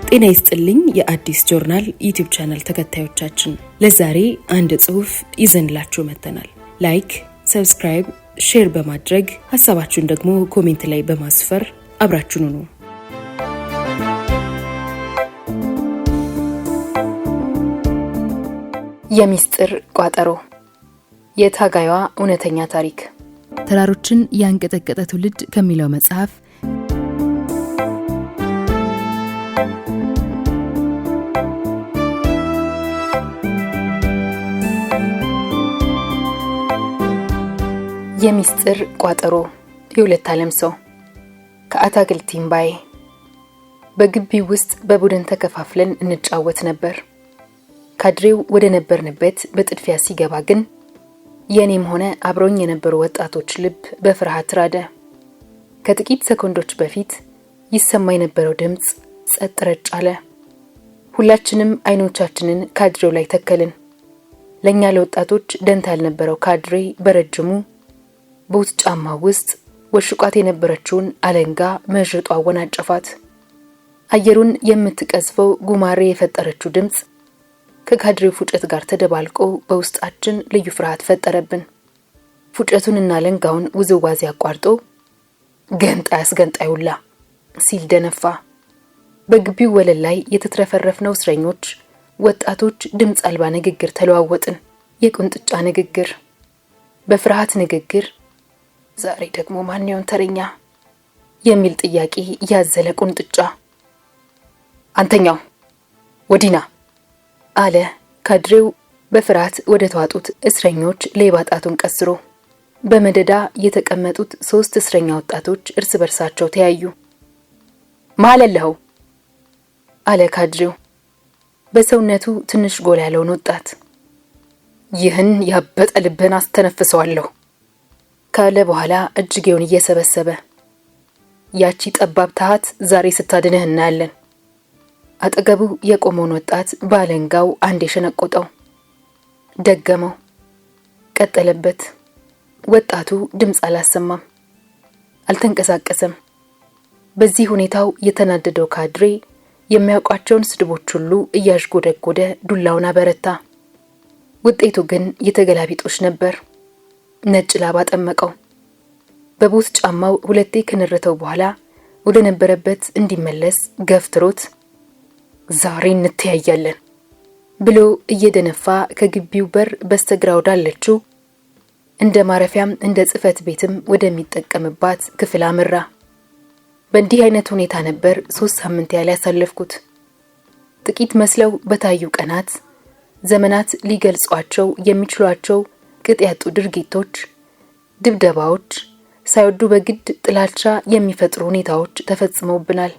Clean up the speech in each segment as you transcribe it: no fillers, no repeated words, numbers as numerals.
ጤና ይስጥልኝ የአዲስ ጆርናል ዩቲዩብ ቻናል ተከታዮቻችን፣ ለዛሬ አንድ ጽሑፍ ይዘንላችሁ መጥተናል። ላይክ፣ ሰብስክራይብ፣ ሼር በማድረግ ሐሳባችሁን ደግሞ ኮሜንት ላይ በማስፈር አብራችሁን ሁኑ። የሚስጥር ቋጠሮ፣ የታጋይዋ እውነተኛ ታሪክ። ተራሮችን ያንቀጠቀጠ ትውልድ ከሚለው መጽሐፍ የሚስጥር ቋጠሮ፣ የሁለት ዓለም ሰው። ከአታክልት እምባዬ። በግቢው ውስጥ በቡድን ተከፋፍለን እንጫወት ነበር። ካድሬው ወደ ነበርንበት በጥድፊያ ሲገባ ግን የኔም ሆነ አብረውኝ የነበሩ ወጣቶች ልብ በፍርሃት ራደ። ከጥቂት ሰኮንዶች በፊት ይሰማ የነበረው ድምጽ ጸጥ ረጭ አለ። ሁላችንም አይኖቻችንን ካድሬው ላይ ተከልን። ለኛ ለወጣቶች ደንታ ያልነበረው ካድሬ በረጅሙ ቡት ጫማ ውስጥ ወሽቋት የነበረችውን አለንጋ መዥጧ አወናጨፋት። አየሩን የምትቀዝፈው ጉማሬ የፈጠረችው ድምጽ ከካድሬው ፉጨት ጋር ተደባልቆ በውስጣችን ልዩ ፍርሃት ፈጠረብን። ፉጨቱንና አለንጋውን ውዝዋዜ አቋርጦ ገንጣ ያስገንጣዩላ ሲል ደነፋ። በግቢው ወለል ላይ የተትረፈረፍነው እስረኞች ወጣቶች ድምጽ አልባ ንግግር ተለዋወጥን። የቁንጥጫ ንግግር፣ በፍርሃት ንግግር። ዛሬ ደግሞ ማን ይሆን ተረኛ የሚል ጥያቄ ያዘለ ቁንጥጫ። አንተኛው ወዲና አለ ካድሬው በፍርሃት ወደ ተዋጡት እስረኞች ሌባ ጣቱን ቀስሮ። በመደዳ የተቀመጡት 3 እስረኛ ወጣቶች እርስ በርሳቸው ተያዩ። ማለለው አለ ካድሬው በሰውነቱ ትንሽ ጎላ ያለውን ወጣት። ይህን ያበጠ ልብን አስተነፍሰዋለሁ ካለ በኋላ እጅጌውን እየሰበሰበ፣ ያቺ ጠባብ ታሃት ዛሬ ስታድንህ እናያለን። አጠገቡ የቆመውን ወጣት ባለንጋው አንድ የሸነቆጠው። ደገመው፣ ቀጠለበት። ወጣቱ ድምጽ አላሰማም፣ አልተንቀሳቀሰም። በዚህ ሁኔታው የተናደደው ካድሬ የሚያውቋቸውን ስድቦች ሁሉ እያዥጎደጎደ ዱላውን አበረታ። ውጤቱ ግን የተገላቢጦሽ ነበር። ነጭ ላባ ጠመቀው። በቡት ጫማው ሁለቴ ከነረተው በኋላ ወደ ነበረበት እንዲመለስ ገፍትሮት ዛሬ እንተያያለን ብሎ እየደነፋ ከግቢው በር በስተግራ ወዳለችው እንደ ማረፊያም እንደ ጽሕፈት ቤትም ወደሚጠቀምባት ክፍል አመራ። በእንዲህ አይነት ሁኔታ ነበር 3 ሳምንት ያህል ያሳለፍኩት። ጥቂት መስለው በታዩ ቀናት፣ ዘመናት ሊገልጿቸው የሚችሏቸው ቅጥ ያጡ ድርጊቶች፣ ድብደባዎች፣ ሳይወዱ በግድ ጥላቻ የሚፈጥሩ ሁኔታዎች ተፈጽመውብናል።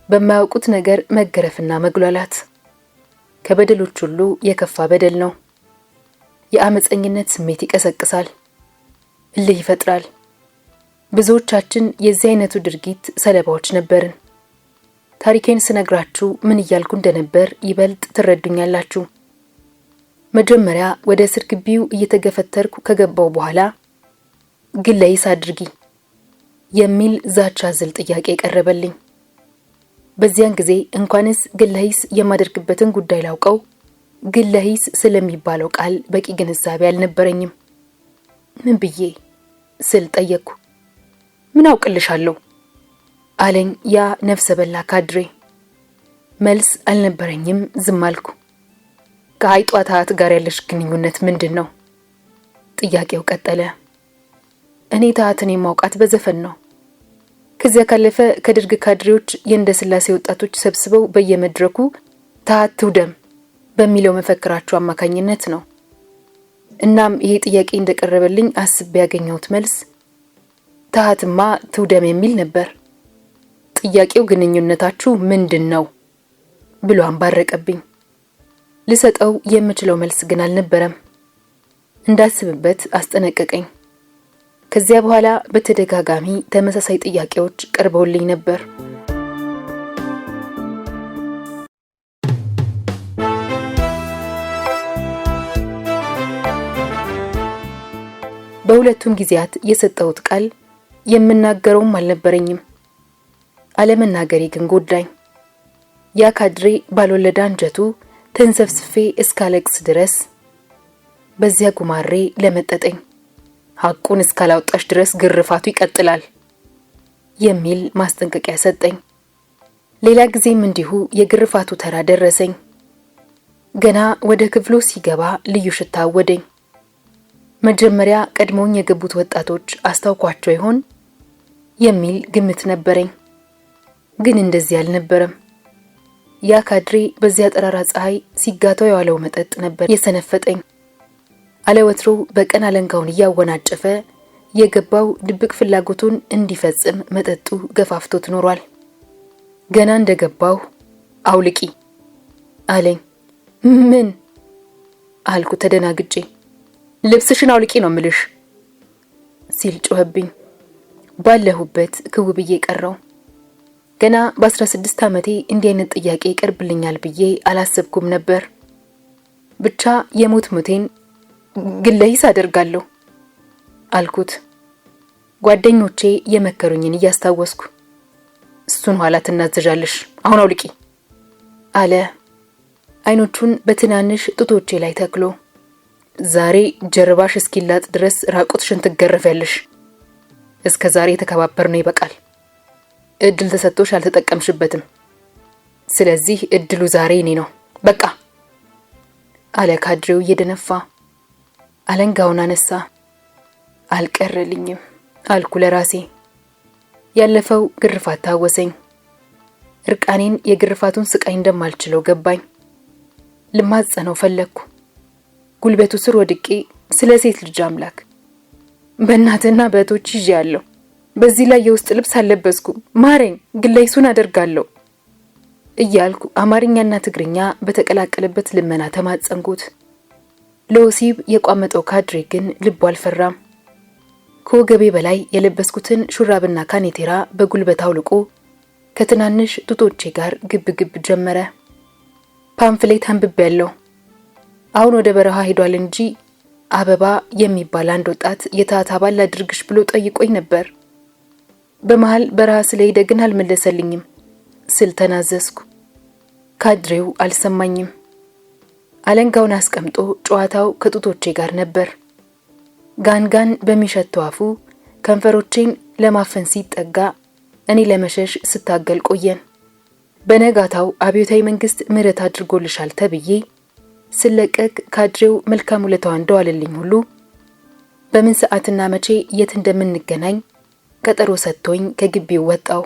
በማያውቁት ነገር መገረፍና መጉላላት ከበደሎች ሁሉ የከፋ በደል ነው። የአመፀኝነት ስሜት ይቀሰቅሳል፣ እልህ ይፈጥራል። ብዙዎቻችን የዚህ አይነቱ ድርጊት ሰለባዎች ነበርን። ታሪኬን ስነግራችሁ ምን እያልኩ እንደነበር ይበልጥ ትረዱኛላችሁ። መጀመሪያ ወደ እስር ግቢው እየተገፈተርኩ ከገባው በኋላ ግለይስ አድርጊ የሚል ዛቻ ዝል ጥያቄ ቀረበልኝ። በዚያን ጊዜ እንኳንስ ግለይስ የማደርግበትን ጉዳይ ላውቀው ግለይስ ስለሚባለው ቃል በቂ ግንዛቤ አልነበረኝም። ምን ብዬ ስል ጠየቅኩ። ምን አውቅልሻለሁ አለኝ ያ ነፍሰ በላ ካድሬ። መልስ አልነበረኝም፣ ዝም አልኩ። ከአይጧ ታሃት ጋር ያለሽ ግንኙነት ምንድን ነው? ጥያቄው ቀጠለ። እኔ ታሃትን የማውቃት በዘፈን ነው። ከዚያ ካለፈ ከደርግ ካድሬዎች የእንደ ስላሴ ወጣቶች ሰብስበው በየመድረኩ ታሃት ትውደም በሚለው መፈክራቸው አማካኝነት ነው። እናም ይሄ ጥያቄ እንደቀረበልኝ አስቤ ያገኘሁት መልስ ታሃትማ ትውደም የሚል ነበር። ጥያቄው ግንኙነታችሁ ምንድን ነው ብሎ አንባረቀብኝ። ልሰጠው የምችለው መልስ ግን አልነበረም። እንዳስብበት አስጠነቀቀኝ። ከዚያ በኋላ በተደጋጋሚ ተመሳሳይ ጥያቄዎች ቀርበውልኝ ነበር። በሁለቱም ጊዜያት የሰጠሁት ቃል የምናገረውም አልነበረኝም። አለመናገሬ ግን ጎዳኝ። ያ ካድሬ ባልወለደ አንጀቱ ተንሰፍስፌ እስካለቅስ ድረስ በዚያ ጉማሬ ለመጠጠኝ፣ ሐቁን እስካላወጣሽ ድረስ ግርፋቱ ይቀጥላል የሚል ማስጠንቀቂያ ሰጠኝ። ሌላ ጊዜም እንዲሁ የግርፋቱ ተራ ደረሰኝ። ገና ወደ ክፍሉ ሲገባ ልዩ ሽታ አወደኝ። መጀመሪያ ቀድሞኝ የገቡት ወጣቶች አስታውኳቸው ይሆን የሚል ግምት ነበረኝ። ግን እንደዚህ አልነበረም። ያ ካድሬ በዚያ ጠራራ ፀሐይ ሲጋተው የዋለው መጠጥ ነበር የሰነፈጠኝ። አለወትሮ በቀን አለንጋውን እያወናጨፈ የገባው ድብቅ ፍላጎቱን እንዲፈጽም መጠጡ ገፋፍቶት ኖሯል። ገና እንደገባው አውልቂ አለኝ። ምን አልኩ ተደናግጬ። ልብስሽን አውልቂ ነው ምልሽ ሲል ጮኸብኝ። ባለሁበት ክው ብዬ ቀረው። ገና በ16 ዓመቴ እንዲህ አይነት ጥያቄ ይቀርብልኛል ብዬ አላሰብኩም ነበር። ብቻ የሞት ሞቴን ግለሂስ አደርጋለሁ አልኩት፣ ጓደኞቼ የመከሩኝን እያስታወስኩ። እሱን ኋላ ትናዘዣለሽ፣ አሁን አውልቂ አለ፣ አይኖቹን በትናንሽ ጡቶቼ ላይ ተክሎ። ዛሬ ጀርባሽ እስኪላጥ ድረስ ራቁትሽን ትገረፊያለሽ። እስከ ዛሬ የተከባበርነው ይበቃል። እድል ተሰጥቶሽ አልተጠቀምሽበትም። ስለዚህ እድሉ ዛሬ እኔ ነው፣ በቃ አለ ካድሬው እየደነፋ። አለንጋውን አነሳ። አልቀረልኝም አልኩ ለራሴ። ያለፈው ግርፋት ታወሰኝ። እርቃኔን የግርፋቱን ስቃይ እንደማልችለው ገባኝ። ልማጸነው ፈለግኩ። ጉልበቱ ስር ወድቄ ስለ ሴት ልጅ አምላክ በእናትና በእህቶች ይዤ ያለው በዚህ ላይ የውስጥ ልብስ አልለበስኩም፣ ማረኝ፣ ግለይሱን አደርጋለሁ እያልኩ አማርኛና ትግርኛ በተቀላቀለበት ልመና ተማጸንኩት። ለወሲብ የቋመጠው ካድሬ ግን ልቡ አልፈራም። ከወገቤ በላይ የለበስኩትን ሹራብና ካኔቴራ በጉልበት አውልቆ ከትናንሽ ጡቶቼ ጋር ግብ ግብ ጀመረ። ፓምፍሌት አንብቤያለሁ። አሁን ወደ በረሃ ሄዷል እንጂ አበባ የሚባል አንድ ወጣት የታት አባል አድርግሽ ብሎ ጠይቆኝ ነበር። በመሃል በረሃ ስለሄደ ግን አልመለሰልኝም ስል ተናዘዝኩ። ካድሬው አልሰማኝም። አለንጋውን አስቀምጦ ጨዋታው ከጡቶቼ ጋር ነበር። ጋንጋን በሚሸተው አፉ ከንፈሮቼን ለማፈን ሲጠጋ እኔ ለመሸሽ ስታገል ቆየን። በነጋታው አብዮታዊ መንግስት ምህረት አድርጎልሻል ተብዬ ስለቀቅ ካድሬው መልካም ውለታው እንደዋለልኝ ሁሉ በምን ሰዓትና መቼ የት እንደምንገናኝ ቀጠሮ ሰጥቶኝ ከግቢው ወጣው።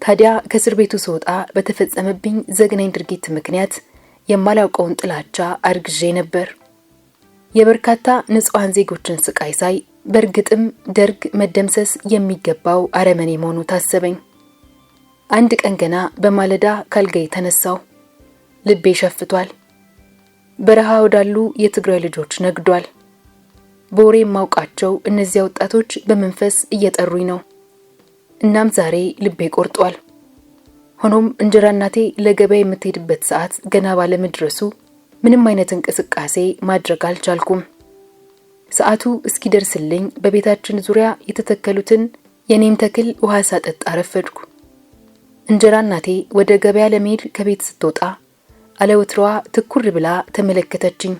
ታዲያ ከእስር ቤቱ ስወጣ በተፈጸመብኝ ዘግናኝ ድርጊት ምክንያት የማላውቀውን ጥላቻ አርግዤ ነበር። የበርካታ ንጹሃን ዜጎችን ስቃይ ሳይ በእርግጥም ደርግ መደምሰስ የሚገባው አረመኔ መሆኑ ታሰበኝ። አንድ ቀን ገና በማለዳ ካልጋዬ ተነሳው። ልቤ ሸፍቷል። በረሃ ወዳሉ የትግራይ ልጆች ነግዷል። በወሬ የማውቃቸው እነዚያ ወጣቶች በመንፈስ እየጠሩኝ ነው። እናም ዛሬ ልቤ ቆርጧል። ሆኖም እንጀራ እናቴ ለገበያ የምትሄድበት ሰዓት ገና ባለመድረሱ ምንም አይነት እንቅስቃሴ ማድረግ አልቻልኩም። ሰዓቱ እስኪደርስልኝ በቤታችን ዙሪያ የተተከሉትን የኔን ተክል ውሃ ሳጠጣ ረፈድኩ። እንጀራ እናቴ ወደ ገበያ ለመሄድ ከቤት ስትወጣ አለወትሮዋ ትኩር ብላ ተመለከተችኝ።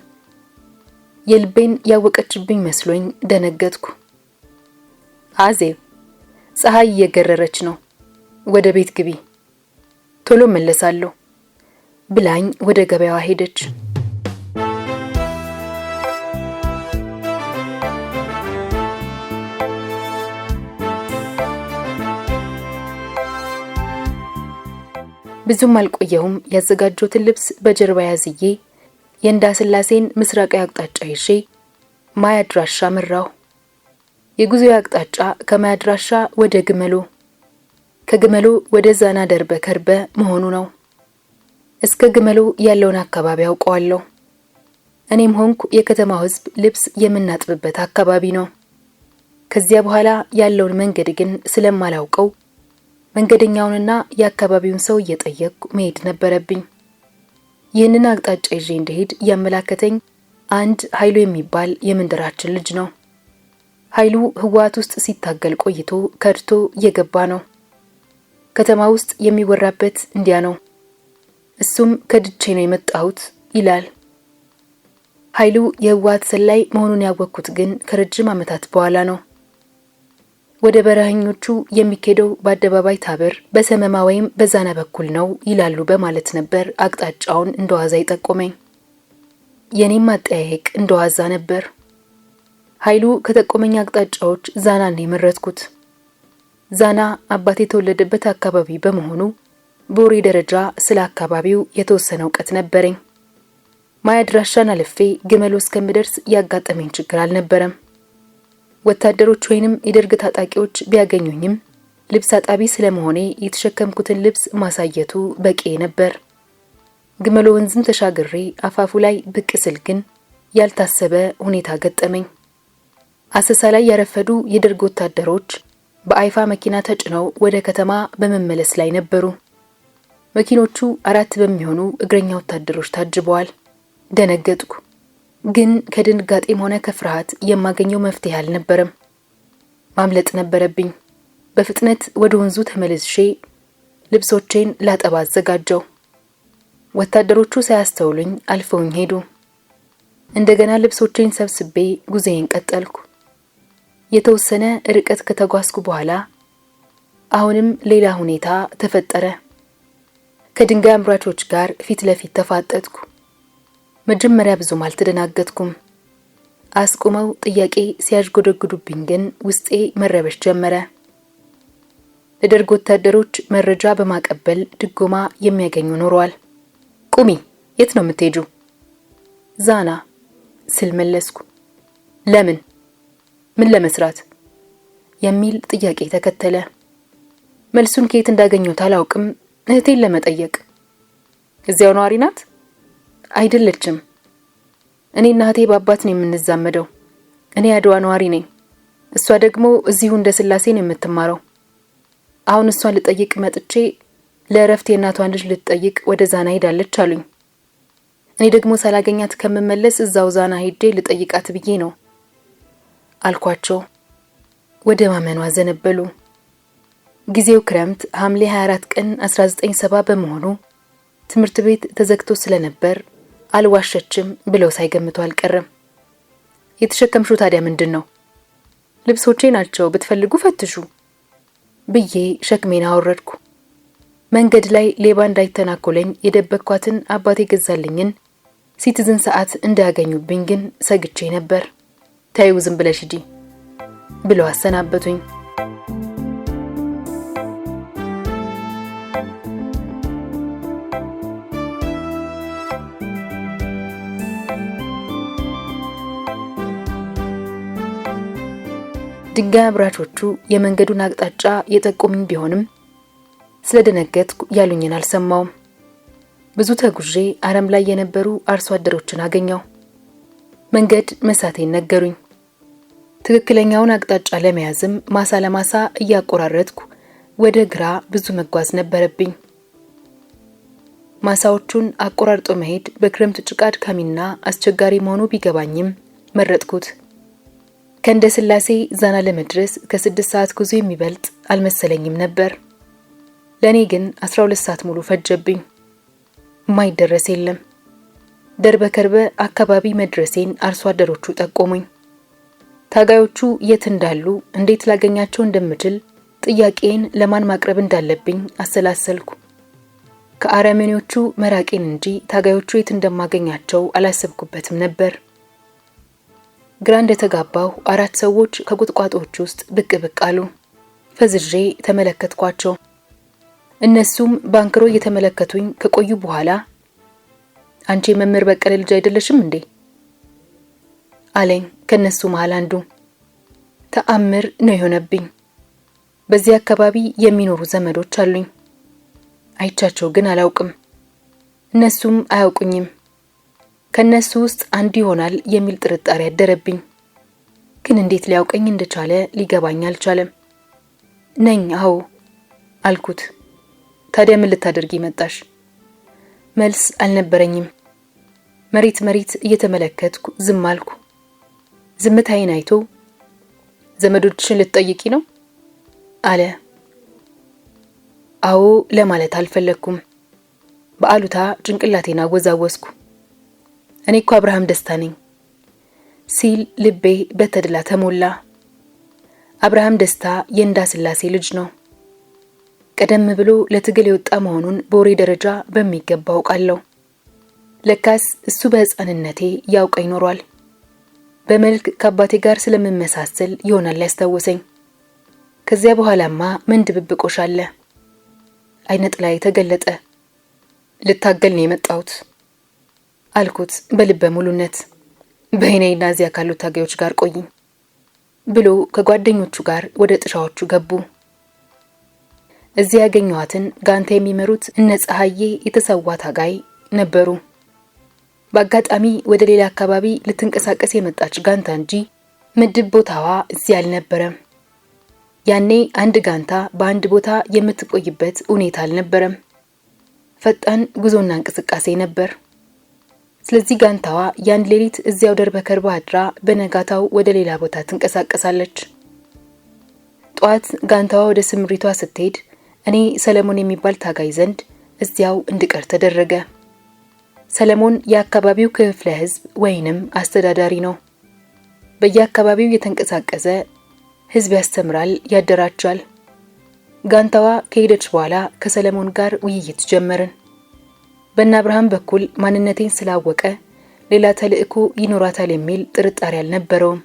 የልቤን ያወቀችብኝ መስሎኝ ደነገጥኩ። አዜብ፣ ፀሐይ እየገረረች ነው፣ ወደ ቤት ግቢ፣ ቶሎ መለሳለሁ ብላኝ ወደ ገበያዋ ሄደች። ብዙም አልቆየሁም። ያዘጋጀሁትን ልብስ በጀርባ ያዝዬ የእንዳስላሴን ምስራቃዊ አቅጣጫ ይዤ ማያድራሻ መራሁ። የጉዞ አቅጣጫ ከማያድራሻ ወደ ግመሎ፣ ከግመሎ ወደ ዛና ደርበ ከርበ መሆኑ ነው። እስከ ግመሎ ያለውን አካባቢ አውቀዋለሁ። እኔም ሆንኩ የከተማው ሕዝብ ልብስ የምናጥብበት አካባቢ ነው። ከዚያ በኋላ ያለውን መንገድ ግን ስለማላውቀው መንገደኛውንና የአካባቢውን ሰው እየጠየቅኩ መሄድ ነበረብኝ። ይህንን አቅጣጫ ይዤ እንደሄድ ያመላከተኝ አንድ ኃይሉ የሚባል የመንደራችን ልጅ ነው። ኃይሉ ህወሓት ውስጥ ሲታገል ቆይቶ ከድቶ የገባ ነው። ከተማ ውስጥ የሚወራበት እንዲያ ነው። እሱም ከድቼ ነው የመጣሁት ይላል። ኃይሉ የህወሓት ሰላይ መሆኑን ያወቅኩት ግን ከረጅም ዓመታት በኋላ ነው። ወደ በረሃኞቹ የሚኬደው በአደባባይ ታበር በሰመማ ወይም በዛና በኩል ነው ይላሉ በማለት ነበር አቅጣጫውን እንደዋዛ ይጠቆመኝ። የኔም አጠያየቅ እንደዋዛ ነበር። ኃይሉ ከጠቆመኝ አቅጣጫዎች ዛናን የመረጥኩት። ዛና አባቴ የተወለደበት አካባቢ በመሆኑ በወሬ ደረጃ ስለ አካባቢው የተወሰነ እውቀት ነበረኝ። ማያድራሻን አልፌ ግመሎ እስከምደርስ ያጋጠመኝ ችግር አልነበረም። ወታደሮች ወይንም የደርግ ታጣቂዎች ቢያገኙኝም ልብስ አጣቢ ስለመሆኔ የተሸከምኩትን ልብስ ማሳየቱ በቂ ነበር። ግመሎ ወንዝም ተሻግሬ አፋፉ ላይ ብቅ ስል ግን ያልታሰበ ሁኔታ ገጠመኝ። አሰሳ ላይ ያረፈዱ የደርግ ወታደሮች በአይፋ መኪና ተጭነው ወደ ከተማ በመመለስ ላይ ነበሩ። መኪኖቹ 4 በሚሆኑ እግረኛ ወታደሮች ታጅበዋል። ደነገጥኩ። ግን ከድንጋጤም ሆነ ከፍርሃት የማገኘው መፍትሄ አልነበረም። ማምለጥ ነበረብኝ። በፍጥነት ወደ ወንዙ ተመልሼ ልብሶቼን ላጠባ አዘጋጀው። ወታደሮቹ ሳያስተውሉኝ አልፈውኝ ሄዱ። እንደገና ልብሶቼን ሰብስቤ ጉዞዬን ቀጠልኩ። የተወሰነ ርቀት ከተጓዝኩ በኋላ አሁንም ሌላ ሁኔታ ተፈጠረ። ከድንጋይ አምራቾች ጋር ፊት ለፊት ተፋጠጥኩ። መጀመሪያ ብዙም አልተደናገጥኩም። አስቆመው ጥያቄ ሲያዥጎደጉዱብኝ ግን ውስጤ መረበሽ ጀመረ። ለደርግ ወታደሮች መረጃ በማቀበል ድጎማ የሚያገኙ ኖረዋል። ቁሚ፣ የት ነው የምትሄጁ? ዛና ስል መለስኩ። ለምን? ምን ለመስራት? የሚል ጥያቄ ተከተለ። መልሱን ከየት እንዳገኘሁት አላውቅም። እህቴን ለመጠየቅ። እዚያው ነዋሪ ናት? አይደለችም። እኔና እህቴ በአባት ነው የምንዛመደው። እኔ አድዋ ነዋሪ ነኝ። እሷ ደግሞ እዚሁ እንደ ስላሴ ነው የምትማረው። አሁን እሷን ልጠይቅ መጥቼ ለእረፍት የእናቷን ልጅ ልትጠይቅ ወደ ዛና ሄዳለች አሉኝ። እኔ ደግሞ ሳላገኛት ከምመለስ እዛው ዛና ሄጄ ልጠይቃት ብዬ ነው አልኳቸው። ወደ ማመኗ ዘነበሉ። ጊዜው ክረምት ሐምሌ 24 ቀን 1970 በመሆኑ ትምህርት ቤት ተዘግቶ ስለነበር አልዋሸችም ብለው ሳይገምቱ አልቀረም። የተሸከምሹ ታዲያ ምንድን ነው? ልብሶቼ ናቸው፣ ብትፈልጉ ፈትሹ ብዬ ሸክሜን አወረድኩ። መንገድ ላይ ሌባ እንዳይተናኮለኝ የደበቅኳትን አባቴ ገዛልኝን ሲቲዝን ሰዓት እንዳያገኙብኝ ግን ሰግቼ ነበር። ታዩ ዝም ብለሽ ሂጂ ብለው አሰናበቱኝ። ድንጋይ አብራቾቹ የመንገዱን አቅጣጫ የጠቆሙኝ ቢሆንም ስለደነገጥኩ ያሉኝን አልሰማውም። ብዙ ተጉዤ አረም ላይ የነበሩ አርሶ አደሮችን አገኘው። መንገድ መሳቴን ነገሩኝ። ትክክለኛውን አቅጣጫ ለመያዝም ማሳ ለማሳ እያቆራረጥኩ ወደ ግራ ብዙ መጓዝ ነበረብኝ። ማሳዎቹን አቆራርጦ መሄድ በክረምት ጭቃ አድካሚና አስቸጋሪ መሆኑ ቢገባኝም መረጥኩት። ከእንደ ስላሴ ዛና ለመድረስ ከ6 ሰዓት ጉዞ የሚበልጥ አልመሰለኝም ነበር። ለኔ ግን 12 ሰዓት ሙሉ ፈጀብኝ። ማይደረስ የለም። ደርበ ከርበ አካባቢ መድረሴን አርሶ አደሮቹ ጠቆሙኝ። ታጋዮቹ የት እንዳሉ እንዴት ላገኛቸው እንደምችል ጥያቄን ለማን ማቅረብ እንዳለብኝ አሰላሰልኩ። ከአረመኔዎቹ መራቄን እንጂ ታጋዮቹ የት እንደማገኛቸው አላሰብኩበትም ነበር። ግራ እንደተጋባሁ 4 ሰዎች ከቁጥቋጦዎች ውስጥ ብቅ ብቅ አሉ። ፈዝዤ ተመለከትኳቸው። እነሱም ባንክሮ እየተመለከቱኝ ከቆዩ በኋላ አንቺ መምህር በቀለ ልጅ አይደለሽም እንዴ አለኝ። ከነሱ መሃል አንዱ። ተአምር ነው የሆነብኝ። በዚህ አካባቢ የሚኖሩ ዘመዶች አሉኝ። አይቻቸው ግን አላውቅም። እነሱም አያውቁኝም። ከነሱ ውስጥ አንዱ ይሆናል የሚል ጥርጣሬ ያደረብኝ። ግን እንዴት ሊያውቀኝ እንደቻለ ሊገባኝ አልቻለም። ነኝ አዎ አልኩት። ታዲያ ምን ልታደርጊ መጣሽ? መልስ አልነበረኝም። መሬት እየተመለከትኩ ዝም አልኩ። ዝምታዬን አይቶ ዘመዶችሽን ልትጠይቂ ነው አለ። አዎ ለማለት አልፈለኩም። በአሉታ ጭንቅላቴን አወዛወዝኩ። እኔ እኮ አብርሃም ደስታ ነኝ ሲል ልቤ በተድላ ተሞላ። አብርሃም ደስታ የእንዳስላሴ ልጅ ነው። ቀደም ብሎ ለትግል የወጣ መሆኑን በወሬ ደረጃ በሚገባ አውቃለሁ። ለካስ እሱ በሕፃንነቴ ያውቀኝ ኖሯል። በመልክ ከአባቴ ጋር ስለምመሳሰል ይሆናል ያስታወሰኝ። ከዚያ በኋላማ ምን ድብብቆሽ አለ። አይነት ላይ ተገለጠ። ልታገል ነው የመጣሁት አልኩት በልበ ሙሉነት። በእኔና እዚያ ካሉት ታጋዮች ጋር ቆይኝ ብሎ ከጓደኞቹ ጋር ወደ ጥሻዎቹ ገቡ። እዚያ ያገኘኋትን ጋንታ የሚመሩት እነ ፀሐዬ የተሰዋ ታጋይ ነበሩ። በአጋጣሚ ወደ ሌላ አካባቢ ልትንቀሳቀስ የመጣች ጋንታ እንጂ ምድብ ቦታዋ እዚህ አልነበረም። ያኔ አንድ ጋንታ በአንድ ቦታ የምትቆይበት ሁኔታ አልነበረም። ፈጣን ጉዞና እንቅስቃሴ ነበር። ስለዚህ ጋንታዋ ያን ሌሊት እዚያው ደርበከርባ አድራ በነጋታው ወደ ሌላ ቦታ ትንቀሳቀሳለች። ጧት ጋንታዋ ወደ ስምሪቷ ስትሄድ እኔ ሰለሞን የሚባል ታጋይ ዘንድ እዚያው እንድቀር ተደረገ። ሰለሞን የአካባቢው ክፍለ ሕዝብ ወይንም አስተዳዳሪ ነው። በየአካባቢው የተንቀሳቀሰ ሕዝብ ያስተምራል፣ ያደራጃል። ጋንታዋ ከሄደች በኋላ ከሰለሞን ጋር ውይይት ጀመርን። በእነ አብርሃም በኩል ማንነቴን ስላወቀ ሌላ ተልእኮ ይኖራታል የሚል ጥርጣሬ አልነበረውም።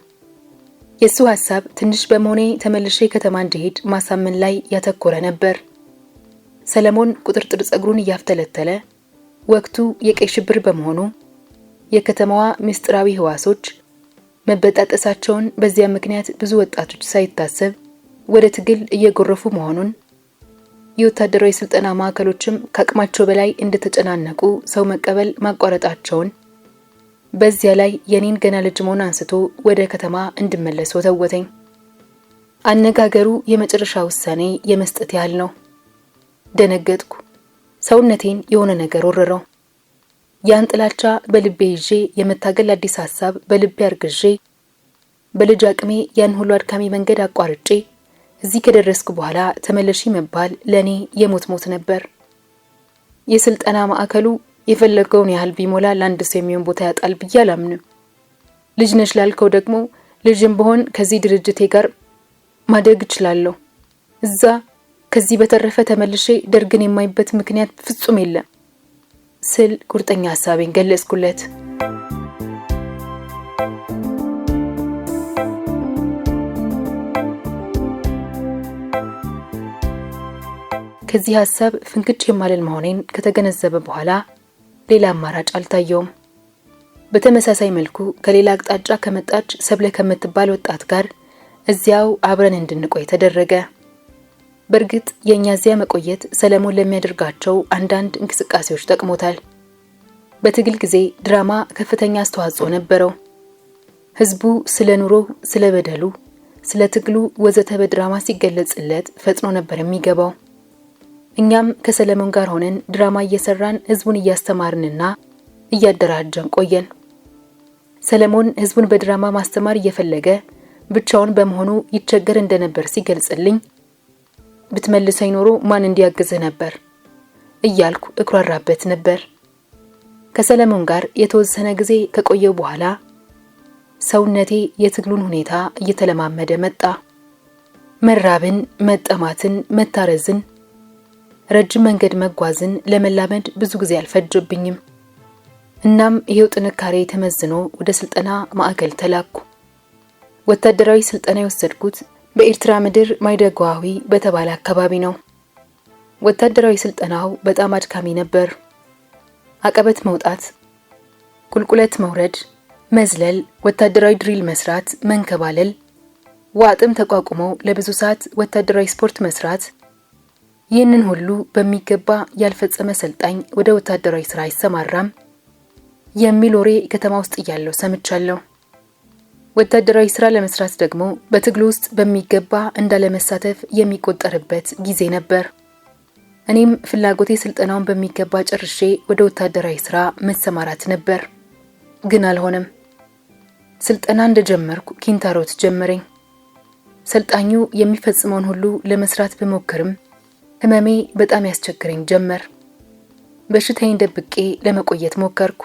የሱ ሐሳብ ትንሽ በመሆኔ ተመልሼ ከተማ እንድሄድ ማሳመን ላይ ያተኮረ ነበር። ሰለሞን ቁጥርጥር ጸጉሩን እያፍተለተለ ወቅቱ የቀይ ሽብር በመሆኑ የከተማዋ ምስጢራዊ ህዋሶች መበጣጠሳቸውን፣ በዚያ ምክንያት ብዙ ወጣቶች ሳይታሰብ ወደ ትግል እየጎረፉ መሆኑን፣ የወታደራዊ ስልጠና ማዕከሎችም ከአቅማቸው በላይ እንደተጨናነቁ ሰው መቀበል ማቋረጣቸውን፣ በዚያ ላይ የኔን ገና ልጅ መሆን አንስቶ ወደ ከተማ እንድመለስ ወተወተኝ። አነጋገሩ የመጨረሻ ውሳኔ የመስጠት ያህል ነው። ደነገጥኩ። ሰውነቴን የሆነ ነገር ወረረው። ያን ጥላቻ በልቤ ይዤ የመታገል አዲስ ሐሳብ በልቤ አርግዤ በልጅ አቅሜ ያን ሁሉ አድካሚ መንገድ አቋርጬ እዚህ ከደረስኩ በኋላ ተመለሺ መባል ለኔ የሞት ሞት ነበር። የስልጠና ማዕከሉ የፈለገውን ያህል ቢሞላ ለአንድ ሰው የሚሆን ቦታ ያጣል ብዬ አላምንም። ልጅ ነሽ ላልከው ደግሞ ልጅም በሆን ከዚህ ድርጅቴ ጋር ማደግ እችላለሁ። እዛ ከዚህ በተረፈ ተመልሼ ደርግን የማይበት ምክንያት ፍጹም የለም ስል ቁርጠኛ ሐሳቤን ገለጽኩለት። ከዚህ ሐሳብ ፍንክች የማልል መሆኔን ከተገነዘበ በኋላ ሌላ አማራጭ አልታየውም። በተመሳሳይ መልኩ ከሌላ አቅጣጫ ከመጣች ሰብለ ከምትባል ወጣት ጋር እዚያው አብረን እንድንቆይ ተደረገ። በእርግጥ የኛ እዚያ መቆየት ሰለሞን ለሚያደርጋቸው አንዳንድ እንቅስቃሴዎች ጠቅሞታል። በትግል ጊዜ ድራማ ከፍተኛ አስተዋጽኦ ነበረው። ህዝቡ ስለ ኑሮ፣ ስለ በደሉ፣ ስለ ትግሉ ወዘተ በድራማ ሲገለጽለት ፈጥኖ ነበር የሚገባው። እኛም ከሰለሞን ጋር ሆነን ድራማ እየሰራን ህዝቡን እያስተማርንና እያደራጀን ቆየን። ሰለሞን ህዝቡን በድራማ ማስተማር እየፈለገ ብቻውን በመሆኑ ይቸገር እንደነበር ሲገልጽልኝ ብትመልሰኝ ኖሮ ማን እንዲያግዝህ ነበር እያልኩ እኩራራበት ነበር። ከሰለሞን ጋር የተወሰነ ጊዜ ከቆየው በኋላ ሰውነቴ የትግሉን ሁኔታ እየተለማመደ መጣ። መራብን፣ መጠማትን፣ መታረዝን፣ ረጅም መንገድ መጓዝን ለመላመድ ብዙ ጊዜ አልፈጀብኝም። እናም ይሄው ጥንካሬ ተመዝኖ ወደ ስልጠና ማዕከል ተላኩ። ወታደራዊ ስልጠና የወሰድኩት በኤርትራ ምድር ማይደጓዊ በተባለ አካባቢ ነው። ወታደራዊ ስልጠናው በጣም አድካሚ ነበር። አቀበት መውጣት፣ ቁልቁለት መውረድ፣ መዝለል፣ ወታደራዊ ድሪል መስራት፣ መንከባለል፣ ዋጥም ተቋቁሞ ለብዙ ሰዓት ወታደራዊ ስፖርት መስራት፣ ይህንን ሁሉ በሚገባ ያልፈጸመ ሰልጣኝ ወደ ወታደራዊ ስራ አይሰማራም የሚል ወሬ ከተማ ውስጥ እያለው ሰምቻለሁ። ወታደራዊ ስራ ለመስራት ደግሞ በትግሉ ውስጥ በሚገባ እንዳለመሳተፍ የሚቆጠርበት ጊዜ ነበር። እኔም ፍላጎቴ ስልጠናውን በሚገባ ጨርሼ ወደ ወታደራዊ ስራ መሰማራት ነበር። ግን አልሆነም። ስልጠና እንደጀመርኩ ኪንታሮት ጀመረኝ። ሰልጣኙ የሚፈጽመውን ሁሉ ለመስራት ብሞክርም ህመሜ በጣም ያስቸግረኝ ጀመር። በሽታዬን ደብቄ ለመቆየት ሞከርኩ።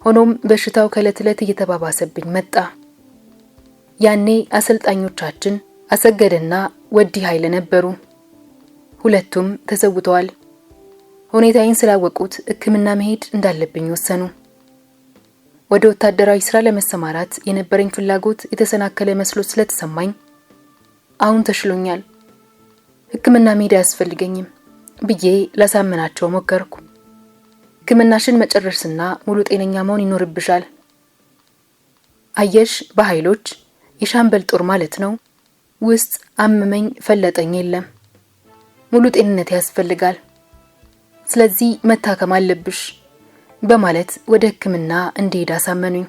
ሆኖም በሽታው ከዕለት ዕለት እየተባባሰብኝ መጣ። ያኔ አሰልጣኞቻችን አሰገደና ወዲ ኃይለ ነበሩ። ሁለቱም ተሰውተዋል። ሁኔታዬን ስላወቁት ሕክምና መሄድ እንዳለብኝ ወሰኑ። ወደ ወታደራዊ ስራ ለመሰማራት የነበረኝ ፍላጎት የተሰናከለ መስሎ ስለተሰማኝ አሁን ተሽሎኛል፣ ሕክምና መሄድ አያስፈልገኝም ብዬ ላሳምናቸው ሞከርኩ። ሕክምናሽን መጨረስና ሙሉ ጤነኛ መሆን ይኖርብሻል። አየሽ፣ በኃይሎች የሻምበል ጦር ማለት ነው። ውስጥ አመመኝ ፈለጠኝ የለም። ሙሉ ጤንነት ያስፈልጋል። ስለዚህ መታከም አለብሽ በማለት ወደ ሕክምና እንድሄድ አሳመኑኝ።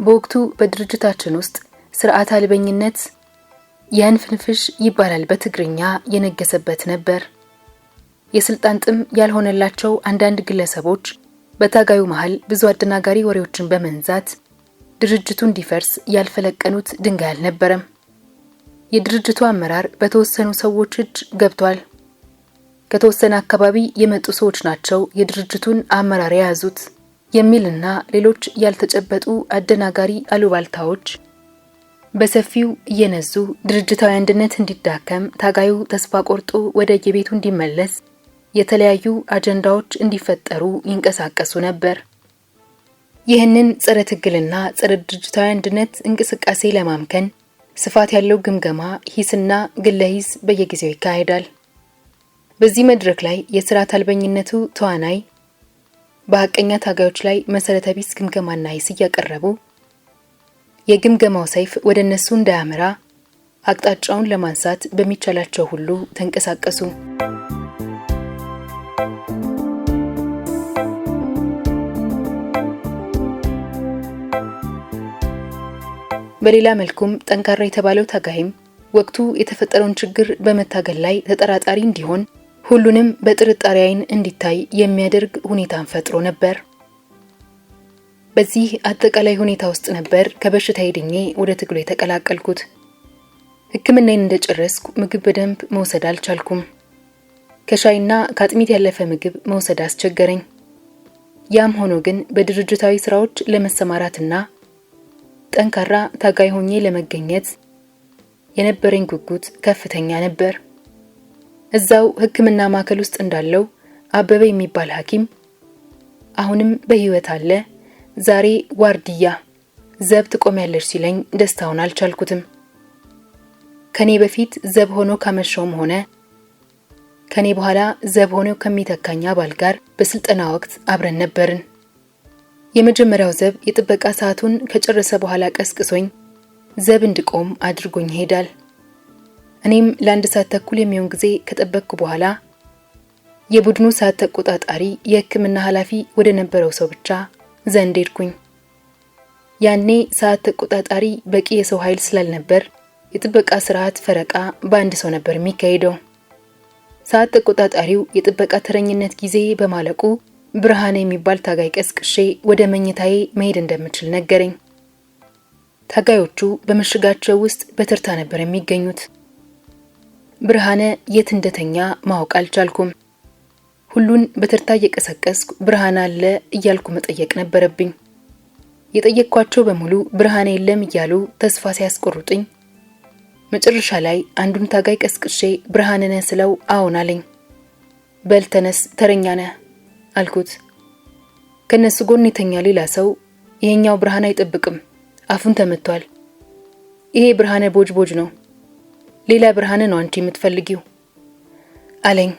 በወቅቱ በድርጅታችን ውስጥ ስርዓት አልበኝነት የንፍንፍሽ ይባላል በትግርኛ የነገሰበት ነበር። የስልጣን ጥም ያልሆነላቸው አንዳንድ ግለሰቦች በታጋዩ መሃል ብዙ አደናጋሪ ወሬዎችን በመንዛት ድርጅቱ እንዲፈርስ ያልፈለቀኑት ድንጋይ አልነበረም። የድርጅቱ አመራር በተወሰኑ ሰዎች እጅ ገብቷል። ከተወሰነ አካባቢ የመጡ ሰዎች ናቸው የድርጅቱን አመራር የያዙት የሚልና ሌሎች ያልተጨበጡ አደናጋሪ አሉባልታዎች በሰፊው እየነዙ ድርጅታዊ አንድነት እንዲዳከም፣ ታጋዩ ተስፋ ቆርጦ ወደ የቤቱ እንዲመለስ የተለያዩ አጀንዳዎች እንዲፈጠሩ ይንቀሳቀሱ ነበር። ይህንን ጸረ ትግልና ጸረ ድርጅታዊ አንድነት እንቅስቃሴ ለማምከን ስፋት ያለው ግምገማ፣ ሂስና ግለ ሂስ በየጊዜው ይካሄዳል። በዚህ መድረክ ላይ የስርዓት አልበኝነቱ ተዋናይ በሐቀኛ ታጋዮች ላይ መሰረተ ቢስ ግምገማና ሂስ እያቀረቡ የግምገማው ሰይፍ ወደ እነሱ እንዳያመራ አቅጣጫውን ለማንሳት በሚቻላቸው ሁሉ ተንቀሳቀሱ። በሌላ መልኩም ጠንካራ የተባለው ታጋይም ወቅቱ የተፈጠረውን ችግር በመታገል ላይ ተጠራጣሪ እንዲሆን፣ ሁሉንም በጥርጣሬ ዓይን እንዲታይ የሚያደርግ ሁኔታን ፈጥሮ ነበር። በዚህ አጠቃላይ ሁኔታ ውስጥ ነበር ከበሽታዬ ድኜ ወደ ትግሉ የተቀላቀልኩት። ሕክምናዬን እንደጨረስኩ ምግብ በደንብ መውሰድ አልቻልኩም። ከሻይና ከአጥሚት ያለፈ ምግብ መውሰድ አስቸገረኝ። ያም ሆኖ ግን በድርጅታዊ ስራዎች ለመሰማራትና ጠንካራ ታጋይ ሆኜ ለመገኘት የነበረኝ ጉጉት ከፍተኛ ነበር። እዛው ሕክምና ማዕከል ውስጥ እንዳለው አበበ የሚባል ሐኪም አሁንም በህይወት አለ፣ ዛሬ ዋርድያ ዘብ ትቆሚያለሽ ሲለኝ ደስታውን አልቻልኩትም። ከኔ በፊት ዘብ ሆኖ ካመሸውም ሆነ ከኔ በኋላ ዘብ ሆኖ ከሚተካኝ አባል ጋር በስልጠና ወቅት አብረን ነበርን። የመጀመሪያው ዘብ የጥበቃ ሰዓቱን ከጨረሰ በኋላ ቀስቅሶኝ ዘብ እንድቆም አድርጎኝ ሄዳል። እኔም ለአንድ ሰዓት ተኩል የሚሆን ጊዜ ከጠበቅኩ በኋላ የቡድኑ ሰዓት ተቆጣጣሪ የሕክምና ኃላፊ ወደ ነበረው ሰው ብቻ ዘንድ ሄድኩኝ። ያኔ ሰዓት ተቆጣጣሪ በቂ የሰው ኃይል ስላልነበር የጥበቃ ስርዓት ፈረቃ በአንድ ሰው ነበር የሚካሄደው። ሰዓት ተቆጣጣሪው የጥበቃ ተረኝነት ጊዜ በማለቁ ብርሃኔ የሚባል ታጋይ ቀስቅሼ ወደ መኝታዬ መሄድ እንደምችል ነገረኝ። ታጋዮቹ በምሽጋቸው ውስጥ በተርታ ነበር የሚገኙት። ብርሃኔ የት እንደተኛ ማወቅ አልቻልኩም። ሁሉን በተርታ እየቀሰቀስኩ ብርሃኔ አለ እያልኩ መጠየቅ ነበረብኝ። የጠየቅኳቸው በሙሉ ብርሃኔ የለም እያሉ ተስፋ ሲያስቆርጡኝ መጨረሻ ላይ አንዱን ታጋይ ቀስቅሼ ብርሃኔ ነህ ስለው አዎን አለኝ። በል ተነስ ተረኛ ነህ አልኩት። ከነሱ ጎን የተኛ ሌላ ሰው ይሄኛው ብርሃኔ አይጠብቅም፣ አፉን ተመቷል፣ ይሄ ብርሃኔ ቦጅ ነው፣ ሌላ ብርሃኔ ነው አንቺ የምትፈልጊው አለኝ።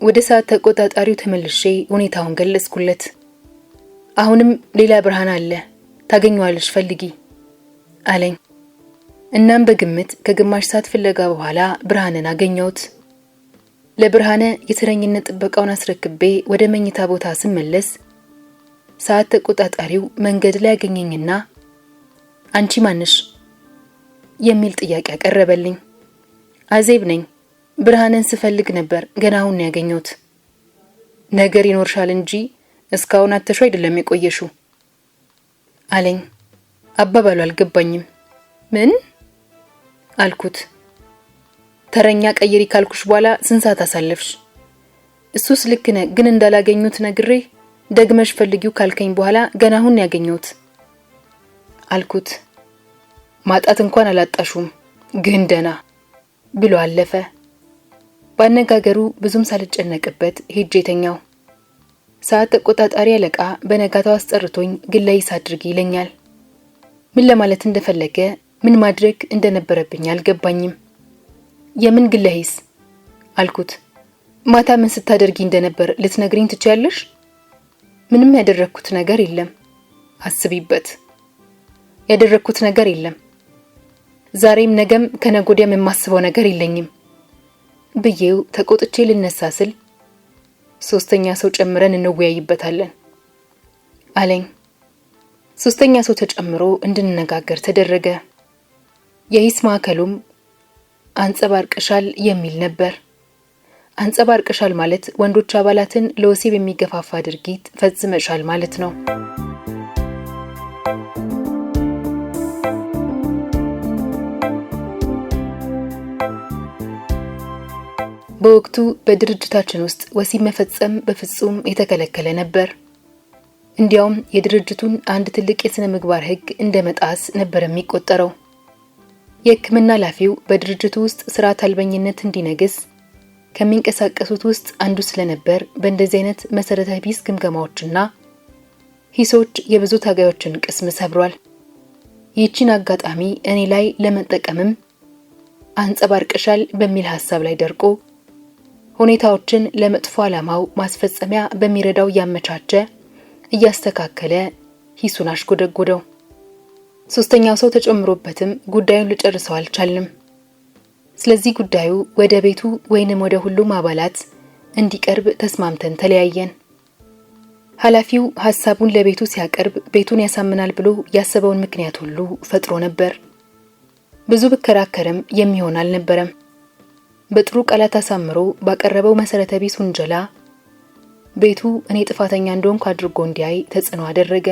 ወደ ሰዓት ተቆጣጣሪው ተመልሼ ሁኔታውን ገለጽኩለት። አሁንም ሌላ ብርሃኔ አለ፣ ታገኘዋለሽ ፈልጊ አለኝ። እናም በግምት ከግማሽ ሰዓት ፍለጋ በኋላ ብርሃኔን አገኘሁት። ለብርሃኔ የተረኝነት ጥበቃውን አስረክቤ ወደ መኝታ ቦታ ስመለስ ሰዓት ተቆጣጣሪው መንገድ ላይ ያገኘኝና አንቺ ማንሽ የሚል ጥያቄ አቀረበልኝ። አዜብ ነኝ፣ ብርሃኔን ስፈልግ ነበር፣ ገና አሁን ነው ያገኘሁት። ነገር ይኖርሻል እንጂ እስካሁን አተሹ አይደለም የቆየሹ አለኝ። አባባሉ አልገባኝም። ምን አልኩት። ተረኛ ቀይሪ ካልኩሽ በኋላ ስንት ሰዓት አሳለፍሽ? እሱስ ልክ ነህ፣ ግን እንዳላገኙት ነግሬ ደግመሽ ፈልጊው ካልከኝ በኋላ ገና አሁን ያገኘሁት አልኩት። ማጣት እንኳን አላጣሹም፣ ግን ደና ብሎ አለፈ። ባነጋገሩ ብዙም ሳልጨነቅበት ሄጄ ተኛው። ሰዓት ተቆጣጣሪ አለቃ በነጋታው አስጠርቶኝ ግለይስ አድርጊ ይለኛል። ምን ለማለት እንደፈለገ ምን ማድረግ እንደነበረብኝ አልገባኝም። የምን ግለይስ አልኩት። ማታ ምን ስታደርጊ እንደነበር ልትነግሪኝ ትችያለሽ? ምንም ያደረኩት ነገር የለም። አስቢበት። ያደረኩት ነገር የለም። ዛሬም ነገም ከነጎዲያም የማስበው ነገር የለኝም ብዬው ተቆጥቼ ልነሳ ስል ሶስተኛ ሰው ጨምረን እንወያይበታለን አለኝ። ሶስተኛ ሰው ተጨምሮ እንድንነጋገር ተደረገ። የሂስ ማዕከሉም አንጸባርቀሻል የሚል ነበር። አንጸባርቀሻል ማለት ወንዶች አባላትን ለወሲብ የሚገፋፋ ድርጊት ፈጽመሻል ማለት ነው። በወቅቱ በድርጅታችን ውስጥ ወሲብ መፈጸም በፍጹም የተከለከለ ነበር። እንዲያውም የድርጅቱን አንድ ትልቅ የሥነ ምግባር ሕግ እንደመጣስ ነበር የሚቆጠረው። የሕክምና ኃላፊው በድርጅቱ ውስጥ ስርዓት አልበኝነት እንዲነግስ ከሚንቀሳቀሱት ውስጥ አንዱ ስለነበር በእንደዚህ አይነት መሰረተ ቢስ ግምገማዎችና ሂሶች የብዙ ታጋዮችን ቅስም ሰብሯል። ይህችን አጋጣሚ እኔ ላይ ለመጠቀምም አንጸባርቀሻል በሚል ሐሳብ ላይ ደርቆ ሁኔታዎችን ለመጥፎ ዓላማው ማስፈጸሚያ በሚረዳው ያመቻቸ እያስተካከለ ሂሱን አሽጎደጎደው። ሶስተኛው ሰው ተጨምሮበትም ጉዳዩን ልጨርሰው አልቻልንም። ስለዚህ ጉዳዩ ወደ ቤቱ ወይንም ወደ ሁሉም አባላት እንዲቀርብ ተስማምተን ተለያየን። ኃላፊው ሐሳቡን ለቤቱ ሲያቀርብ ቤቱን ያሳምናል ብሎ ያሰበውን ምክንያት ሁሉ ፈጥሮ ነበር። ብዙ ብከራከርም የሚሆን አልነበረም። በጥሩ ቃላት አሳምሮ ባቀረበው መሰረተ ቢስ ውንጀላ ቤቱ እኔ ጥፋተኛ እንደሆንኩ አድርጎ እንዲያይ ተጽዕኖ አደረገ።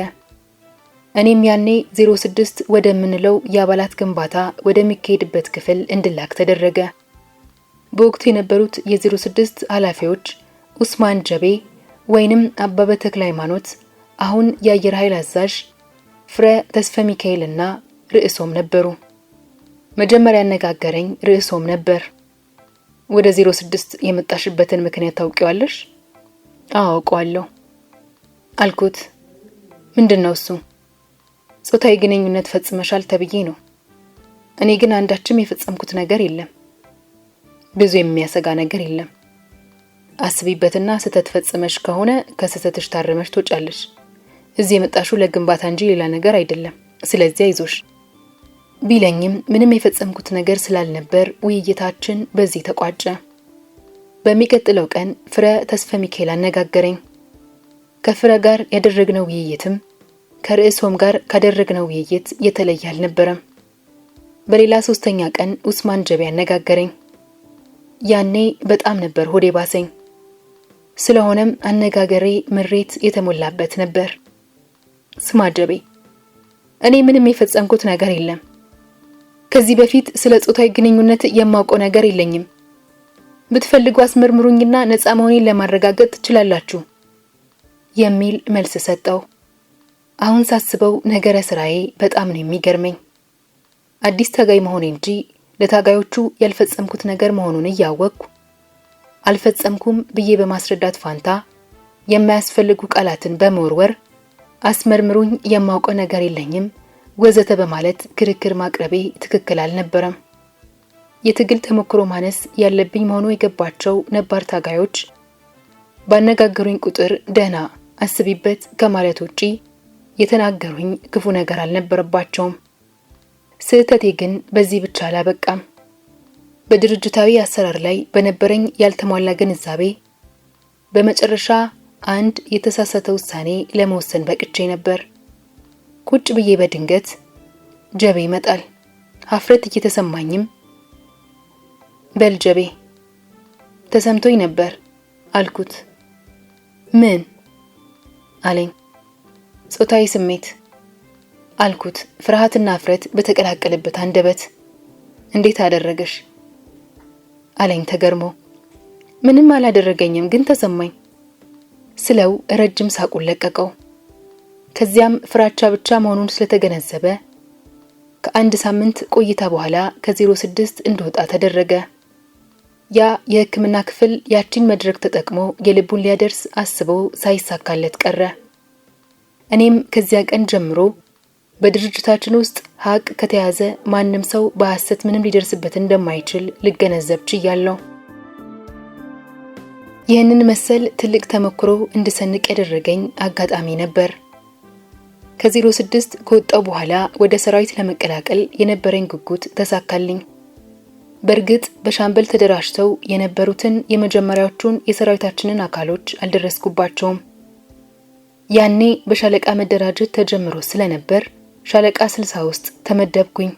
እኔም ያኔ 06 ወደምንለው የአባላት ግንባታ ወደሚካሄድበት ክፍል እንድላክ ተደረገ። በወቅቱ የነበሩት የ06 ኃላፊዎች ኡስማን ጀቤ ወይንም አበበ ተክለ ሃይማኖት፣ አሁን የአየር ኃይል አዛዥ ፍረ ተስፈ ሚካኤልና ርዕሶም ነበሩ። መጀመሪያ ያነጋገረኝ ርዕሶም ነበር። ወደ 06 የመጣሽበትን ምክንያት ታውቂዋለሽ? አውቀዋለሁ አልኩት። ምንድነው እሱ? ጾታዊ ግንኙነት ፈጽመሻል ተብዬ ነው። እኔ ግን አንዳችም የፈጸምኩት ነገር የለም። ብዙ የሚያሰጋ ነገር የለም። አስቢበትና ስህተት ፈጽመሽ ከሆነ ከስህተትሽ ታረመሽ ትወጫለሽ። እዚህ የመጣሽው ለግንባታ እንጂ ሌላ ነገር አይደለም። ስለዚህ አይዞሽ ቢለኝም ምንም የፈጸምኩት ነገር ስላልነበር ውይይታችን በዚህ ተቋጨ። በሚቀጥለው ቀን ፍረ ተስፈ ሚካኤል አነጋገረኝ። ከፍረ ጋር ያደረግነው ውይይትም ከርዕሶም ጋር ካደረግነው ውይይት የተለየ አልነበረም። በሌላ ሶስተኛ ቀን ኡስማን ጀቤ አነጋገረኝ። ያኔ በጣም ነበር ሆዴ ባሰኝ። ስለሆነም አነጋገሬ ምሬት የተሞላበት ነበር። ስማ ጀቤ፣ እኔ ምንም የፈጸምኩት ነገር የለም። ከዚህ በፊት ስለ ጾታዊ ግንኙነት የማውቀው ነገር የለኝም። ብትፈልጉ አስመርምሩኝና ነፃ መሆኔን ለማረጋገጥ ትችላላችሁ የሚል መልስ ሰጠው። አሁን ሳስበው ነገረ ስራዬ በጣም ነው የሚገርመኝ። አዲስ ታጋይ መሆኔ እንጂ ለታጋዮቹ ያልፈጸምኩት ነገር መሆኑን እያወቅኩ አልፈጸምኩም ብዬ በማስረዳት ፋንታ የማያስፈልጉ ቃላትን በመወርወር አስመርምሩኝ፣ የማውቀው ነገር የለኝም ወዘተ በማለት ክርክር ማቅረቤ ትክክል አልነበረም። የትግል ተሞክሮ ማነስ ያለብኝ መሆኑ የገባቸው ነባር ታጋዮች ባነጋገሩኝ ቁጥር ደህና አስቢበት ከማለት ውጪ የተናገሩኝ ክፉ ነገር አልነበረባቸውም። ስህተቴ ግን በዚህ ብቻ አላበቃም። በድርጅታዊ አሰራር ላይ በነበረኝ ያልተሟላ ግንዛቤ በመጨረሻ አንድ የተሳሳተ ውሳኔ ለመወሰን በቅቼ ነበር። ቁጭ ብዬ በድንገት ጀቤ ይመጣል። ሀፍረት እየተሰማኝም በል ጀቤ፣ ተሰምቶኝ ነበር አልኩት። ምን አለኝ። ጾታዊ ስሜት አልኩት፣ ፍርሃትና እፍረት በተቀላቀለበት አንደበት። እንዴት አደረገሽ? አለኝ ተገርሞ። ምንም አላደረገኝም ግን ተሰማኝ ስለው ረጅም ሳቁን ለቀቀው። ከዚያም ፍራቻ ብቻ መሆኑን ስለተገነዘበ ከአንድ ሳምንት ቆይታ በኋላ ከ06 እንደወጣ ተደረገ። ያ የሕክምና ክፍል ያቺን መድረክ ተጠቅሞ የልቡን ሊያደርስ አስቦ ሳይሳካለት ቀረ። እኔም ከዚያ ቀን ጀምሮ በድርጅታችን ውስጥ ሀቅ ከተያዘ ማንም ሰው በሐሰት ምንም ሊደርስበት እንደማይችል ልገነዘብ ችያለሁ። ይህንን መሰል ትልቅ ተሞክሮ እንድሰንቅ ያደረገኝ አጋጣሚ ነበር። ከ06 ከወጣው በኋላ ወደ ሰራዊት ለመቀላቀል የነበረኝ ጉጉት ተሳካልኝ። በእርግጥ በሻምበል ተደራጅተው የነበሩትን የመጀመሪያዎቹን የሰራዊታችንን አካሎች አልደረስኩባቸውም። ያኔ በሻለቃ መደራጀት ተጀምሮ ስለነበር ሻለቃ 60 ውስጥ ተመደብኩኝ።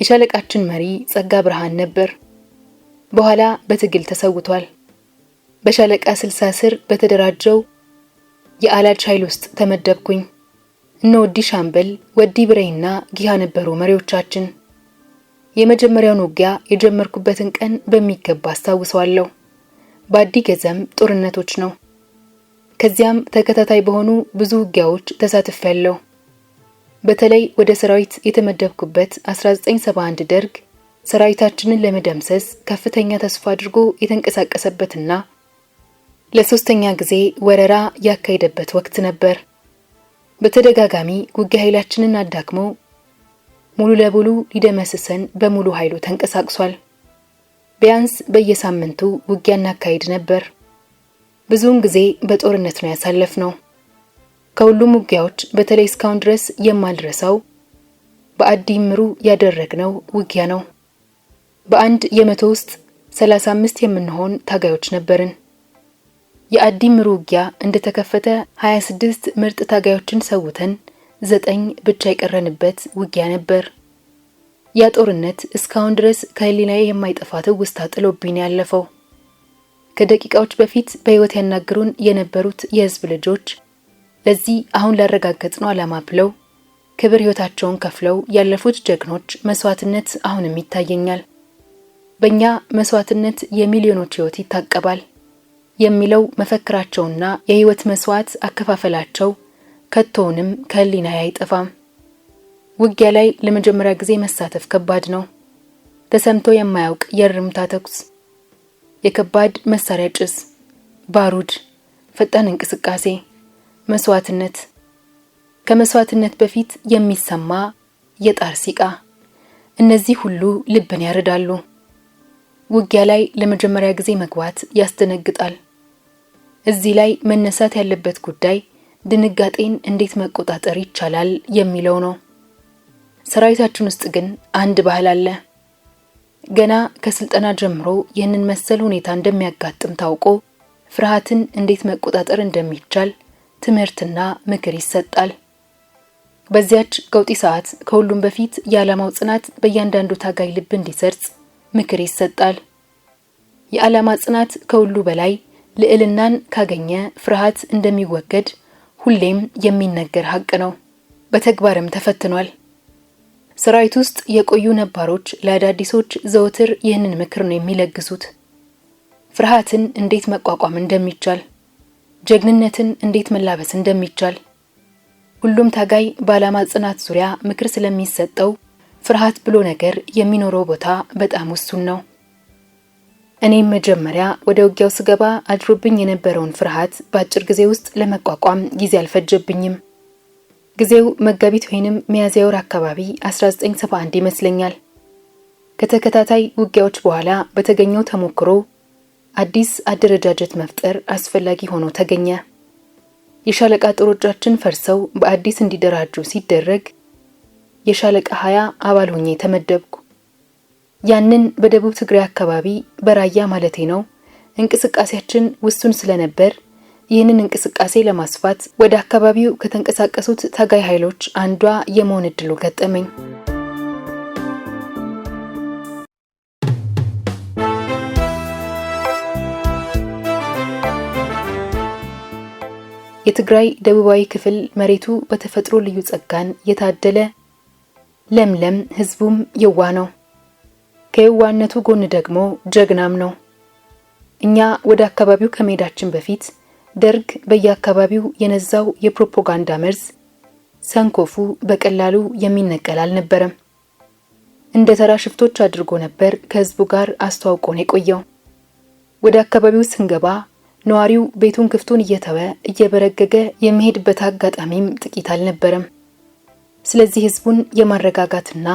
የሻለቃችን መሪ ጸጋ ብርሃን ነበር። በኋላ በትግል ተሰውቷል። በሻለቃ 60 ስር በተደራጀው የአላጅ ኃይል ውስጥ ተመደብኩኝ። እነ ወዲ ሻምበል፣ ወዲ ብሬና ጊያ ነበሩ መሪዎቻችን። የመጀመሪያውን ውጊያ የጀመርኩበትን ቀን በሚገባ አስታውሰዋለሁ። በአዲ ገዘም ጦርነቶች ነው። ከዚያም ተከታታይ በሆኑ ብዙ ውጊያዎች ተሳትፌያለሁ። በተለይ ወደ ሰራዊት የተመደብኩበት 1971 ደርግ ሰራዊታችንን ለመደምሰስ ከፍተኛ ተስፋ አድርጎ የተንቀሳቀሰበትና ለሶስተኛ ጊዜ ወረራ ያካሄደበት ወቅት ነበር። በተደጋጋሚ ውጊያ ኃይላችንን አዳክሞ ሙሉ ለሙሉ ሊደመስሰን በሙሉ ኃይሉ ተንቀሳቅሷል። ቢያንስ በየሳምንቱ ውጊያ እናካሄድ ነበር። ብዙውን ጊዜ በጦርነት ነው ያሳለፍነው። ከሁሉም ውጊያዎች በተለይ እስካሁን ድረስ የማልረሳው በአዲ ምሩ ያደረግነው ውጊያ ነው። በአንድ የመቶ ውስጥ 35 የምንሆን ታጋዮች ነበርን። የአዲ ምሩ ውጊያ እንደተከፈተ 26 ምርጥ ታጋዮችን ሰውተን 9 ብቻ የቀረንበት ውጊያ ነበር። ያ ጦርነት እስካሁን ድረስ ከህሊናዬ የማይጠፋ ትውስታ ጥሎብኝ ያለፈው። ከደቂቃዎች በፊት በህይወት ያናገሩን የነበሩት የህዝብ ልጆች ለዚህ አሁን ላረጋገጥነው ዓላማ ብለው ክብር ህይወታቸውን ከፍለው ያለፉት ጀግኖች መስዋዕትነት አሁንም ይታየኛል። በእኛ መስዋዕትነት የሚሊዮኖች ህይወት ይታቀባል የሚለው መፈክራቸውና የህይወት መስዋዕት አከፋፈላቸው ከቶውንም ከህሊናዬ አይጠፋም። ውጊያ ላይ ለመጀመሪያ ጊዜ መሳተፍ ከባድ ነው። ተሰምቶ የማያውቅ የርምታ ተኩስ፣ የከባድ መሳሪያ ጭስ፣ ባሩድ፣ ፈጣን እንቅስቃሴ፣ መስዋዕትነት፣ ከመስዋዕትነት በፊት የሚሰማ የጣር ሲቃ፣ እነዚህ ሁሉ ልብን ያርዳሉ። ውጊያ ላይ ለመጀመሪያ ጊዜ መግባት ያስደነግጣል። እዚህ ላይ መነሳት ያለበት ጉዳይ ድንጋጤን እንዴት መቆጣጠር ይቻላል የሚለው ነው። ሰራዊታችን ውስጥ ግን አንድ ባህል አለ። ገና ከስልጠና ጀምሮ ይህንን መሰል ሁኔታ እንደሚያጋጥም ታውቆ ፍርሃትን እንዴት መቆጣጠር እንደሚቻል ትምህርትና ምክር ይሰጣል። በዚያች ቀውጢ ሰዓት ከሁሉም በፊት የዓላማው ጽናት በእያንዳንዱ ታጋይ ልብ እንዲሰርጽ ምክር ይሰጣል። የዓላማ ጽናት ከሁሉ በላይ ልዕልናን ካገኘ ፍርሃት እንደሚወገድ ሁሌም የሚነገር ሀቅ ነው። በተግባርም ተፈትኗል። ሰራዊት ውስጥ የቆዩ ነባሮች ለአዳዲሶች ዘወትር ይህንን ምክር ነው የሚለግሱት። ፍርሃትን እንዴት መቋቋም እንደሚቻል፣ ጀግንነትን እንዴት መላበስ እንደሚቻል ሁሉም ታጋይ በዓላማ ጽናት ዙሪያ ምክር ስለሚሰጠው ፍርሃት ብሎ ነገር የሚኖረው ቦታ በጣም ውሱን ነው። እኔም መጀመሪያ ወደ ውጊያው ስገባ አድሮብኝ የነበረውን ፍርሃት በአጭር ጊዜ ውስጥ ለመቋቋም ጊዜ አልፈጀብኝም። ጊዜው መጋቢት ወይንም ሚያዝያ ወር አካባቢ 1971 ይመስለኛል። ከተከታታይ ውጊያዎች በኋላ በተገኘው ተሞክሮ አዲስ አደረጃጀት መፍጠር አስፈላጊ ሆኖ ተገኘ። የሻለቃ ጦሮቻችን ፈርሰው በአዲስ እንዲደራጁ ሲደረግ የሻለቃ 20 አባል ሆኜ ተመደብኩ። ያንን በደቡብ ትግራይ አካባቢ በራያ ማለቴ ነው እንቅስቃሴያችን ውሱን ስለነበር ይህንን እንቅስቃሴ ለማስፋት ወደ አካባቢው ከተንቀሳቀሱት ታጋይ ኃይሎች አንዷ የመሆን እድሉ ገጠመኝ። የትግራይ ደቡባዊ ክፍል መሬቱ በተፈጥሮ ልዩ ጸጋን የታደለ ለምለም ህዝቡም የዋ ነው። ከየዋነቱ ጎን ደግሞ ጀግናም ነው። እኛ ወደ አካባቢው ከመሄዳችን በፊት ደርግ በየአካባቢው የነዛው የፕሮፓጋንዳ መርዝ ሰንኮፉ በቀላሉ የሚነቀል አልነበረም። እንደ ተራ ሽፍቶች አድርጎ ነበር ከህዝቡ ጋር አስተዋውቆን የቆየው። ወደ አካባቢው ስንገባ ነዋሪው ቤቱን ክፍቱን እየተወ እየበረገገ የሚሄድበት አጋጣሚም ጥቂት አልነበረም። ስለዚህ ህዝቡን የማረጋጋትና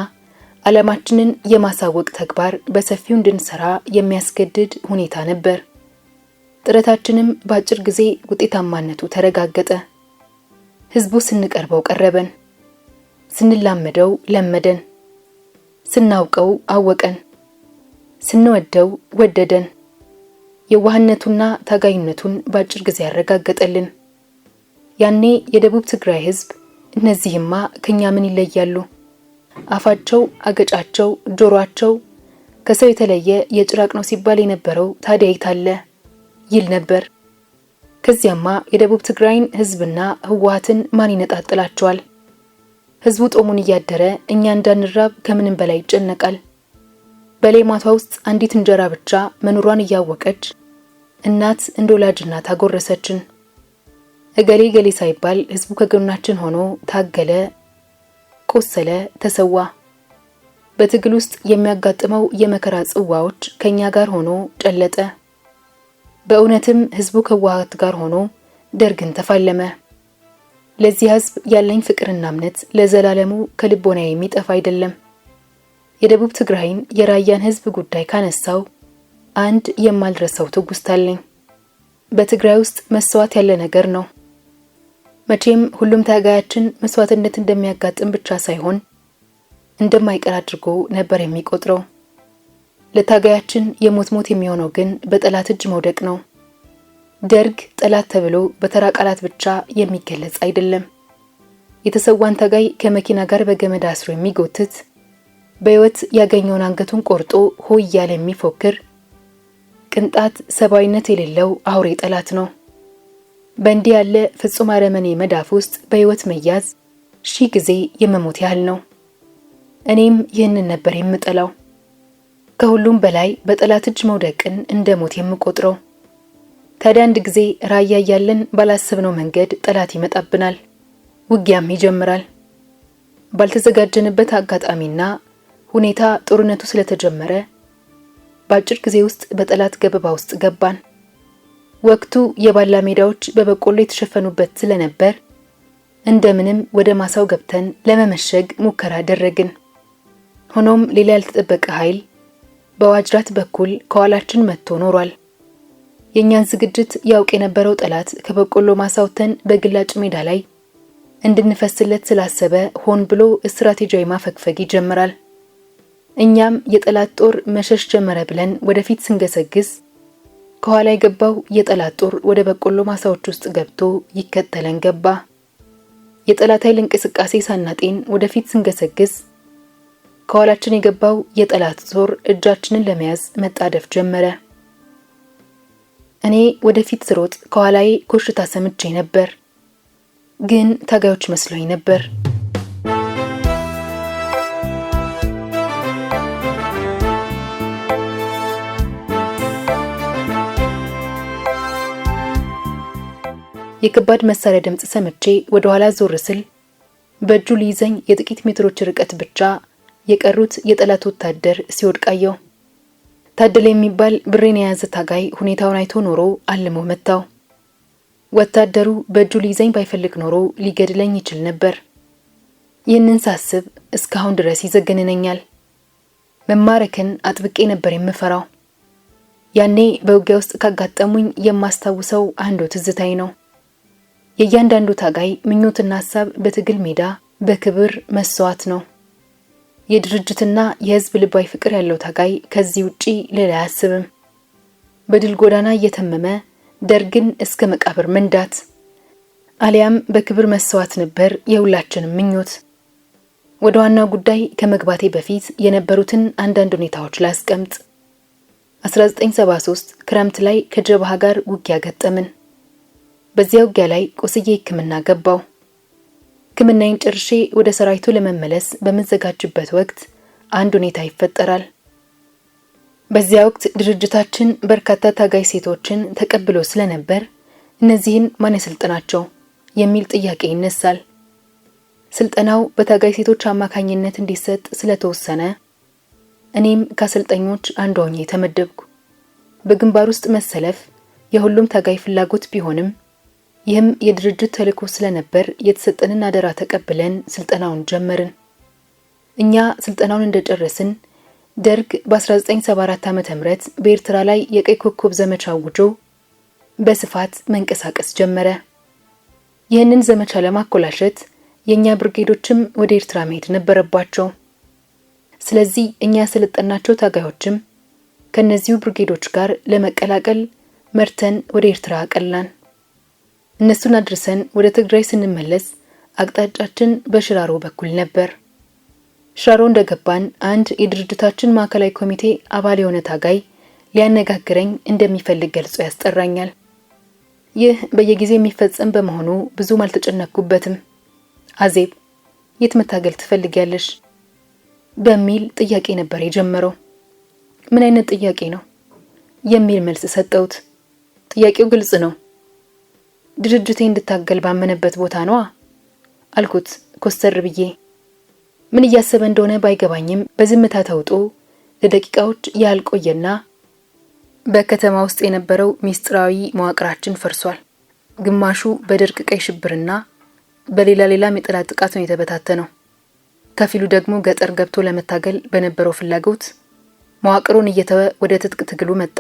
ዓላማችንን የማሳወቅ ተግባር በሰፊው እንድንሰራ የሚያስገድድ ሁኔታ ነበር። ጥረታችንም በአጭር ጊዜ ውጤታማነቱ ተረጋገጠ። ህዝቡ ስንቀርበው ቀረበን፣ ስንላመደው ለመደን፣ ስናውቀው አወቀን፣ ስንወደው ወደደን። የዋህነቱና ታጋይነቱን በአጭር ጊዜ ያረጋገጠልን። ያኔ የደቡብ ትግራይ ህዝብ እነዚህማ ከኛ ምን ይለያሉ? አፋቸው፣ አገጫቸው፣ ጆሮአቸው ከሰው የተለየ የጭራቅ ነው ሲባል የነበረው ታዲያ ይታለ ይል ነበር። ከዚያማ የደቡብ ትግራይን ህዝብና ህወሓትን ማን ይነጣጥላቸዋል? ህዝቡ ጦሙን እያደረ እኛ እንዳንራብ ከምንም በላይ ይጨነቃል። በሌማቷ ውስጥ አንዲት እንጀራ ብቻ መኖሯን እያወቀች እናት እንደ ወላጅ እናት አጎረሰችን። እገሌ ገሌ ሳይባል ህዝቡ ከጎናችን ሆኖ ታገለ፣ ቆሰለ፣ ተሰዋ። በትግል ውስጥ የሚያጋጥመው የመከራ ጽዋዎች ከኛ ጋር ሆኖ ጨለጠ። በእውነትም ህዝቡ ከህወሓት ጋር ሆኖ ደርግን ተፋለመ። ለዚህ ህዝብ ያለኝ ፍቅርና እምነት ለዘላለሙ ከልቦና የሚጠፋ አይደለም። የደቡብ ትግራይን የራያን ህዝብ ጉዳይ ካነሳው አንድ የማልረሳው ትውስታ አለኝ። በትግራይ ውስጥ መስዋዕት ያለ ነገር ነው። መቼም ሁሉም ታጋያችን መስዋዕትነት እንደሚያጋጥም ብቻ ሳይሆን እንደማይቀር አድርጎ ነበር የሚቆጥረው። ለታጋያችን የሞት የሚሆነው ግን በጠላት እጅ መውደቅ ነው። ደርግ ጠላት ተብሎ በተራ ቃላት ብቻ የሚገለጽ አይደለም። የተሰዋን ታጋይ ከመኪና ጋር በገመድ አስሮ የሚጎትት፣ በህይወት ያገኘውን አንገቱን ቆርጦ ሆይ ያለ የሚፎክር ቅንጣት ሰባዊነት የሌለው አውሬ ጠላት ነው። በእንዲህ ያለ ፍጹም አረመኔ መዳፍ ውስጥ በህይወት መያዝ ሺህ ጊዜ የመሞት ያህል ነው። እኔም ይህንን ነበር የምጠላው። ከሁሉም በላይ በጠላት እጅ መውደቅን እንደ ሞት የምቆጥረው። ታዲያ አንድ ጊዜ ራያ ያለን ባላሰብነው መንገድ ጠላት ይመጣብናል። ውጊያም ይጀምራል። ባልተዘጋጀንበት አጋጣሚና ሁኔታ ጦርነቱ ስለተጀመረ በአጭር ጊዜ ውስጥ በጠላት ገበባ ውስጥ ገባን። ወቅቱ የባላ ሜዳዎች በበቆሎ የተሸፈኑበት ስለነበር እንደምንም ወደ ማሳው ገብተን ለመመሸግ ሙከራ አደረግን። ሆኖም ሌላ ያልተጠበቀ ኃይል በዋጅራት በኩል ከኋላችን መጥቶ ኖሯል። የኛን ዝግጅት ያውቅ የነበረው ጠላት ከበቆሎ ማሳውተን በግላጭ ሜዳ ላይ እንድንፈስለት ስላሰበ ሆን ብሎ ስትራቴጂያዊ ማፈግፈግ ይጀምራል። እኛም የጠላት ጦር መሸሽ ጀመረ ብለን ወደፊት ስንገሰግስ ከኋላ የገባው የጠላት ጦር ወደ በቆሎ ማሳዎች ውስጥ ገብቶ ይከተለን ገባ። የጠላት ኃይል እንቅስቃሴ ሳናጤን ወደፊት ስንገሰግስ ከኋላችን የገባው የጠላት ጦር እጃችንን ለመያዝ መጣደፍ ጀመረ። እኔ ወደፊት ስሮጥ ከኋላዬ ኮሽታ ሰምቼ ነበር፣ ግን ታጋዮች መስሎኝ ነበር። የከባድ መሳሪያ ድምጽ ሰምቼ ወደ ኋላ ዞር ስል በእጁ ሊይዘኝ የጥቂት ሜትሮች ርቀት ብቻ የቀሩት የጠላት ወታደር ሲወድቃየው። ታደለ የሚባል ብሬን የያዘ ታጋይ ሁኔታውን አይቶ ኖሮ አልሞ መታው። ወታደሩ በእጁ ሊይዘኝ ባይፈልግ ኖሮ ሊገድለኝ ይችል ነበር። ይህንን ሳስብ እስካሁን ድረስ ይዘገንነኛል። መማረክን አጥብቄ ነበር የምፈራው። ያኔ በውጊያ ውስጥ ካጋጠሙኝ የማስታውሰው አንዱ ትዝታይ ነው። የእያንዳንዱ ታጋይ ምኞትና ሐሳብ በትግል ሜዳ በክብር መስዋዕት ነው። የድርጅትና የህዝብ ልባዊ ፍቅር ያለው ታጋይ ከዚህ ውጪ ሌላ አያስብም። በድል ጎዳና እየተመመ ደርግን እስከ መቃብር መንዳት አሊያም በክብር መስዋዕት ነበር የሁላችንም ምኞት። ወደ ዋናው ጉዳይ ከመግባቴ በፊት የነበሩትን አንዳንድ ሁኔታዎች ላስቀምጥ። 1973 ክረምት ላይ ከጀብሃ ጋር ውጊያ ገጠምን። በዚያ ውጊያ ላይ ቆስዬ ሕክምና ገባው። ሕክምናዬን ጨርሼ ወደ ሰራዊቱ ለመመለስ በመዘጋጅበት ወቅት አንድ ሁኔታ ይፈጠራል። በዚያ ወቅት ድርጅታችን በርካታ ታጋይ ሴቶችን ተቀብሎ ስለነበር እነዚህን ማን ያሰልጥናቸው የሚል ጥያቄ ይነሳል። ስልጠናው በታጋይ ሴቶች አማካኝነት እንዲሰጥ ስለተወሰነ እኔም ከአሰልጣኞች አንዷ ሆኜ ተመደብኩ። በግንባር ውስጥ መሰለፍ የሁሉም ታጋይ ፍላጎት ቢሆንም ይህም የድርጅት ተልዕኮ ስለነበር የተሰጠንን አደራ ተቀብለን ስልጠናውን ጀመርን። እኛ ስልጠናውን እንደጨረስን ደርግ በ1974 ዓ.ም በኤርትራ ላይ የቀይ ኮከብ ዘመቻ አውጆ በስፋት መንቀሳቀስ ጀመረ። ይህንን ዘመቻ ለማኮላሸት የኛ ብርጌዶችም ወደ ኤርትራ መሄድ ነበረባቸው። ስለዚህ እኛ ያሰለጠናቸው ታጋዮችም ከነዚሁ ብርጌዶች ጋር ለመቀላቀል መርተን ወደ ኤርትራ አቀላን። እነሱን አድርሰን ወደ ትግራይ ስንመለስ አቅጣጫችን በሽራሮ በኩል ነበር። ሽራሮ እንደገባን አንድ የድርጅታችን ማዕከላዊ ኮሚቴ አባል የሆነ ታጋይ ሊያነጋግረኝ እንደሚፈልግ ገልጾ ያስጠራኛል። ይህ በየጊዜው የሚፈጸም በመሆኑ ብዙም አልተጨነቅኩበትም። አዜብ የት መታገል ትፈልጊያለሽ? በሚል ጥያቄ ነበር የጀመረው። ምን አይነት ጥያቄ ነው የሚል መልስ ሰጠሁት። ጥያቄው ግልጽ ነው። ድርጅቴ እንድታገል ባመነበት ቦታ ነዋ አልኩት ኮስተር ብዬ። ምን እያሰበ እንደሆነ ባይገባኝም በዝምታ ተውጦ ለደቂቃዎች ያህል ቆየና በከተማ ውስጥ የነበረው ሚስጥራዊ መዋቅራችን ፈርሷል። ግማሹ በድርቅ ቀይ ሽብርና በሌላም የጠላት ጥቃት ነው የተበታተነው። ከፊሉ ደግሞ ገጠር ገብቶ ለመታገል በነበረው ፍላጎት መዋቅሩን እየተወ ወደ ትጥቅ ትግሉ መጣ።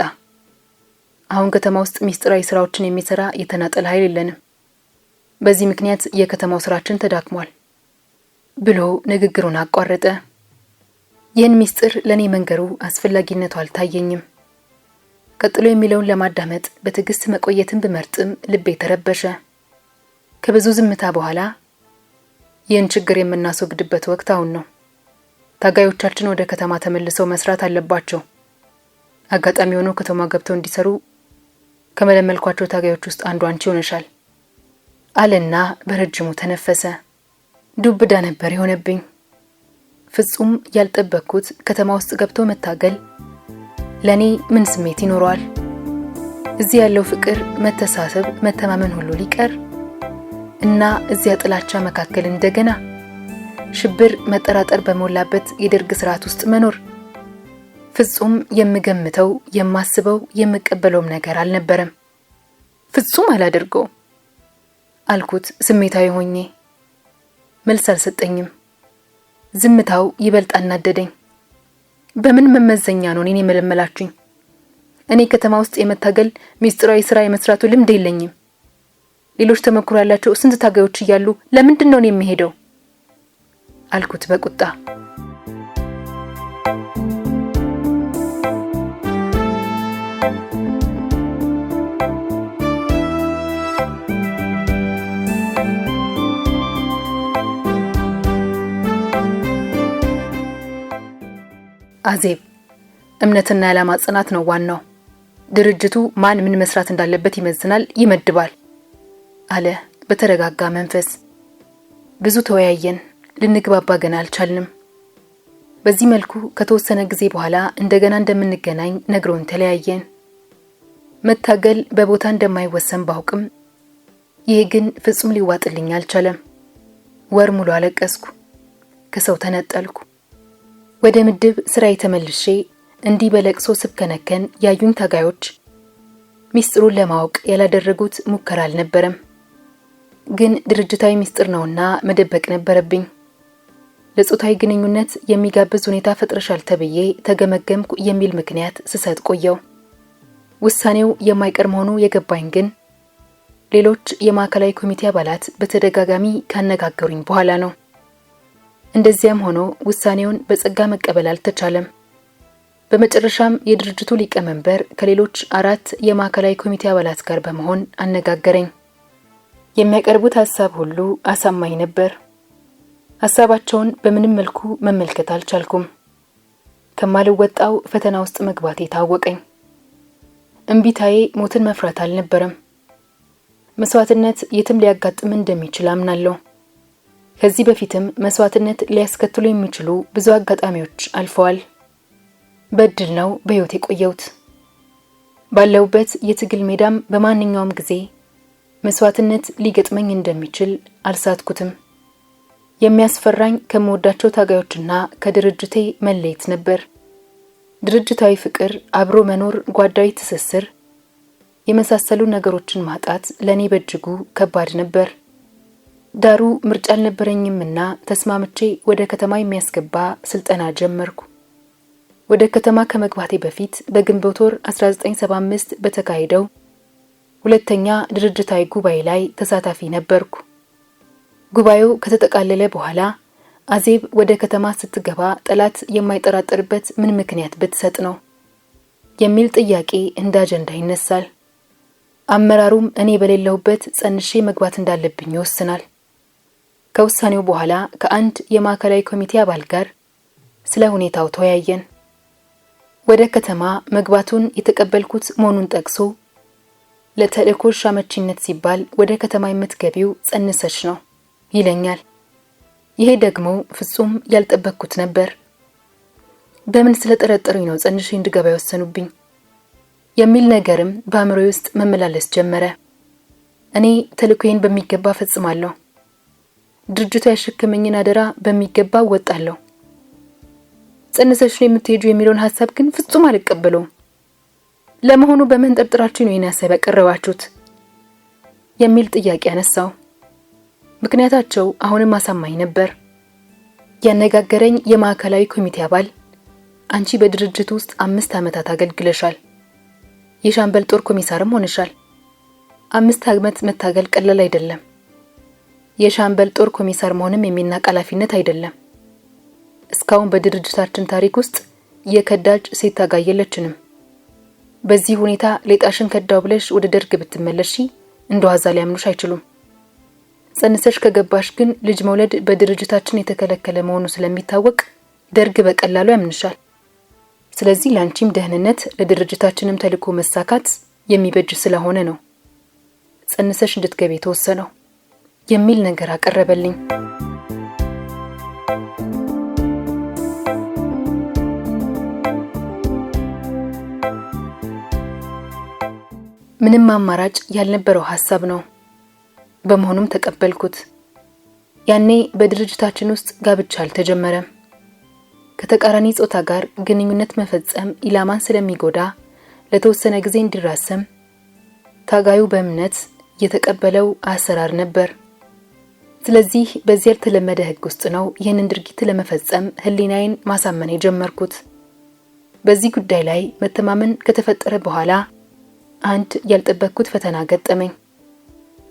አሁን ከተማ ውስጥ ሚስጥራዊ ስራዎችን የሚሰራ የተናጠል ኃይል የለንም። በዚህ ምክንያት የከተማው ስራችን ተዳክሟል ብሎ ንግግሩን አቋረጠ። ይህን ሚስጥር ለኔ መንገሩ አስፈላጊነቱ አልታየኝም። ቀጥሎ የሚለውን ለማዳመጥ በትዕግስት መቆየትን ብመርጥም ልቤ ተረበሸ። ከብዙ ዝምታ በኋላ ይህን ችግር የምናስወግድበት ወቅት አሁን ነው። ታጋዮቻችን ወደ ከተማ ተመልሰው መስራት አለባቸው። አጋጣሚ ሆኖ ከተማ ገብተው እንዲሰሩ ከመለመልኳቸው ታጋዮች ውስጥ አንዱ አንቺ ሆነሻል አለና በረጅሙ ተነፈሰ። ዱብዳ ነበር የሆነብኝ። ፍጹም ያልጠበቅኩት ከተማ ውስጥ ገብቶ መታገል ለኔ ምን ስሜት ይኖረዋል? እዚህ ያለው ፍቅር፣ መተሳሰብ፣ መተማመን ሁሉ ሊቀር እና እዚያ ጥላቻ መካከል እንደገና ሽብር፣ መጠራጠር በሞላበት የደርግ ስርዓት ውስጥ መኖር ፍጹም የምገምተው፣ የማስበው፣ የምቀበለውም ነገር አልነበረም። ፍጹም አላደርገው አልኩት ስሜታዊ ሆኜ። መልስ አልሰጠኝም። ዝምታው ይበልጥ አናደደኝ። በምን መመዘኛ ነው እኔን የመለመላችሁኝ? እኔ ከተማ ውስጥ የመታገል ሚስጥራዊ ስራ የመስራቱ ልምድ የለኝም። ሌሎች ተመክሮ ያላቸው ስንት ታጋዮች እያሉ ለምንድን ነው እኔ የምሄደው? አልኩት በቁጣ። አዜብ፣ እምነትና የዓላማ ጽናት ነው ዋናው። ድርጅቱ ማን ምን መስራት እንዳለበት ይመዝናል፣ ይመድባል አለ በተረጋጋ መንፈስ። ብዙ ተወያየን፣ ልንግባባ ገና አልቻልንም። በዚህ መልኩ ከተወሰነ ጊዜ በኋላ እንደገና እንደምንገናኝ ነግሮን ተለያየን። መታገል በቦታ እንደማይወሰን ባውቅም ይህ ግን ፍጹም ሊዋጥልኝ አልቻለም። ወር ሙሉ አለቀስኩ፣ ከሰው ተነጠልኩ። ወደ ምድብ ስራ የተመልሼ እንዲህ በለቅሶ ስብከነከን ያዩኝ ታጋዮች ሚስጥሩን ለማወቅ ያላደረጉት ሙከራ አልነበረም። ግን ድርጅታዊ ሚስጥር ነውና መደበቅ ነበረብኝ። ለጾታዊ ግንኙነት የሚጋብዝ ሁኔታ ፈጥረሻል ተብዬ ተገመገምኩ የሚል ምክንያት ስሰጥ ቆየው። ውሳኔው የማይቀር መሆኑ የገባኝ ግን ሌሎች የማዕከላዊ ኮሚቴ አባላት በተደጋጋሚ ካነጋገሩኝ በኋላ ነው። እንደዚያም ሆኖ ውሳኔውን በጸጋ መቀበል አልተቻለም። በመጨረሻም የድርጅቱ ሊቀመንበር ከሌሎች 4 የማዕከላዊ ኮሚቴ አባላት ጋር በመሆን አነጋገረኝ። የሚያቀርቡት ሐሳብ ሁሉ አሳማኝ ነበር። ሐሳባቸውን በምንም መልኩ መመልከት አልቻልኩም። ከማልወጣው ፈተና ውስጥ መግባቴ ታወቀኝ። እምቢታዬ ሞትን መፍራት አልነበረም። መስዋዕትነት የትም ሊያጋጥም እንደሚችል አምናለሁ። ከዚህ በፊትም መስዋዕትነት ሊያስከትሉ የሚችሉ ብዙ አጋጣሚዎች አልፈዋል። በድል ነው በሕይወት የቆየሁት። ባለሁበት የትግል ሜዳም በማንኛውም ጊዜ መስዋዕትነት ሊገጥመኝ እንደሚችል አልሳትኩትም። የሚያስፈራኝ ከምወዳቸው ታጋዮችና ከድርጅቴ መለየት ነበር። ድርጅታዊ ፍቅር፣ አብሮ መኖር፣ ጓዳዊ ትስስር የመሳሰሉ ነገሮችን ማጣት ለኔ በእጅጉ ከባድ ነበር። ዳሩ ምርጫ አልነበረኝምና ተስማምቼ ወደ ከተማ የሚያስገባ ስልጠና ጀመርኩ። ወደ ከተማ ከመግባቴ በፊት በግንቦት ወር 1975 በተካሄደው ሁለተኛ ድርጅታዊ ጉባኤ ላይ ተሳታፊ ነበርኩ። ጉባኤው ከተጠቃለለ በኋላ አዜብ ወደ ከተማ ስትገባ ጠላት የማይጠራጠርበት ምን ምክንያት ብትሰጥ ነው የሚል ጥያቄ እንደ አጀንዳ ይነሳል። አመራሩም እኔ በሌለሁበት ጸንሼ መግባት እንዳለብኝ ይወስናል። ከውሳኔው በኋላ ከአንድ የማዕከላዊ ኮሚቴ አባል ጋር ስለ ሁኔታው ተወያየን። ወደ ከተማ መግባቱን የተቀበልኩት መሆኑን ጠቅሶ ለተልእኮሽ አመቺነት ሲባል ወደ ከተማ የምትገቢው ጸንሰሽ ነው ይለኛል። ይሄ ደግሞ ፍጹም ያልጠበቅኩት ነበር። በምን ስለጠረጠሩኝ ነው ጸንሼ እንድገባ የወሰኑብኝ የሚል ነገርም በአእምሮዬ ውስጥ መመላለስ ጀመረ። እኔ ተልእኮዬን በሚገባ ፈጽማለሁ። ድርጅቱ ያሸከመኝን አደራ በሚገባ እወጣለሁ። ጸንሰሽ ነው የምትሄጂው የሚለውን ሐሳብ ግን ፍጹም አልቀበለውም። ለመሆኑ በምን ጠርጥራችሁ ነው ይሄን ሐሳብ ያቀረባችሁት የሚል ጥያቄ አነሳው። ምክንያታቸው አሁንም አሳማኝ ነበር። ያነጋገረኝ የማዕከላዊ ኮሚቴ አባል አንቺ በድርጅቱ ውስጥ 5 ዓመታት አገልግለሻል። የሻምበል ጦር ኮሚሳርም ሆነሻል። 5 ዓመት መታገል ቀላል አይደለም። የሻምበል ጦር ኮሚሳር መሆንም የሚናቅ ኃላፊነት አይደለም። እስካሁን በድርጅታችን ታሪክ ውስጥ የከዳጅ ሴት ታጋይ የለችንም። በዚህ ሁኔታ ሌጣሽን ከዳው ብለሽ ወደ ደርግ ብትመለሺ እንደዋዛ ሊያምኑሽ አይችሉም። ጸንሰሽ ከገባሽ ግን ልጅ መውለድ በድርጅታችን የተከለከለ መሆኑ ስለሚታወቅ ደርግ በቀላሉ ያምንሻል። ስለዚህ ላንቺም ደህንነት ለድርጅታችንም ተልእኮ መሳካት የሚበጅ ስለሆነ ነው ጸንሰሽ እንድትገቢ ተወሰነው የሚል ነገር አቀረበልኝ። ምንም አማራጭ ያልነበረው ሐሳብ ነው። በመሆኑም ተቀበልኩት። ያኔ በድርጅታችን ውስጥ ጋብቻ አልተጀመረም። ከተቃራኒ ጾታ ጋር ግንኙነት መፈጸም ኢላማን ስለሚጎዳ ለተወሰነ ጊዜ እንዲራሰም ታጋዩ በእምነት የተቀበለው አሰራር ነበር። ስለዚህ በዚህ ያልተለመደ ሕግ ውስጥ ነው ይህንን ድርጊት ለመፈጸም ህሊናዬን ማሳመን የጀመርኩት። በዚህ ጉዳይ ላይ መተማመን ከተፈጠረ በኋላ አንድ ያልጠበቅኩት ፈተና ገጠመኝ።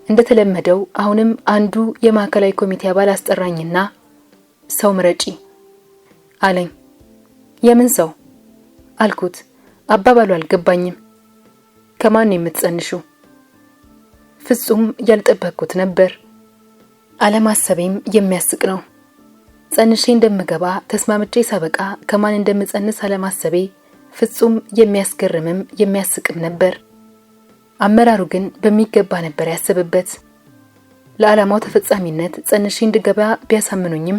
እንደተለመደው አሁንም አንዱ የማዕከላዊ ኮሚቴ አባል አስጠራኝና ሰው ምረጪ አለኝ። የምን ሰው አልኩት። አባባሉ አልገባኝም። ከማን ነው የምትጸንሽው? ፍጹም ያልጠበቅኩት ነበር። አለማሰቤም የሚያስቅ ነው። ጸንሼ እንደምገባ ተስማምቼ ሳበቃ ከማን እንደምጸንስ አለማሰቤ ፍጹም የሚያስገርምም የሚያስቅም ነበር። አመራሩ ግን በሚገባ ነበር ያሰበበት። ለዓላማው ተፈጻሚነት ጸንሼ እንድገባ ቢያሳምኑኝም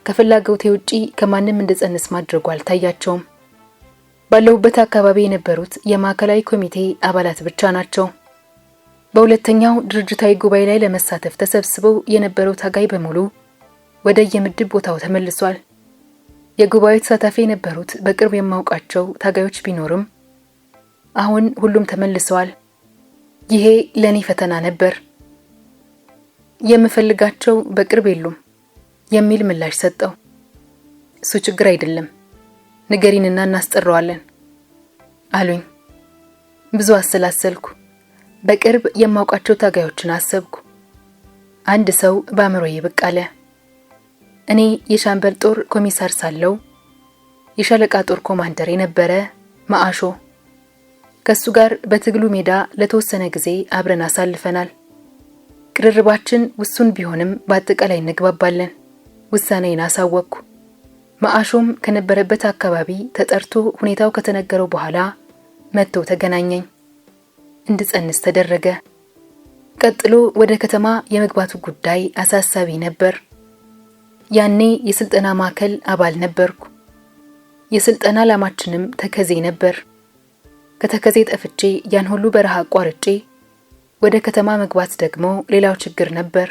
ከፍላጎቴ ውጪ ከማንም እንድጸንስ ማድረጉ አልታያቸውም። ባለሁበት አካባቢ የነበሩት የማዕከላዊ ኮሚቴ አባላት ብቻ ናቸው። በሁለተኛው ድርጅታዊ ጉባኤ ላይ ለመሳተፍ ተሰብስበው የነበረው ታጋይ በሙሉ ወደ የምድብ ቦታው ተመልሷል። የጉባኤው ተሳታፊ የነበሩት በቅርብ የማውቃቸው ታጋዮች ቢኖርም አሁን ሁሉም ተመልሰዋል። ይሄ ለኔ ፈተና ነበር። የምፈልጋቸው በቅርብ የሉም የሚል ምላሽ ሰጠው። እሱ ችግር አይደለም፣ ንገሪንና እናስጠራዋለን አሉኝ። ብዙ አሰላሰልኩ። በቅርብ የማውቃቸው ታጋዮችን አሰብኩ። አንድ ሰው በአእምሮዬ ብቅ አለ። እኔ የሻምበል ጦር ኮሚሳር ሳለው የሻለቃ ጦር ኮማንደር የነበረ ማአሾ። ከሱ ጋር በትግሉ ሜዳ ለተወሰነ ጊዜ አብረን አሳልፈናል። ቅርርባችን ውሱን ቢሆንም በአጠቃላይ እንግባባለን። ውሳኔን አሳወቅኩ። ማአሾም ከነበረበት አካባቢ ተጠርቶ ሁኔታው ከተነገረው በኋላ መጥቶ ተገናኘኝ። እንድጸንስ ተደረገ። ቀጥሎ ወደ ከተማ የመግባቱ ጉዳይ አሳሳቢ ነበር። ያኔ የስልጠና ማዕከል አባል ነበርኩ። የስልጠና ዓላማችንም ተከዜ ነበር። ከተከዜ ጠፍቼ ያን ሁሉ በረሃ አቋርጬ ወደ ከተማ መግባት ደግሞ ሌላው ችግር ነበር።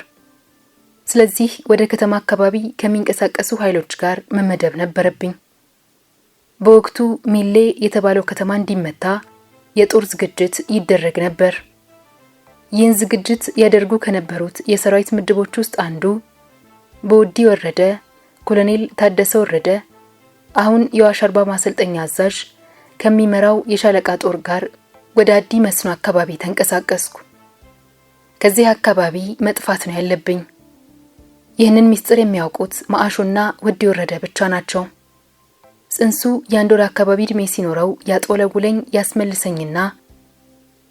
ስለዚህ ወደ ከተማ አካባቢ ከሚንቀሳቀሱ ኃይሎች ጋር መመደብ ነበረብኝ። በወቅቱ ሚሌ የተባለው ከተማ እንዲመታ የጦር ዝግጅት ይደረግ ነበር። ይህን ዝግጅት ያደርጉ ከነበሩት የሰራዊት ምድቦች ውስጥ አንዱ በውዲ ወረደ ኮሎኔል ታደሰ ወረደ አሁን የዋሽ አርባ ማሰልጠኛ አዛዥ ከሚመራው የሻለቃ ጦር ጋር ወደ አዲ መስኖ አካባቢ ተንቀሳቀስኩ። ከዚህ አካባቢ መጥፋት ነው ያለብኝ። ይህንን ሚስጥር የሚያውቁት ማአሾና ውዲ ወረደ ብቻ ናቸው። ጽንሱ የአንድ ወር አካባቢ ዕድሜ ሲኖረው ያጦለጉለኝ ያስመልሰኝና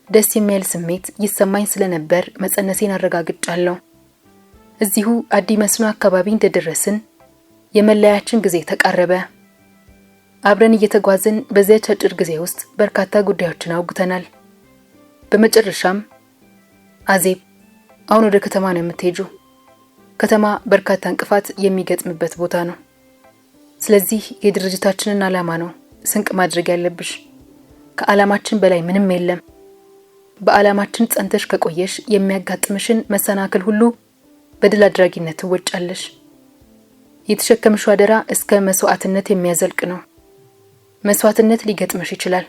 ደስ የሚል ስሜት ይሰማኝ ስለነበር መጸነሴን አረጋግጫለሁ። እዚሁ አዲ መስኖ አካባቢ እንደደረስን የመለያችን ጊዜ ተቃረበ። አብረን እየተጓዝን በዚያች አጭር ጊዜ ውስጥ በርካታ ጉዳዮችን አውግተናል። በመጨረሻም አዜብ አሁን ወደ ከተማ ነው የምትሄጂው። ከተማ በርካታ እንቅፋት የሚገጥምበት ቦታ ነው። ስለዚህ የድርጅታችንን ዓላማ ነው ስንቅ ማድረግ ያለብሽ። ከዓላማችን በላይ ምንም የለም። በዓላማችን ጸንተሽ ከቆየሽ የሚያጋጥምሽን መሰናክል ሁሉ በድል አድራጊነት ትወጫለሽ። የተሸከምሽው አደራ እስከ መስዋዕትነት የሚያዘልቅ ነው። መስዋዕትነት ሊገጥምሽ ይችላል።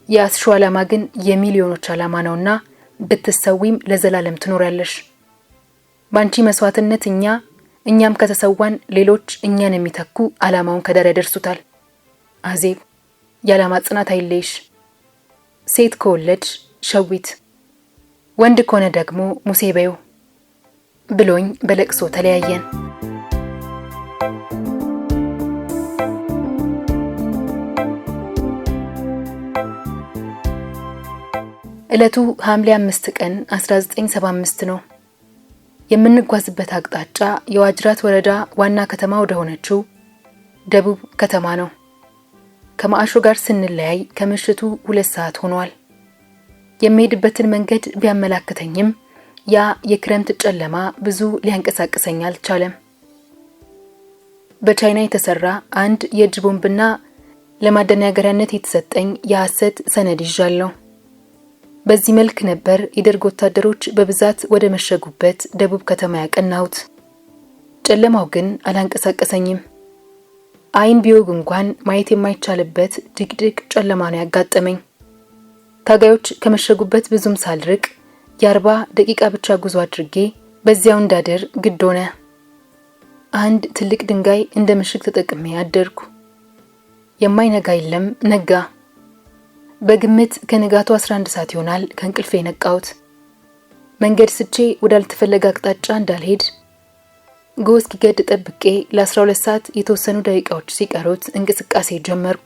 የያዝሽው ዓላማ ግን የሚሊዮኖች ዓላማ ነውና ብትሰዊም ለዘላለም ትኖሪያለሽ። ባንቺ መስዋዕትነት እኛም ከተሰዋን ሌሎች እኛን የሚተኩ ዓላማውን ከዳር ያደርሱታል። አዜብ የዓላማ ጽናት አይለይሽ። ሴት ከወለድሽ ሸዊት፣ ወንድ ከሆነ ደግሞ ሙሴ በይው ብሎኝ በለቅሶ ተለያየን። ዕለቱ ሐምሌ 5 ቀን 1975 ነው። የምንጓዝበት አቅጣጫ የዋጅራት ወረዳ ዋና ከተማ ወደ ሆነችው ደቡብ ከተማ ነው። ከማአሾ ጋር ስንለያይ ከምሽቱ 2 ሰዓት ሆኗል። የሚሄድበትን መንገድ ቢያመላክተኝም ያ የክረምት ጨለማ ብዙ ሊያንቀሳቅሰኝ አልቻለም። በቻይና የተሰራ አንድ የእጅ ቦምብና ለማደናገሪያነት የተሰጠኝ የሐሰት ሰነድ ይዣለሁ። በዚህ መልክ ነበር የደርግ ወታደሮች በብዛት ወደ መሸጉበት ደቡብ ከተማ ያቀናሁት። ጨለማው ግን አላንቀሳቀሰኝም። አይን ቢወግ እንኳን ማየት የማይቻልበት ድቅድቅ ጨለማ ነው ያጋጠመኝ። ታጋዮች ከመሸጉበት ብዙም ሳልርቅ የ40 ደቂቃ ብቻ ጉዞ አድርጌ በዚያው እንዳደር ግድ ሆነ። አንድ ትልቅ ድንጋይ እንደ ምሽግ ተጠቅሜ አደርኩ። የማይነጋ የለም፣ ነጋ። በግምት ከንጋቱ 11 ሰዓት ይሆናል ከእንቅልፌ ነቃሁት። መንገድ ስቼ ወዳልተፈለገ አቅጣጫ እንዳልሄድ ጎህ እስኪገድ ጠብቄ ለ12 ሰዓት የተወሰኑ ደቂቃዎች ሲቀሩት እንቅስቃሴ ጀመርኩ።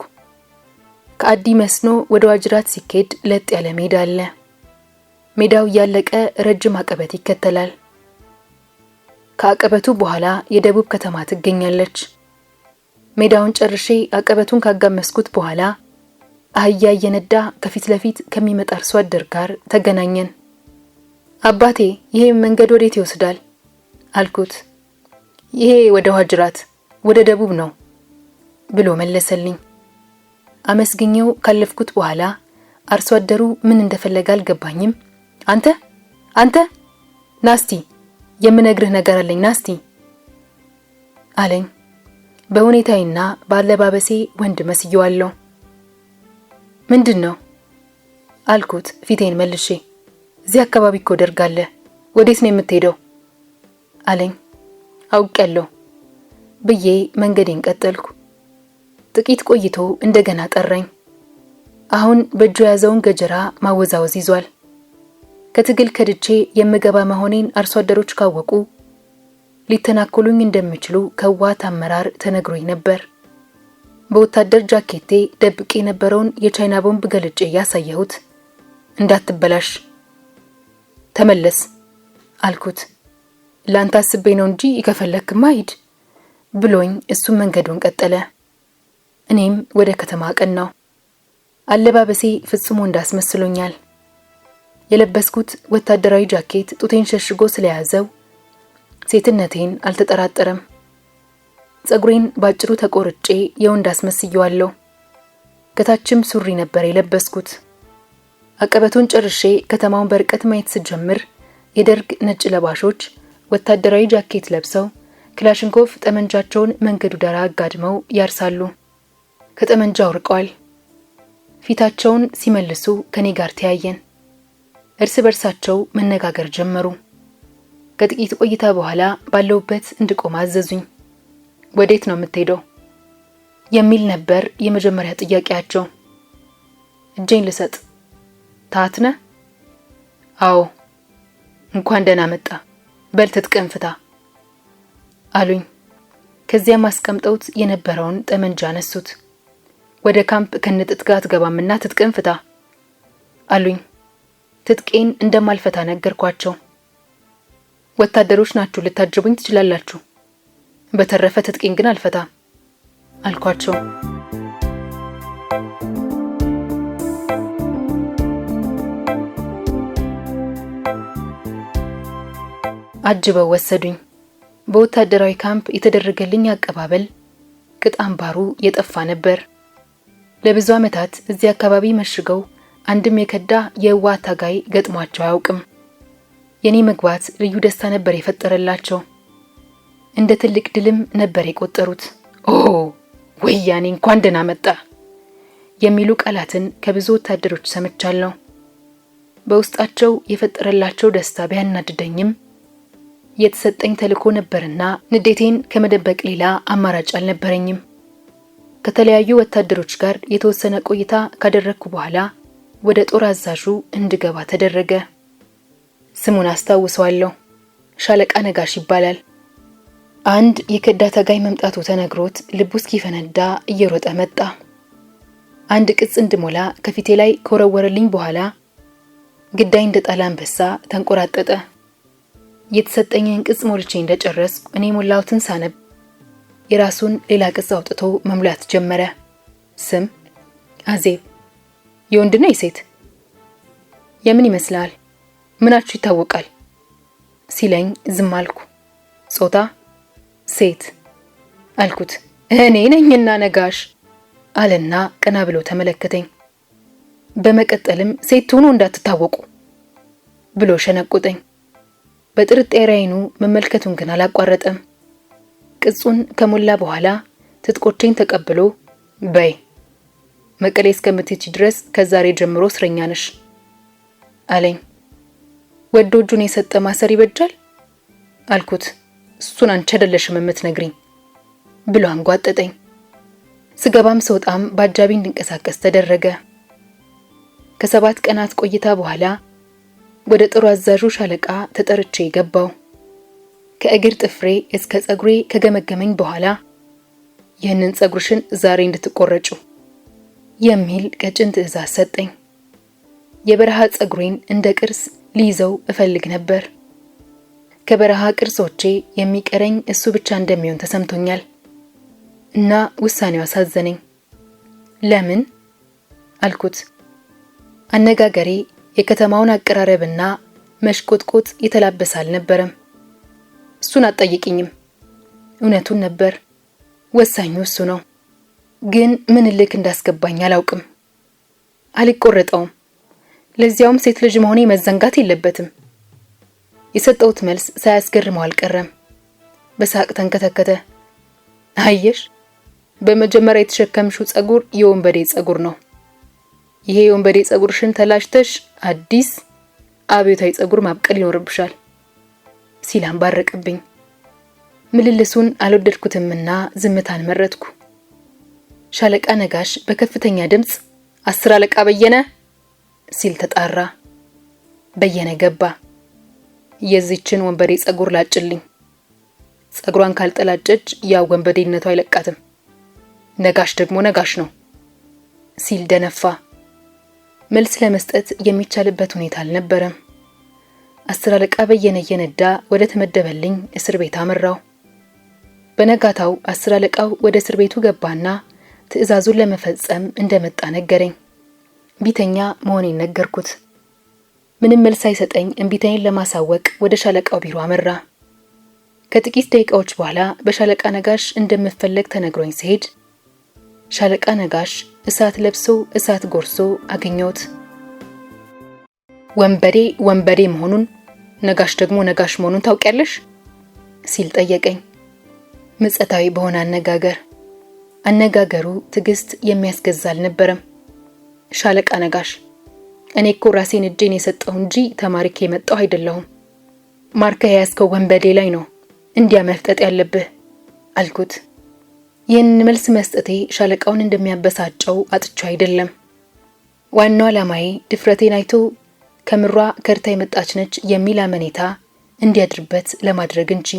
ከአዲ መስኖ ወደ ዋጅራት ሲኬድ ለጥ ያለ ሜዳ አለ። ሜዳው ያለቀ ረጅም አቀበት ይከተላል። ከአቀበቱ በኋላ የደቡብ ከተማ ትገኛለች። ሜዳውን ጨርሼ አቀበቱን ካጋመስኩት በኋላ አህያ እየነዳ ከፊት ለፊት ከሚመጣ አርሶ አደር ጋር ተገናኘን። አባቴ ይሄ መንገድ ወዴት ይወስዳል አልኩት። ይሄ ወደ ዋጅራት ወደ ደቡብ ነው ብሎ መለሰልኝ። አመስግኘው ካለፍኩት በኋላ አርሶ አደሩ ምን እንደፈለገ አልገባኝም። አንተ ናስቲ የምነግርህ ነገር አለኝ ናስቲ አለኝ። በሁኔታዬና ባለባበሴ ወንድ መስየዋለሁ። ምንድነው አልኩት ፊቴን መልሼ። እዚህ አካባቢ እኮ ደርግ አለ፣ ወዴት ነው የምትሄደው አለኝ። አውቄያለሁ ብዬ መንገዴን ቀጠልኩ። ጥቂት ቆይቶ እንደገና ጠራኝ። አሁን በእጁ ያዘውን ገጀራ ማወዛወዝ ይዟል። ከትግል ከድቼ የምገባ መሆኔን አርሶ አደሮች ካወቁ ሊተናኮሉኝ እንደሚችሉ ከዋት አመራር ተነግሮኝ ነበር። በወታደር ጃኬቴ ደብቄ የነበረውን የቻይና ቦምብ ገልጬ ያሳየሁት። እንዳትበላሽ ተመለስ አልኩት። ላንተ አስቤ ነው እንጂ ከፈለክማ ሂድ ብሎኝ እሱም መንገዱን ቀጠለ። እኔም ወደ ከተማ አቀናሁ። አለባበሴ ፍጹም እንዳስመስሎኛል። የለበስኩት ወታደራዊ ጃኬት ጡቴን ሸሽጎ ስለያዘው ሴትነቴን አልተጠራጠረም። ጸጉሬን ባጭሩ ተቆርጬ የወንድ አስመስየዋለሁ። ከታችም ሱሪ ነበር የለበስኩት። አቀበቱን ጨርሼ ከተማውን በርቀት ማየት ስጀምር የደርግ ነጭ ለባሾች ወታደራዊ ጃኬት ለብሰው ክላሽንኮቭ ጠመንጃቸውን መንገዱ ዳር አጋድመው ያርሳሉ። ከጠመንጃው ርቀዋል። ፊታቸውን ሲመልሱ ከኔ ጋር ተያየን። እርስ በርሳቸው መነጋገር ጀመሩ። ከጥቂት ቆይታ በኋላ ባለውበት እንድቆም አዘዙኝ። ወዴት ነው የምትሄደው የሚል ነበር የመጀመሪያ ጥያቄያቸው። እጄን ልሰጥ። ታትነ? አዎ። እንኳን ደህና መጣ። በል ትጥቅህን ፍታ አሉኝ። ከዚያም አስቀምጠውት የነበረውን ጠመንጃ አነሱት። ወደ ካምፕ ከነጥጥ ጋር አትገባምና ትጥቅህን ፍታ አሉኝ። ትጥቄን እንደማልፈታ ነገርኳቸው። ወታደሮች ናችሁ፣ ልታጅቡኝ ትችላላችሁ። በተረፈ ትጥቄን ግን አልፈታም አልኳቸው። አጅበው ወሰዱኝ። በወታደራዊ ካምፕ የተደረገልኝ አቀባበል ቅጥ አምባሩ የጠፋ ነበር። ለብዙ ዓመታት እዚህ አካባቢ መሽገው አንድም የከዳ የህወሓት ታጋይ ገጥሟቸው አያውቅም። የኔ መግባት ልዩ ደስታ ነበር የፈጠረላቸው። እንደ ትልቅ ድልም ነበር የቆጠሩት። ኦ ወያኔ እንኳን ደህና መጣ የሚሉ ቃላትን ከብዙ ወታደሮች ሰምቻለሁ። በውስጣቸው የፈጠረላቸው ደስታ ቢያናድደኝም የተሰጠኝ ተልዕኮ ነበርና ንዴቴን ከመደበቅ ሌላ አማራጭ አልነበረኝም። ከተለያዩ ወታደሮች ጋር የተወሰነ ቆይታ ካደረግኩ በኋላ ወደ ጦር አዛዡ እንድገባ ተደረገ። ስሙን አስታውሰዋለሁ። ሻለቃ ነጋሽ ይባላል። አንድ የከዳ ታጋይ መምጣቱ ተነግሮት ልቡ እስኪፈነዳ እየሮጠ መጣ። አንድ ቅጽ እንድሞላ ከፊቴ ላይ ከወረወረልኝ በኋላ ግዳይ እንደጣለ አንበሳ ተንቆራጠጠ። የተሰጠኝን ቅጽ ሞልቼ እንደጨረስኩ እኔ ሞላሁትን ሳነብ የራሱን ሌላ ቅጽ አውጥቶ መሙላት ጀመረ። ስም አዜብ። የወንድ ነው የሴት? የምን ይመስላል? ምናችሁ ይታወቃል ሲለኝ ዝም አልኩ። ጾታ ሴት አልኩት። እኔ ነኝና ነጋሽ አለና ቀና ብሎ ተመለከተኝ። በመቀጠልም ሴት ሆኖ እንዳትታወቁ ብሎ ሸነቆጠኝ። በጥርጣሬ አይኑ መመልከቱን ግን አላቋረጠም። ቅጹን ከሞላ በኋላ ትጥቆቼን ተቀብሎ በይ መቀሌ እስከምትሄጂ ድረስ ከዛሬ ጀምሮ እስረኛ ነሽ አለኝ። ወዶ እጁን የሰጠ ማሰር ይበጃል አልኩት። እሱን አንቺ አይደለሽም የምትነግሪኝ ብሎ አንጓጠጠኝ። ስገባም ስወጣም በአጃቢ እንድንቀሳቀስ ተደረገ። ከ7 ቀናት ቆይታ በኋላ ወደ ጦር አዛዡ ሻለቃ ተጠርቼ ገባው። ከእግር ጥፍሬ እስከ ጸጉሬ ከገመገመኝ በኋላ ይህንን ጸጉርሽን ዛሬ እንድትቆረጩ የሚል ቀጭን ትዕዛዝ ሰጠኝ። የበረሃ ጸጉሬን እንደ ቅርስ ሊይዘው እፈልግ ነበር። ከበረሃ ቅርሶቼ የሚቀረኝ እሱ ብቻ እንደሚሆን ተሰምቶኛል እና ውሳኔው አሳዘነኝ። ለምን አልኩት። አነጋገሬ የከተማውን አቀራረብና መሽቆጥቆጥ የተላበሰ አልነበረም። እሱን አትጠይቂኝም፣ እውነቱን ነበር። ወሳኙ እሱ ነው። ግን ምን ልክ እንዳስገባኝ አላውቅም። አልቆረጠውም። ለዚያውም ሴት ልጅ መሆኔ መዘንጋት የለበትም። የሰጠሁት መልስ ሳያስገርመው አልቀረም። በሳቅ ተንከተከተ። አየሽ፣ በመጀመሪያ የተሸከምሽው ጸጉር የወንበዴ ጸጉር ነው። ይሄ የወንበዴ ጸጉርሽን ተላሽተሽ አዲስ አብዮታዊ ጸጉር ማብቀል ይኖርብሻል ሲል አንባረቅብኝ። ምልልሱን አልወደድኩትምና ዝምታን መረጥኩ። ሻለቃ ነጋሽ በከፍተኛ ድምጽ 10 አለቃ በየነ ሲል ተጣራ። በየነ ገባ። የዚችን ወንበዴ ጸጉር ላጭልኝ፣ ጸጉሯን ካልጠላጨች ያው ወንበዴነቷ አይለቃትም፣ ነጋሽ ደግሞ ነጋሽ ነው ሲል ደነፋ። መልስ ለመስጠት የሚቻልበት ሁኔታ አልነበረም። 10 አለቃ በየነ እየነዳ ወደ ተመደበልኝ እስር ቤት አመራው። በነጋታው 10 አለቃው ወደ እስር ቤቱ ገባና ትዕዛዙን ለመፈጸም እንደመጣ ነገረኝ። ቢተኛ መሆኔን ነገርኩት። ምንም መልስ ሳይሰጠኝ እንቢታዬን ለማሳወቅ ወደ ሻለቃው ቢሮ አመራ። ከጥቂት ደቂቃዎች በኋላ በሻለቃ ነጋሽ እንደምፈለግ ተነግሮኝ ሲሄድ ሻለቃ ነጋሽ እሳት ለብሶ እሳት ጎርሶ አገኘሁት። ወንበዴ ወንበዴ መሆኑን ነጋሽ ደግሞ ነጋሽ መሆኑን ታውቂያለሽ ሲል ጠየቀኝ ምጸታዊ በሆነ አነጋገሩ ትዕግስት የሚያስገዛ አልነበረም። ሻለቃ ነጋሽ እኔ እኮ ራሴን እጄን የሰጠሁ እንጂ ተማሪኬ የመጣሁ አይደለሁም። ማርከህ የያዝከው ወንበዴ ላይ ነው እንዲያ መፍጠጥ ያለብህ አልኩት። ይህን መልስ መስጠቴ ሻለቃውን እንደሚያበሳጨው አጥቻው አይደለም። ዋናው ዓላማዬ ድፍረቴን አይቶ ከምሯ ከርታ የመጣች ነች የሚል አመኔታ እንዲያድርበት ለማድረግ እንጂ።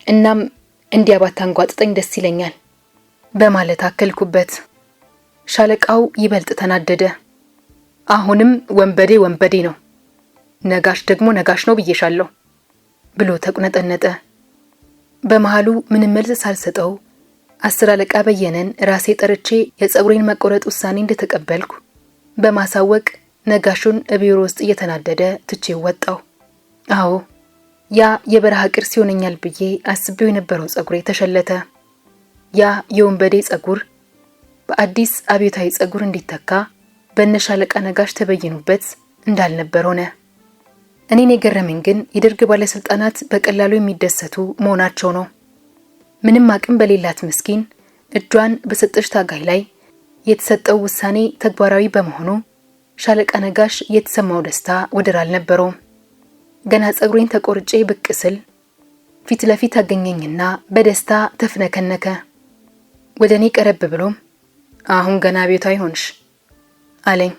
እናም እንዲያ ባታንጓጥጠኝ ደስ ይለኛል በማለት አከልኩበት። ሻለቃው ይበልጥ ተናደደ። አሁንም ወንበዴ ወንበዴ ነው፣ ነጋሽ ደግሞ ነጋሽ ነው ብዬሻለሁ ብሎ ተቁነጠነጠ። በመሃሉ ምንም መልስ ሳልሰጠው 10 አለቃ በየነን ራሴ ጠርቼ የፀጉሬን መቆረጥ ውሳኔ እንደተቀበልኩ በማሳወቅ ነጋሹን ቢሮ ውስጥ እየተናደደ ትቼው ወጣው። አዎ ያ የበረሃ ቅርስ ይሆነኛል ብዬ አስቤው የነበረው ፀጉሬ ተሸለተ። ያ የወንበዴ ፀጉር በአዲስ አብዮታዊ ፀጉር እንዲተካ በነሻለቃ ነጋሽ ተበይኑበት እንዳልነበር ሆነ። እኔን የገረመኝ ግን የደርግ ባለስልጣናት በቀላሉ የሚደሰቱ መሆናቸው ነው። ምንም አቅም በሌላት ምስኪን እጇን በሰጠች ታጋይ ላይ የተሰጠው ውሳኔ ተግባራዊ በመሆኑ ሻለቃ ነጋሽ የተሰማው ደስታ ወደር አልነበረውም። ገና ፀጉሬን ተቆርጬ ብቅ ስል ፊት ለፊት አገኘኝና በደስታ ተፍነከነከ። ወደኔ ቀረብ ብሎም አሁን ገና አብዮታዊ ሆንሽ አለኝ።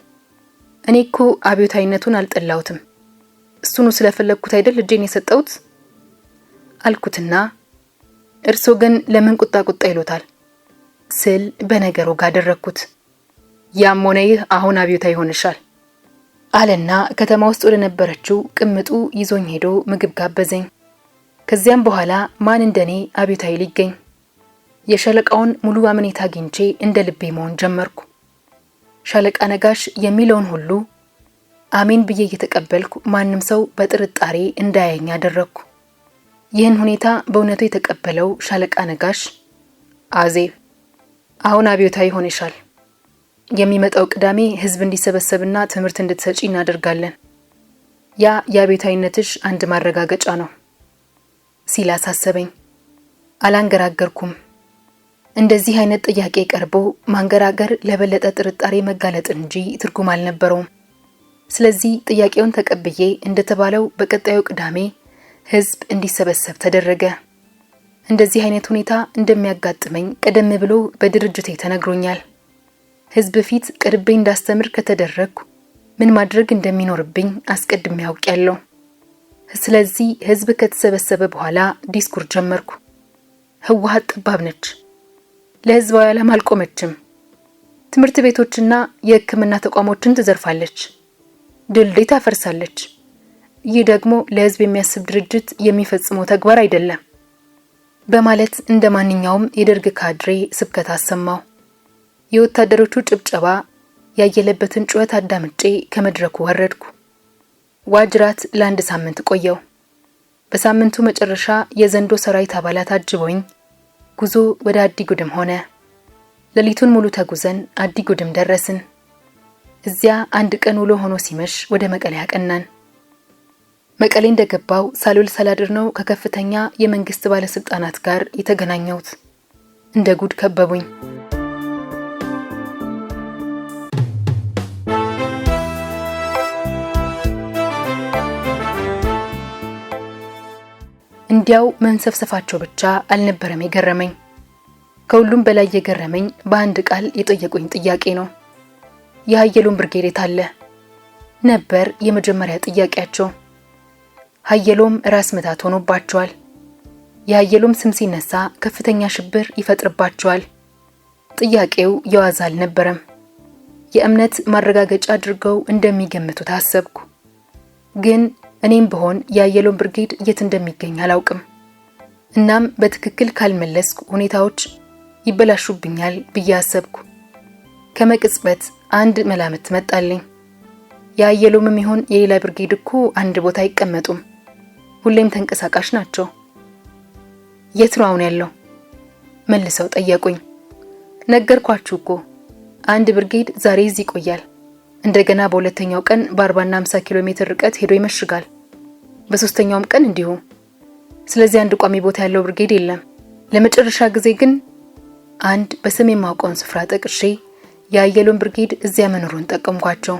እኔ እኮ አብዮታዊነቱን አልጠላሁትም፣ እሱኑ ስለፈለግኩት አይደል እጄን የሰጠሁት አልኩትና እርሶ ግን ለምን ቁጣ ይሎታል ስል በነገሩ ጋር አደረኩት። ያም ሆነ ይህ አሁን አብዮታዊ ሆነሻል አለና ከተማ ውስጥ ወደ ነበረችው ቅምጡ ይዞኝ ሄዶ ምግብ ጋበዘኝ። ከዚያም በኋላ ማን እንደኔ አብዮታዊ ሊገኝ የሻለቃውን ሙሉ አመኔታ አግኝቼ እንደ ልቤ መሆን ጀመርኩ። ሻለቃ ነጋሽ የሚለውን ሁሉ አሜን ብዬ እየተቀበልኩ ማንም ሰው በጥርጣሬ እንዳያየኝ አደረኩ። ይህን ሁኔታ በእውነቱ የተቀበለው ሻለቃ ነጋሽ አዜብ አሁን አብዮታዊ ሆነሻል፣ የሚመጣው ቅዳሜ ህዝብ እንዲሰበሰብና ትምህርት እንድትሰጪ እናደርጋለን፣ ያ የአብዮታዊነትሽ አንድ ማረጋገጫ ነው ሲል አሳሰበኝ። አላንገራገርኩም። እንደዚህ አይነት ጥያቄ ቀርቦ ማንገራገር ለበለጠ ጥርጣሬ መጋለጥ እንጂ ትርጉም አልነበረውም። ስለዚህ ጥያቄውን ተቀብዬ እንደተባለው በቀጣዩ ቅዳሜ ህዝብ እንዲሰበሰብ ተደረገ። እንደዚህ አይነት ሁኔታ እንደሚያጋጥመኝ ቀደም ብሎ በድርጅቴ ተነግሮኛል። ህዝብ ፊት ቀርቤ እንዳስተምር ከተደረግኩ ምን ማድረግ እንደሚኖርብኝ አስቀድሜ አውቄያለሁ። ስለዚህ ህዝብ ከተሰበሰበ በኋላ ዲስኩር ጀመርኩ። ህወሓት ጠባብ ነች፣ ለህዝባዊ ዓላማ አልቆመችም፣ ትምህርት ቤቶችና የሕክምና ተቋሞችን ትዘርፋለች፣ ድልድይ ታፈርሳለች። ይህ ደግሞ ለህዝብ የሚያስብ ድርጅት የሚፈጽመው ተግባር አይደለም በማለት እንደማንኛውም የደርግ ካድሬ ስብከት አሰማው። የወታደሮቹ ጭብጨባ ያየለበትን ጩኸት አዳምጬ ከመድረኩ ወረድኩ። ዋጅራት ለአንድ ሳምንት ቆየው። በሳምንቱ መጨረሻ የዘንዶ ሰራዊት አባላት አጅበውኝ ጉዞ ወደ አዲጉድም ሆነ። ሌሊቱን ሙሉ ተጉዘን አዲጉድም ደረስን። እዚያ አንድ ቀን ውሎ ሆኖ ሲመሽ ወደ መቀሌ አቀናን። መቀሌ እንደገባው ሳልውል ሳላድር ነው ከከፍተኛ የመንግስት ባለስልጣናት ጋር የተገናኘሁት። እንደ ጉድ ከበቡኝ። እንዲያው መንሰፍሰፋቸው ብቻ አልነበረም የገረመኝ። ከሁሉም በላይ የገረመኝ በአንድ ቃል የጠየቁኝ ጥያቄ ነው። የሀየሎም ብርጌድ የት አለ ነበር የመጀመሪያ ጥያቄያቸው። ሀየሎም ራስ ምታት ሆኖባቸዋል። የሀየሎም ስም ሲነሳ ከፍተኛ ሽብር ይፈጥርባቸዋል። ጥያቄው የዋዛ አልነበረም። የእምነት ማረጋገጫ አድርገው እንደሚገምቱ ታሰብኩ። ግን እኔም ብሆን የሀየሎም ብርጌድ የት እንደሚገኝ አላውቅም። እናም በትክክል ካልመለስኩ ሁኔታዎች ይበላሹብኛል ብዬ አሰብኩ። ከመቅጽበት አንድ መላምት መጣልኝ። የሀየሎምም ይሁን የሌላ ብርጌድ እኮ አንድ ቦታ አይቀመጡም፣ ሁሌም ተንቀሳቃሽ ናቸው። የት ነው አሁን ያለው? መልሰው ጠየቁኝ። ነገርኳችሁ እኮ አንድ ብርጌድ ዛሬ እዚህ ይቆያል። እንደገና በሁለተኛው ቀን በ40 እና 50 ኪሎ ሜትር ርቀት ሄዶ ይመሽጋል። በሶስተኛውም ቀን እንዲሁ። ስለዚህ አንድ ቋሚ ቦታ ያለው ብርጌድ የለም። ለመጨረሻ ጊዜ ግን አንድ በስም የማውቀውን ስፍራ ጠቅሼ የአየሎን ብርጌድ እዚያ መኖሩን ጠቀምኳቸው።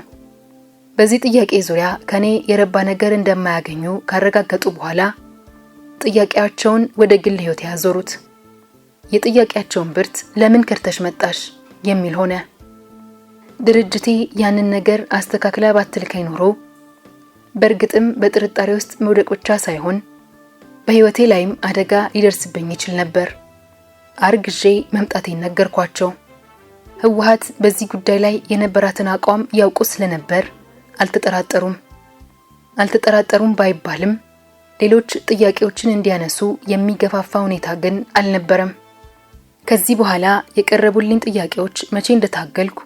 በዚህ ጥያቄ ዙሪያ ከኔ የረባ ነገር እንደማያገኙ ካረጋገጡ በኋላ ጥያቄያቸውን ወደ ግል ህይወት ያዞሩት። የጥያቄያቸውን ብርት ለምን ከርተሽ መጣሽ የሚል ሆነ። ድርጅቴ ያንን ነገር አስተካክላ ባትልከኝ ኖሮ በእርግጥም በጥርጣሬ ውስጥ መውደቅ ብቻ ሳይሆን በህይወቴ ላይም አደጋ ሊደርስብኝ ይችል ነበር። አርግዤ መምጣቴን ነገርኳቸው። ህወሓት በዚህ ጉዳይ ላይ የነበራትን አቋም ያውቁ ስለነበር አልተጠራጠሩም ባይባልም ሌሎች ጥያቄዎችን እንዲያነሱ የሚገፋፋ ሁኔታ ግን አልነበረም። ከዚህ በኋላ የቀረቡልኝ ጥያቄዎች መቼ እንደታገልኩ፣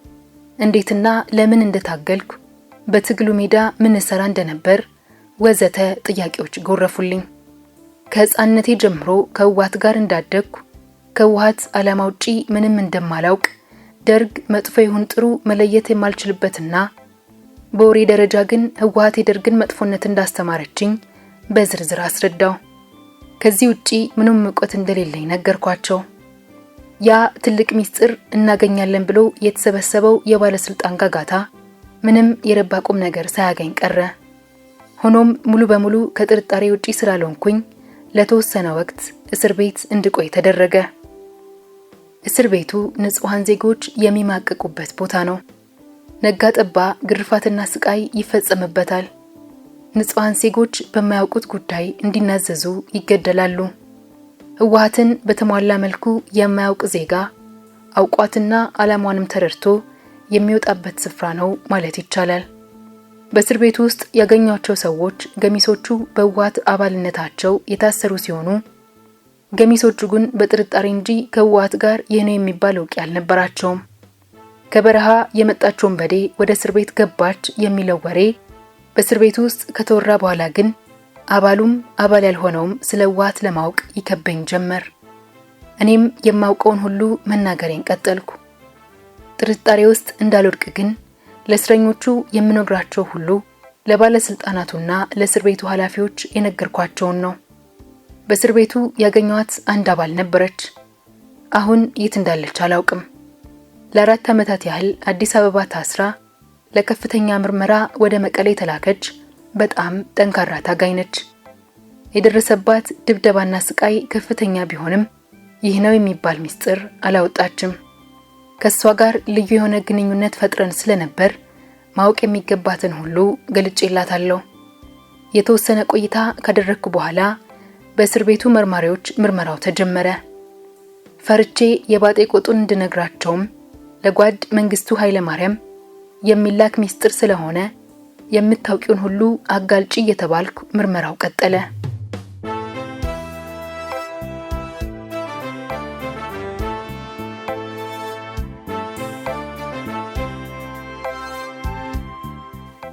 እንዴትና ለምን እንደታገልኩ፣ በትግሉ ሜዳ ምን ሰራ እንደነበር ወዘተ ጥያቄዎች ጎረፉልኝ። ከህፃንነቴ ጀምሮ ከህወሓት ጋር እንዳደግኩ፣ ከህወሓት ዓላማ ውጪ ምንም እንደማላውቅ፣ ደርግ መጥፎ ይሁን ጥሩ መለየት የማልችልበትና በወሬ ደረጃ ግን ህወሓት የደርግን መጥፎነት እንዳስተማረችኝ በዝርዝር አስረዳው። ከዚህ ውጪ ምንም ዕውቀት እንደሌለኝ ነገርኳቸው። ያ ትልቅ ሚስጥር እናገኛለን ብሎ የተሰበሰበው የባለስልጣን ጋጋታ ምንም የረባ ቁም ነገር ሳያገኝ ቀረ። ሆኖም ሙሉ በሙሉ ከጥርጣሬ ውጪ ስላልሆንኩኝ ለተወሰነ ወቅት እስር ቤት እንድቆይ ተደረገ። እስር ቤቱ ንጹሃን ዜጎች የሚማቀቁበት ቦታ ነው። ነጋ ጠባ ግርፋትና ስቃይ ይፈጸምበታል። ንጹሃን ዜጎች በማያውቁት ጉዳይ እንዲናዘዙ ይገደላሉ። ህወሓትን በተሟላ መልኩ የማያውቅ ዜጋ አውቋትና ዓላማዋንም ተረድቶ የሚወጣበት ስፍራ ነው ማለት ይቻላል። በእስር ቤቱ ውስጥ ያገኟቸው ሰዎች ገሚሶቹ በህወሓት አባልነታቸው የታሰሩ ሲሆኑ ገሚሶቹ ግን በጥርጣሬ እንጂ ከህወሓት ጋር ይህ ነው የሚባል ዕውቅ አልነበራቸውም። ከበረሃ የመጣች ወንበዴ ወደ እስር ቤት ገባች የሚለው ወሬ በእስር ቤቱ ውስጥ ከተወራ በኋላ ግን አባሉም አባል ያልሆነውም ስለ ህወሓት ለማወቅ ይከበኝ ጀመር። እኔም የማውቀውን ሁሉ መናገሬን ቀጠልኩ። ጥርጣሬ ውስጥ እንዳልወድቅ ግን ለእስረኞቹ የምነግራቸው ሁሉ ለባለስልጣናቱና ለእስር ቤቱ ኃላፊዎች የነገርኳቸውን ነው። በእስር ቤቱ ያገኘኋት አንድ አባል ነበረች። አሁን የት እንዳለች አላውቅም። ለ4 ዓመታት ያህል አዲስ አበባ ታስራ ለከፍተኛ ምርመራ ወደ መቀሌ ተላከች። በጣም ጠንካራ ታጋይ ነች። የደረሰባት ድብደባና ስቃይ ከፍተኛ ቢሆንም ይህ ነው የሚባል ሚስጥር አላወጣችም። ከሷ ጋር ልዩ የሆነ ግንኙነት ፈጥረን ስለነበር ማወቅ የሚገባትን ሁሉ ገልጬላታለሁ። የተወሰነ ቆይታ ካደረኩ በኋላ በእስር ቤቱ መርማሪዎች ምርመራው ተጀመረ። ፈርቼ የባጤ ቆጡን እንድነግራቸውም ለጓድ መንግስቱ ኃይለ ማርያም የሚላክ ሚስጥር ስለሆነ የምታውቂውን ሁሉ አጋልጪ እየተባልኩ ምርመራው ቀጠለ።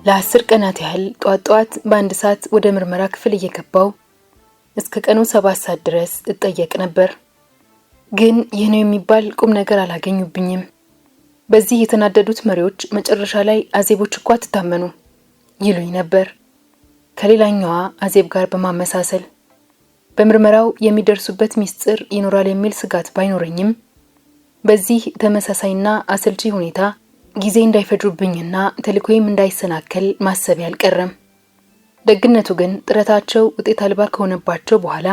ለ10 ቀናት ያህል ጧት በአንድ ሰዓት ወደ ምርመራ ክፍል እየገባው እስከ ቀኑ 7 ሰዓት ድረስ እጠየቅ ነበር። ግን ይህ ነው የሚባል ቁም ነገር አላገኙብኝም። በዚህ የተናደዱት መሪዎች መጨረሻ ላይ አዜቦች እኮ አትታመኑ ይሉኝ ነበር። ከሌላኛዋ አዜብ ጋር በማመሳሰል በምርመራው የሚደርሱበት ሚስጥር ይኖራል የሚል ስጋት ባይኖረኝም በዚህ ተመሳሳይና አሰልቺ ሁኔታ ጊዜ እንዳይፈጁብኝና ተልኮይም እንዳይሰናከል ማሰብ ያልቀረም። ደግነቱ ግን ጥረታቸው ውጤት አልባ ከሆነባቸው በኋላ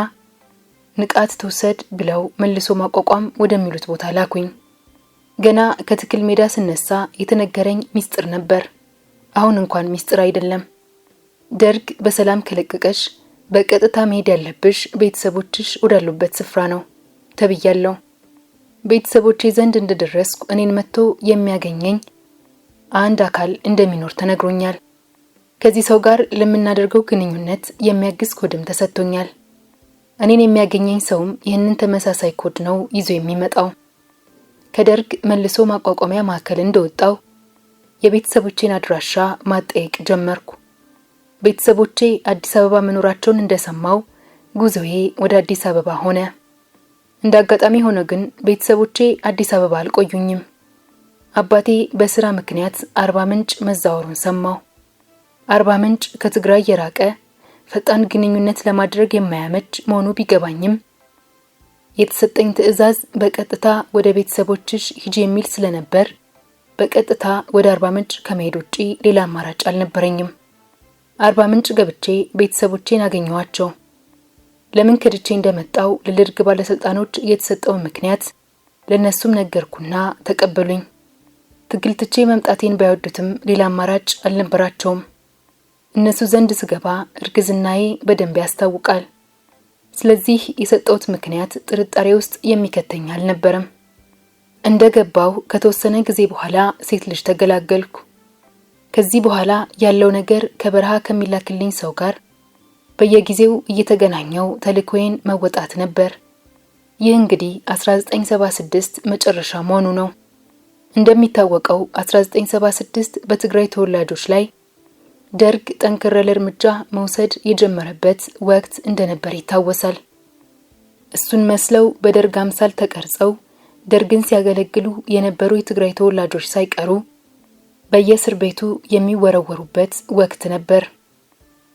ንቃት ተወሰድ ብለው መልሶ ማቋቋም ወደሚሉት ቦታ ላኩኝ። ገና ከትክል ሜዳ ስነሳ የተነገረኝ ሚስጥር ነበር። አሁን እንኳን ሚስጥር አይደለም። ደርግ በሰላም ከለቀቀሽ በቀጥታ መሄድ ያለብሽ ቤተሰቦችሽ ወዳሉበት ስፍራ ነው ተብያለሁ። ቤተሰቦቼ ዘንድ እንደደረስኩ እኔን መጥቶ የሚያገኘኝ አንድ አካል እንደሚኖር ተነግሮኛል። ከዚህ ሰው ጋር ለምናደርገው ግንኙነት የሚያግዝ ኮድም ተሰጥቶኛል። እኔን የሚያገኘኝ ሰውም ይህንን ተመሳሳይ ኮድ ነው ይዞ የሚመጣው። ከደርግ መልሶ ማቋቋሚያ ማዕከል እንደወጣው የቤተሰቦቼን አድራሻ ማጠየቅ ጀመርኩ። ቤተሰቦቼ አዲስ አበባ መኖራቸውን እንደሰማው ጉዞዬ ወደ አዲስ አበባ ሆነ። እንዳጋጣሚ ሆነ ግን ቤተሰቦቼ አዲስ አበባ አልቆዩኝም። አባቴ በስራ ምክንያት አርባ ምንጭ መዛወሩን ሰማሁ። አርባ ምንጭ ከትግራይ የራቀ ፈጣን ግንኙነት ለማድረግ የማያመች መሆኑ ቢገባኝም የተሰጠኝ ትዕዛዝ በቀጥታ ወደ ቤተሰቦችሽ ሂጂ የሚል ስለነበር በቀጥታ ወደ አርባ ምንጭ ከመሄድ ውጪ ሌላ አማራጭ አልነበረኝም። አርባ ምንጭ ገብቼ ቤተሰቦቼን አገኘኋቸው። ለምን ከድቼ እንደመጣው ለደርግ ባለስልጣኖች የተሰጠውን ምክንያት ለነሱም ነገርኩና ተቀበሉኝ። ትግል ትቼ መምጣቴን ባይወዱትም ሌላ አማራጭ አልነበራቸውም። እነሱ ዘንድ ስገባ እርግዝናዬ በደንብ ያስታውቃል። ስለዚህ የሰጠሁት ምክንያት ጥርጣሬ ውስጥ የሚከተኝ አልነበረም። እንደገባው ከተወሰነ ጊዜ በኋላ ሴት ልጅ ተገላገልኩ። ከዚህ በኋላ ያለው ነገር ከበረሃ ከሚላክልኝ ሰው ጋር በየጊዜው እየተገናኘው ተልእኮዬን መወጣት ነበር። ይህ እንግዲህ 1976 መጨረሻ መሆኑ ነው። እንደሚታወቀው 1976 በትግራይ ተወላጆች ላይ ደርግ ጠንከር ያለ እርምጃ መውሰድ የጀመረበት ወቅት እንደነበር ይታወሳል። እሱን መስለው በደርግ አምሳል ተቀርጸው ደርግን ሲያገለግሉ የነበሩ የትግራይ ተወላጆች ሳይቀሩ በየእስር ቤቱ የሚወረወሩበት ወቅት ነበር።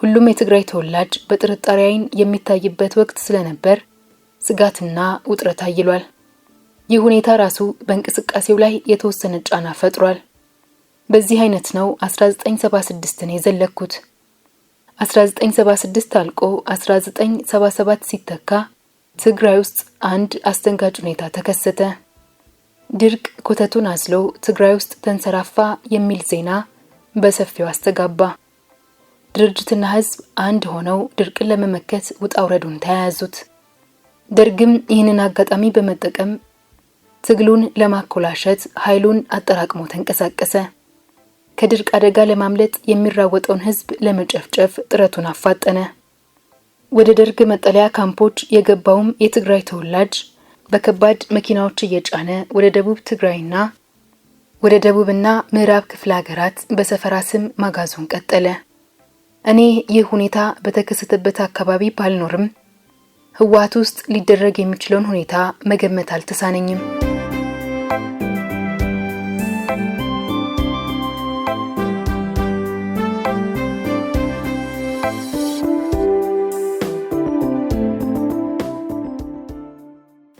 ሁሉም የትግራይ ተወላጅ በጥርጣሬ ዓይን የሚታይበት ወቅት ስለነበር ስጋትና ውጥረት አይሏል። ይህ ሁኔታ ራሱ በእንቅስቃሴው ላይ የተወሰነ ጫና ፈጥሯል። በዚህ አይነት ነው 1976ን የዘለኩት። 1976 አልቆ 1977 ሲተካ ትግራይ ውስጥ አንድ አስደንጋጭ ሁኔታ ተከሰተ። ድርቅ ኮተቱን አዝሎ ትግራይ ውስጥ ተንሰራፋ የሚል ዜና በሰፊው አስተጋባ። ድርጅትና ህዝብ አንድ ሆነው ድርቅን ለመመከት ውጣ ውረዱን ተያያዙት። ደርግም ይህንን አጋጣሚ በመጠቀም ትግሉን ለማኮላሸት ኃይሉን አጠራቅሞ ተንቀሳቀሰ። ከድርቅ አደጋ ለማምለጥ የሚራወጠውን ህዝብ ለመጨፍጨፍ ጥረቱን አፋጠነ። ወደ ደርግ መጠለያ ካምፖች የገባውም የትግራይ ተወላጅ በከባድ መኪናዎች እየጫነ ወደ ደቡብ ትግራይና ወደ ደቡብና ምዕራብ ክፍለ ሀገራት በሰፈራ ስም ማጋዙን ቀጠለ። እኔ ይህ ሁኔታ በተከሰተበት አካባቢ ባልኖርም ህወሓት ውስጥ ሊደረግ የሚችለውን ሁኔታ መገመት አልተሳነኝም።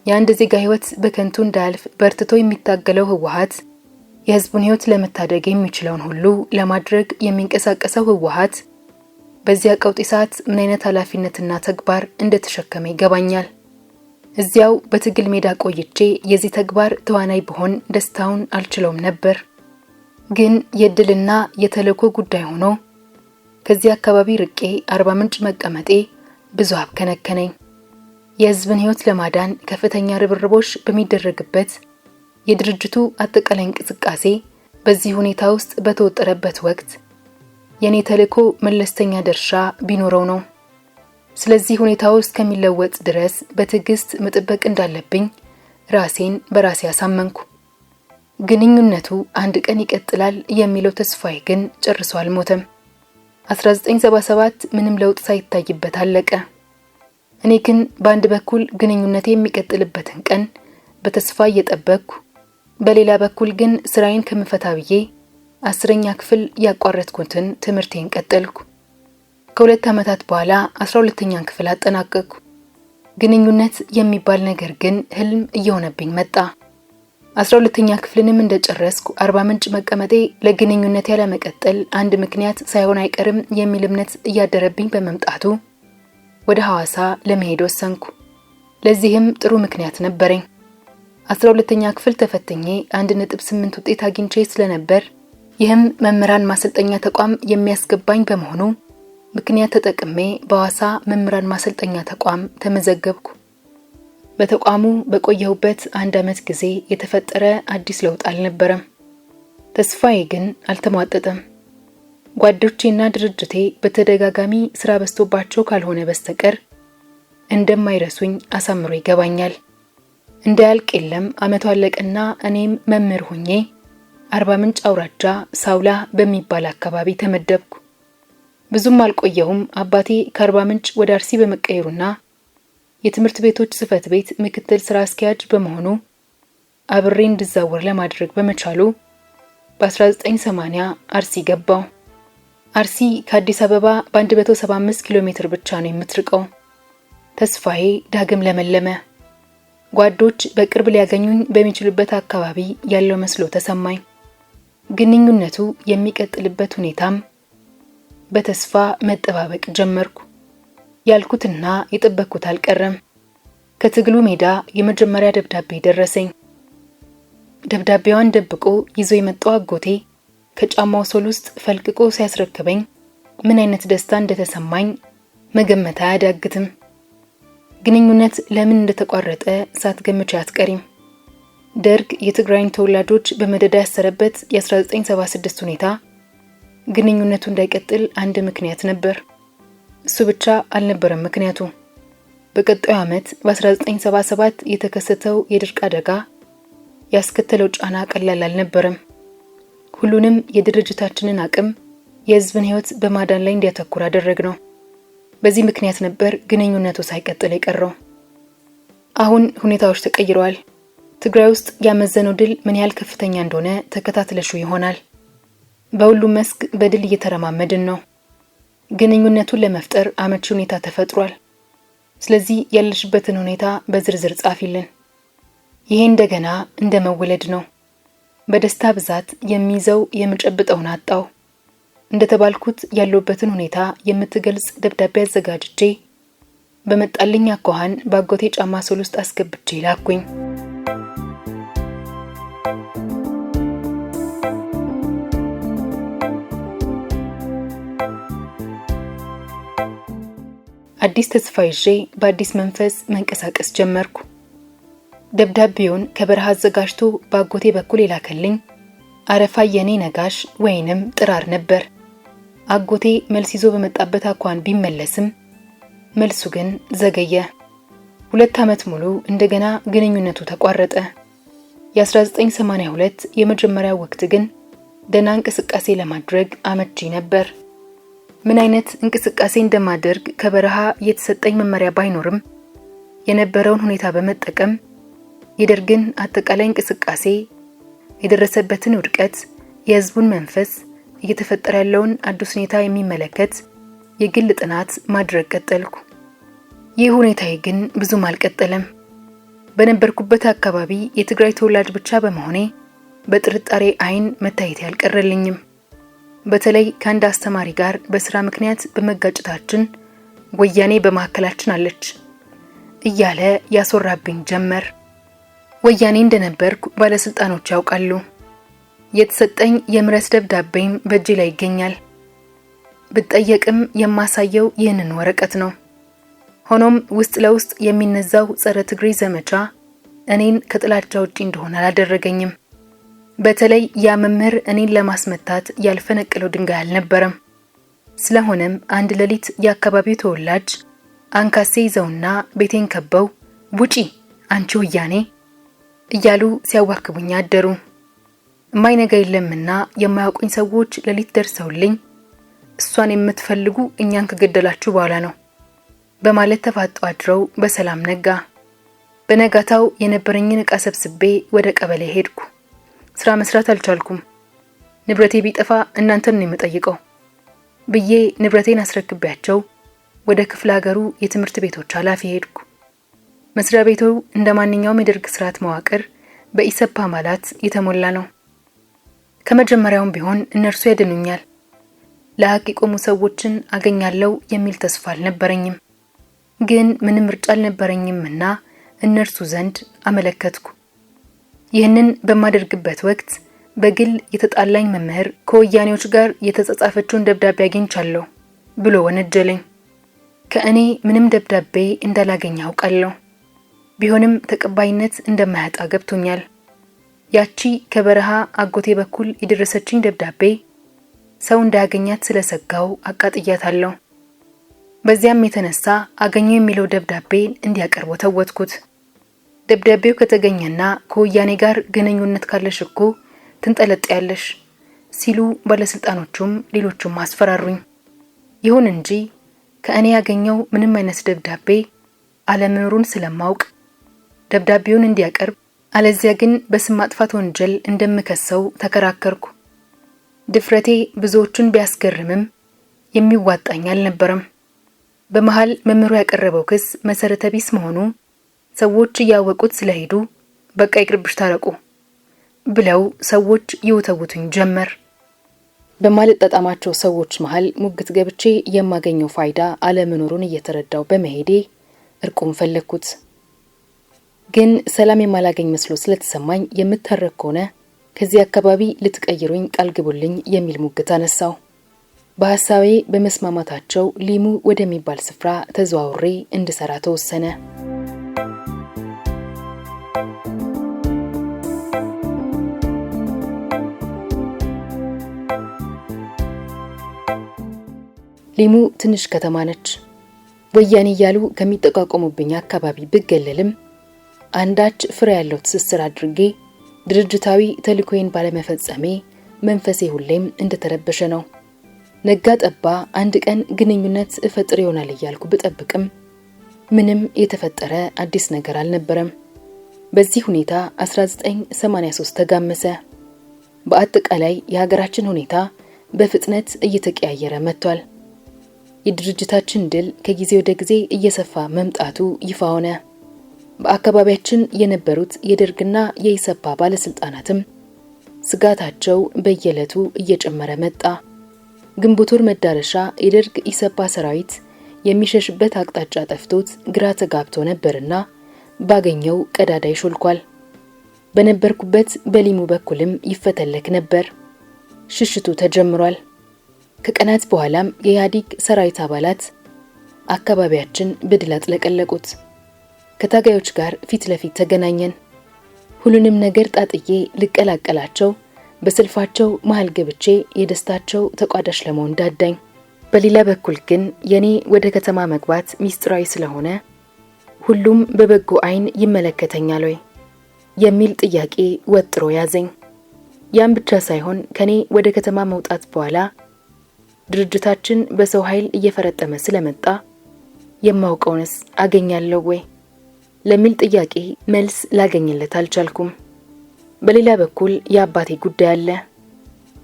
የአንድ ዜጋ ህይወት በከንቱ እንዳያልፍ በርትቶ የሚታገለው ህወሓት የህዝቡን ህይወት ለመታደግ የሚችለውን ሁሉ ለማድረግ የሚንቀሳቀሰው ህወሓት በዚያ ቀውጢ ሰዓት ምን አይነት ኃላፊነትና ተግባር እንደተሸከመ ይገባኛል። እዚያው በትግል ሜዳ ቆይቼ የዚህ ተግባር ተዋናይ በሆን ደስታውን አልችለውም ነበር። ግን የድልና የተልእኮ ጉዳይ ሆኖ ከዚህ አካባቢ ርቄ አርባ ምንጭ መቀመጤ ብዙ አብከነከነኝ። የህዝብን ህይወት ለማዳን ከፍተኛ ርብርቦች በሚደረግበት የድርጅቱ አጠቃላይ እንቅስቃሴ በዚህ ሁኔታ ውስጥ በተወጠረበት ወቅት የኔ ተልእኮ መለስተኛ ድርሻ ቢኖረው ነው። ስለዚህ ሁኔታው እስከሚለወጥ ድረስ በትዕግስት መጠበቅ እንዳለብኝ ራሴን በራሴ አሳመንኩ። ግንኙነቱ አንድ ቀን ይቀጥላል የሚለው ተስፋዬ ግን ጨርሶ አልሞተም። 1977 ምንም ለውጥ ሳይታይበት አለቀ። እኔ ግን በአንድ በኩል ግንኙነቴ የሚቀጥልበትን ቀን በተስፋ እየጠበቅኩ፣ በሌላ በኩል ግን ስራዬን ከምፈታ ብዬ 10ኛ ክፍል ያቋረጥኩትን ትምህርቴን ቀጠልኩ። ከ2 ዓመታት በኋላ 12ኛን ክፍል አጠናቀቅኩ። ግንኙነት የሚባል ነገር ግን ህልም እየሆነብኝ መጣ። 12ኛ ክፍልንም እንደጨረስኩ አርባ ምንጭ መቀመጤ ለግንኙነት ያለመቀጠል አንድ ምክንያት ሳይሆን አይቀርም የሚል እምነት እያደረብኝ በመምጣቱ ወደ ሐዋሳ ለመሄድ ወሰንኩ። ለዚህም ጥሩ ምክንያት ነበረኝ። 12ኛ ክፍል ተፈትኜ 1.8 ውጤት አግኝቼ ስለነበር ይህም መምህራን ማሰልጠኛ ተቋም የሚያስገባኝ በመሆኑ ምክንያት ተጠቅሜ በሐዋሳ መምህራን ማሰልጠኛ ተቋም ተመዘገብኩ። በተቋሙ በቆየሁበት 1 ዓመት ጊዜ የተፈጠረ አዲስ ለውጥ አልነበረም። ተስፋዬ ግን አልተሟጠጠም። ጓዶቼና ድርጅቴ በተደጋጋሚ ስራ በዝቶባቸው ካልሆነ በስተቀር እንደማይረሱኝ አሳምሮ ይገባኛል። እንዳያልቅ የለም ዓመቱ አለቀና እኔም መምህር ሆኜ አርባ ምንጭ አውራጃ ሳውላ በሚባል አካባቢ ተመደብኩ። ብዙም አልቆየሁም አባቴ ከአርባ ምንጭ ወደ አርሲ በመቀየሩና የትምህርት ቤቶች ጽሕፈት ቤት ምክትል ስራ አስኪያጅ በመሆኑ አብሬ እንድዛወር ለማድረግ በመቻሉ በ1980 አርሲ ገባው። አርሲ ከአዲስ አበባ በ175 ኪሎ ሜትር ብቻ ነው የምትርቀው። ተስፋዬ ዳግም ለመለመ። ጓዶች በቅርብ ሊያገኙኝ በሚችሉበት አካባቢ ያለው መስሎ ተሰማኝ። ግንኙነቱ የሚቀጥልበት ሁኔታም በተስፋ መጠባበቅ ጀመርኩ። ያልኩትና የጠበቅኩት አልቀረም። ከትግሉ ሜዳ የመጀመሪያ ደብዳቤ ደረሰኝ። ደብዳቤዋን ደብቆ ይዞ የመጣው አጎቴ ከጫማው ሶል ውስጥ ፈልቅቆ ሲያስረክበኝ ምን አይነት ደስታ እንደተሰማኝ መገመት አያዳግትም። ግንኙነት ለምን እንደተቋረጠ ሳትገምቼ አትቀሪም። ደርግ የትግራይን ተወላጆች በመደዳ ያሰረበት የ1976 ሁኔታ ግንኙነቱ እንዳይቀጥል አንድ ምክንያት ነበር። እሱ ብቻ አልነበረም ምክንያቱ። በቀጣዩ ዓመት በ1977 የተከሰተው የድርቅ አደጋ ያስከተለው ጫና ቀላል አልነበረም። ሁሉንም የድርጅታችንን አቅም የሕዝብን ሕይወት በማዳን ላይ እንዲያተኩር አደረግነው። በዚህ ምክንያት ነበር ግንኙነቱ ሳይቀጥል የቀረው። አሁን ሁኔታዎች ተቀይረዋል። ትግራይ ውስጥ ያመዘነው ድል ምን ያህል ከፍተኛ እንደሆነ ተከታትለሹ ይሆናል። በሁሉም መስክ በድል እየተረማመድን ነው። ግንኙነቱን ለመፍጠር አመቺ ሁኔታ ተፈጥሯል። ስለዚህ ያለሽበትን ሁኔታ በዝርዝር ጻፊልን። ይሄ እንደገና እንደመወለድ ነው። በደስታ ብዛት የሚይዘው የምጨብጠውን አጣው። እንደተባልኩት ያለውበትን ሁኔታ የምትገልጽ ደብዳቤ አዘጋጅቼ በመጣልኝ አኳኋን ባጎቴ ጫማ ሶል ውስጥ አስገብቼ ላኩኝ። አዲስ ተስፋ ይዤ በአዲስ መንፈስ መንቀሳቀስ ጀመርኩ። ደብዳቤውን ከበረሃ አዘጋጅቶ ባጎቴ በኩል የላከልኝ አረፋ የኔ ነጋሽ ወይንም ጥራር ነበር። አጎቴ መልስ ይዞ በመጣበት አኳን ቢመለስም መልሱ ግን ዘገየ። 2 ዓመት ሙሉ እንደገና ግንኙነቱ ተቋረጠ። የ1982 የመጀመሪያው ወቅት ግን ደህና እንቅስቃሴ ለማድረግ አመቺ ነበር። ምን አይነት እንቅስቃሴ እንደማደርግ ከበረሃ የተሰጠኝ መመሪያ ባይኖርም የነበረውን ሁኔታ በመጠቀም የደርግን አጠቃላይ እንቅስቃሴ፣ የደረሰበትን ውድቀት፣ የሕዝቡን መንፈስ፣ እየተፈጠረ ያለውን አዲስ ሁኔታ የሚመለከት የግል ጥናት ማድረግ ቀጠልኩ። ይህ ሁኔታዬ ግን ብዙም አልቀጠለም። በነበርኩበት አካባቢ የትግራይ ተወላጅ ብቻ በመሆኔ በጥርጣሬ አይን መታየት ያልቀረልኝም። በተለይ ከአንድ አስተማሪ ጋር በስራ ምክንያት በመጋጨታችን ወያኔ በመካከላችን አለች እያለ ያስወራብኝ ጀመር። ወያኔ እንደነበርኩ ባለስልጣኖች ያውቃሉ። የተሰጠኝ የምረት ደብዳቤም በእጄ ላይ ይገኛል። ብጠየቅም የማሳየው ይህንን ወረቀት ነው። ሆኖም ውስጥ ለውስጥ የሚነዛው ጸረ ትግሬ ዘመቻ እኔን ከጥላቻ ውጪ እንደሆነ አላደረገኝም። በተለይ ያ መምህር እኔን ለማስመታት ያልፈነቀለው ድንጋይ አልነበረም። ስለሆነም አንድ ሌሊት የአካባቢው ተወላጅ አንካሴ ይዘውና ቤቴን ከበው ውጪ አንቺ ወያኔ እያሉ ሲያዋክቡኝ አደሩ። የማይነጋ የለምና የማያውቁኝ ሰዎች ሌሊት ደርሰውልኝ እሷን የምትፈልጉ እኛን ከገደላችሁ በኋላ ነው በማለት ተፋጡ አድረው በሰላም ነጋ። በነጋታው የነበረኝን ዕቃ ሰብስቤ ወደ ቀበሌ ሄድኩ። ስራ መስራት አልቻልኩም። ንብረቴ ቢጠፋ እናንተን ነው የምጠይቀው ብዬ ንብረቴን አስረክቤያቸው ወደ ክፍለ ሀገሩ የትምህርት ቤቶች ኃላፊ ሄድኩ። መስሪያ ቤቱ እንደማንኛውም የደርግ ስርዓት መዋቅር በኢሰፓ አባላት የተሞላ ነው። ከመጀመሪያውም ቢሆን እነርሱ ያድኑኛል፣ ለሀቅ የቆሙ ሰዎችን አገኛለሁ የሚል ተስፋ አልነበረኝም። ግን ምንም ምርጫ አልነበረኝምና እነርሱ ዘንድ አመለከትኩ። ይህንን በማደርግበት ወቅት በግል የተጣላኝ መምህር ከወያኔዎች ጋር የተጻጻፈችውን ደብዳቤ አግኝቻለሁ ብሎ ወነጀለኝ። ከእኔ ምንም ደብዳቤ እንዳላገኝ አውቃለሁ። ቢሆንም ተቀባይነት እንደማያጣ ገብቶኛል። ያቺ ከበረሃ አጎቴ በኩል የደረሰችኝ ደብዳቤ ሰው እንዳያገኛት ስለሰጋው አቃጥያታለሁ። በዚያም የተነሳ አገኘው የሚለው ደብዳቤ እንዲያቀርበው ተወትኩት። ደብዳቤው ከተገኘና ከወያኔ ጋር ግንኙነት ካለሽ እኮ ትንጠለጥያለሽ ሲሉ ባለስልጣኖቹም ሌሎቹም አስፈራሩኝ። ይሁን እንጂ ከእኔ ያገኘው ምንም አይነት ደብዳቤ አለመኖሩን ስለማውቅ ደብዳቤውን እንዲያቀርብ አለዚያ ግን በስም ማጥፋት ወንጀል እንደምከሰው ተከራከርኩ። ድፍረቴ ብዙዎችን ቢያስገርምም የሚዋጣኝ አልነበረም። በመሃል መምህሩ ያቀረበው ክስ መሰረተ ቢስ መሆኑ ሰዎች እያወቁት ስለሄዱ በቃ ይቅርብሽ ታረቁ ብለው ሰዎች ይወተውቱኝ ጀመር። በማልጣጣማቸው ሰዎች መሃል ሙግት ገብቼ የማገኘው ፋይዳ አለመኖሩን እየተረዳው በመሄዴ እርቁን ፈለግኩት። ግን ሰላም የማላገኝ መስሎ ስለተሰማኝ የምታረቅ ከሆነ ከዚህ አካባቢ ልትቀይሩኝ ቃል ግቡልኝ የሚል ሙግት አነሳው። በሐሳቤ በመስማማታቸው ሊሙ ወደሚባል ስፍራ ተዘዋውሬ እንድሰራ ተወሰነ። ሊሙ ትንሽ ከተማ ነች። ወያኔ እያሉ ከሚጠቋቆሙብኝ አካባቢ ብገለልም አንዳች ፍሬ ያለው ትስስር አድርጌ ድርጅታዊ ተልእኮዬን ባለመፈጸሜ መንፈሴ ሁሌም እንደተረበሸ ነው። ነጋ ጠባ አንድ ቀን ግንኙነት እፈጥር ይሆናል እያልኩ ብጠብቅም ምንም የተፈጠረ አዲስ ነገር አልነበረም። በዚህ ሁኔታ 1983 ተጋመሰ። በአጠቃላይ የሀገራችን ሁኔታ በፍጥነት እየተቀያየረ መጥቷል። የድርጅታችን ድል ከጊዜ ወደ ጊዜ እየሰፋ መምጣቱ ይፋ ሆነ። በአካባቢያችን የነበሩት የደርግና የኢሰፓ ባለስልጣናትም ስጋታቸው በየዕለቱ እየጨመረ መጣ። ግንቦት ወር መዳረሻ የደርግ ኢሰፓ ሰራዊት የሚሸሽበት አቅጣጫ ጠፍቶት ግራ ተጋብቶ ነበርና ባገኘው ቀዳዳ ይሾልኳል። በነበርኩበት በሊሙ በኩልም ይፈተለክ ነበር። ሽሽቱ ተጀምሯል። ከቀናት በኋላም የኢህአዴግ ሰራዊት አባላት አካባቢያችን በድል አጥለቀለቁት። ከታጋዮች ጋር ፊት ለፊት ተገናኘን። ሁሉንም ነገር ጣጥዬ ልቀላቀላቸው በሰልፋቸው መሃል ገብቼ የደስታቸው ተቋዳሽ ለመሆን ዳዳኝ። በሌላ በኩል ግን የኔ ወደ ከተማ መግባት ሚስጥራዊ ስለሆነ ሁሉም በበጎ አይን ይመለከተኛል ወይ የሚል ጥያቄ ወጥሮ ያዘኝ። ያን ብቻ ሳይሆን ከኔ ወደ ከተማ መውጣት በኋላ ድርጅታችን በሰው ኃይል እየፈረጠመ ስለመጣ የማውቀውንስ አገኛለሁ ወይ ለሚል ጥያቄ መልስ ላገኝለት አልቻልኩም። በሌላ በኩል የአባቴ ጉዳይ አለ።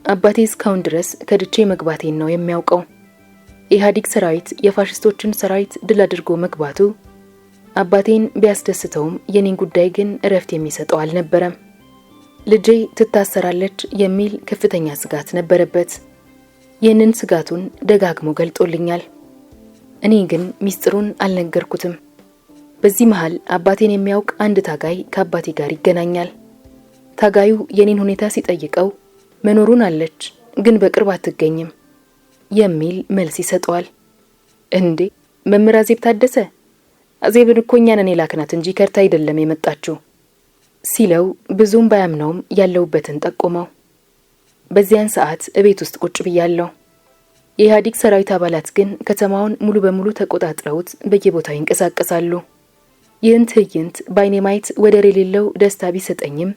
አባቴ እስካሁን ድረስ ከድቼ መግባቴን ነው የሚያውቀው። የኢህአዴግ ሰራዊት የፋሽስቶችን ሰራዊት ድል አድርጎ መግባቱ አባቴን ቢያስደስተውም የኔን ጉዳይ ግን እረፍት የሚሰጠው አልነበረም። ልጄ ትታሰራለች የሚል ከፍተኛ ስጋት ነበረበት። ይህንን ስጋቱን ደጋግሞ ገልጦልኛል። እኔ ግን ሚስጥሩን አልነገርኩትም። በዚህ መሃል አባቴን የሚያውቅ አንድ ታጋይ ከአባቴ ጋር ይገናኛል። ታጋዩ የኔን ሁኔታ ሲጠይቀው መኖሩን አለች ግን በቅርብ አትገኝም የሚል መልስ ይሰጠዋል። እንዴ መምህር አዜብ ታደሰ? አዜብን እኮ እኛ ነን የላክናት እንጂ ከርታ አይደለም የመጣችው ሲለው ብዙም ባያምነውም ያለውበትን ጠቆመው። በዚያን ሰዓት እቤት ውስጥ ቁጭ ብያለሁ። የኢህአዴግ ሰራዊት አባላት ግን ከተማውን ሙሉ በሙሉ ተቆጣጥረውት በየቦታው ይንቀሳቀሳሉ። ይህን ትዕይንት በዓይኔ ማየት ወደር የሌለው ደስታ ቢሰጠኝም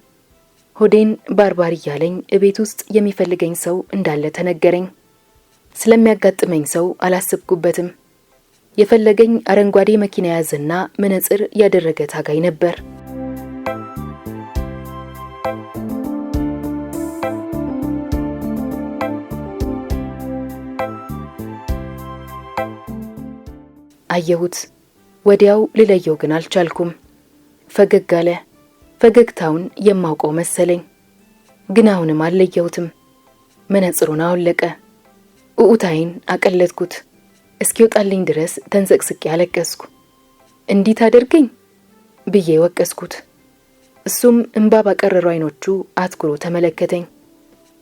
ሆዴን ባርባር እያለኝ እቤት ውስጥ የሚፈልገኝ ሰው እንዳለ ተነገረኝ። ስለሚያጋጥመኝ ሰው አላሰብኩበትም። የፈለገኝ አረንጓዴ መኪና ያዘና መነጽር ያደረገ ታጋይ ነበር። አየሁት። ወዲያው ልለየው ግን አልቻልኩም። ፈገግ አለ። ፈገግታውን የማውቀው መሰለኝ። ግን አሁንም አልለየሁትም። መነጽሩን አወለቀ። ኡኡታይን አቀለጥኩት። እስኪወጣልኝ ድረስ ተንሰቅስቄ አለቀስኩ። እንዲህ ታደርገኝ ብዬ ወቀስኩት። እሱም እንባ ባቀረሩ አይኖቹ አትኩሮ ተመለከተኝ።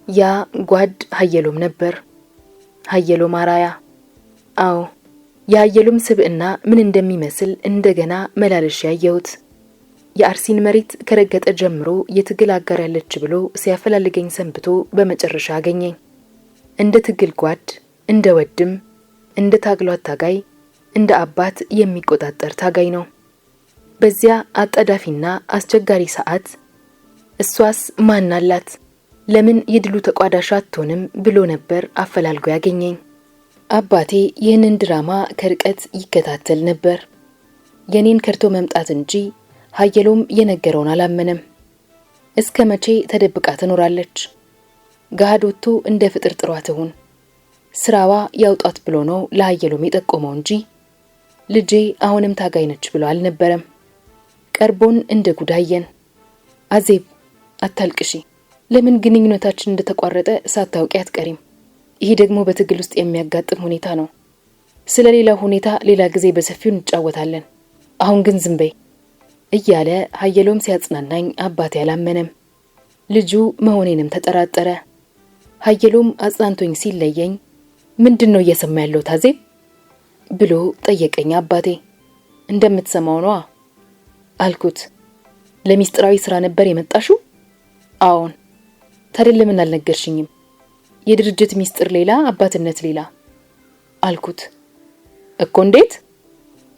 ያ ጓድ ሀየሎም ነበር። ሀየሎም አራያ። አዎ የሀየሎም ስብዕና ምን እንደሚመስል እንደገና መላለሽ ያየሁት። የአርሲን መሬት ከረገጠ ጀምሮ የትግል አጋር ያለች ብሎ ሲያፈላልገኝ ሰንብቶ በመጨረሻ አገኘኝ። እንደ ትግል ጓድ፣ እንደ ወድም፣ እንደ ታግሏት ታጋይ፣ እንደ አባት የሚቆጣጠር ታጋይ ነው። በዚያ አጣዳፊና አስቸጋሪ ሰዓት እሷስ ማን አላት? ለምን የድሉ ተቋዳሽ አትሆንም ብሎ ነበር አፈላልጎ ያገኘኝ። አባቴ ይህንን ድራማ ከርቀት ይከታተል ነበር። የኔን ከርቶ መምጣት እንጂ ሀየሎም የነገረውን አላመነም። እስከ መቼ ተደብቃ ትኖራለች? ገሃድ ወጥቶ እንደ ፍጥር ጥሯ ትሁን። ስራዋ ያውጣት ብሎ ነው ለሀየሎም የጠቆመው እንጂ ልጄ አሁንም ታጋይ ነች ብሎ አልነበረም። ቀርቦን እንደ ጉዳየን። አዜብ አታልቅሺ፣ ለምን ግንኙነታችን እንደተቋረጠ ሳታውቂ አትቀሪም። ይሄ ደግሞ በትግል ውስጥ የሚያጋጥም ሁኔታ ነው። ስለሌላ ሁኔታ ሌላ ጊዜ በሰፊው እንጫወታለን። አሁን ግን ዝም በይ እያለ ሀየሎም ሲያጽናናኝ አባቴ አላመነም። ልጁ መሆኔንም ተጠራጠረ። ሀየሎም አጽናንቶኝ ሲለየኝ ምንድነው እየሰማ ያለው አዜብ ብሎ ጠየቀኝ አባቴ። እንደምትሰማው ነዋ አልኩት። ለሚስጥራዊ ስራ ነበር የመጣሽው? አዎን። ታዲያ ለምን አልነገርሽኝም? የድርጅት ሚስጥር ሌላ፣ አባትነት ሌላ አልኩት። እኮ እንዴት?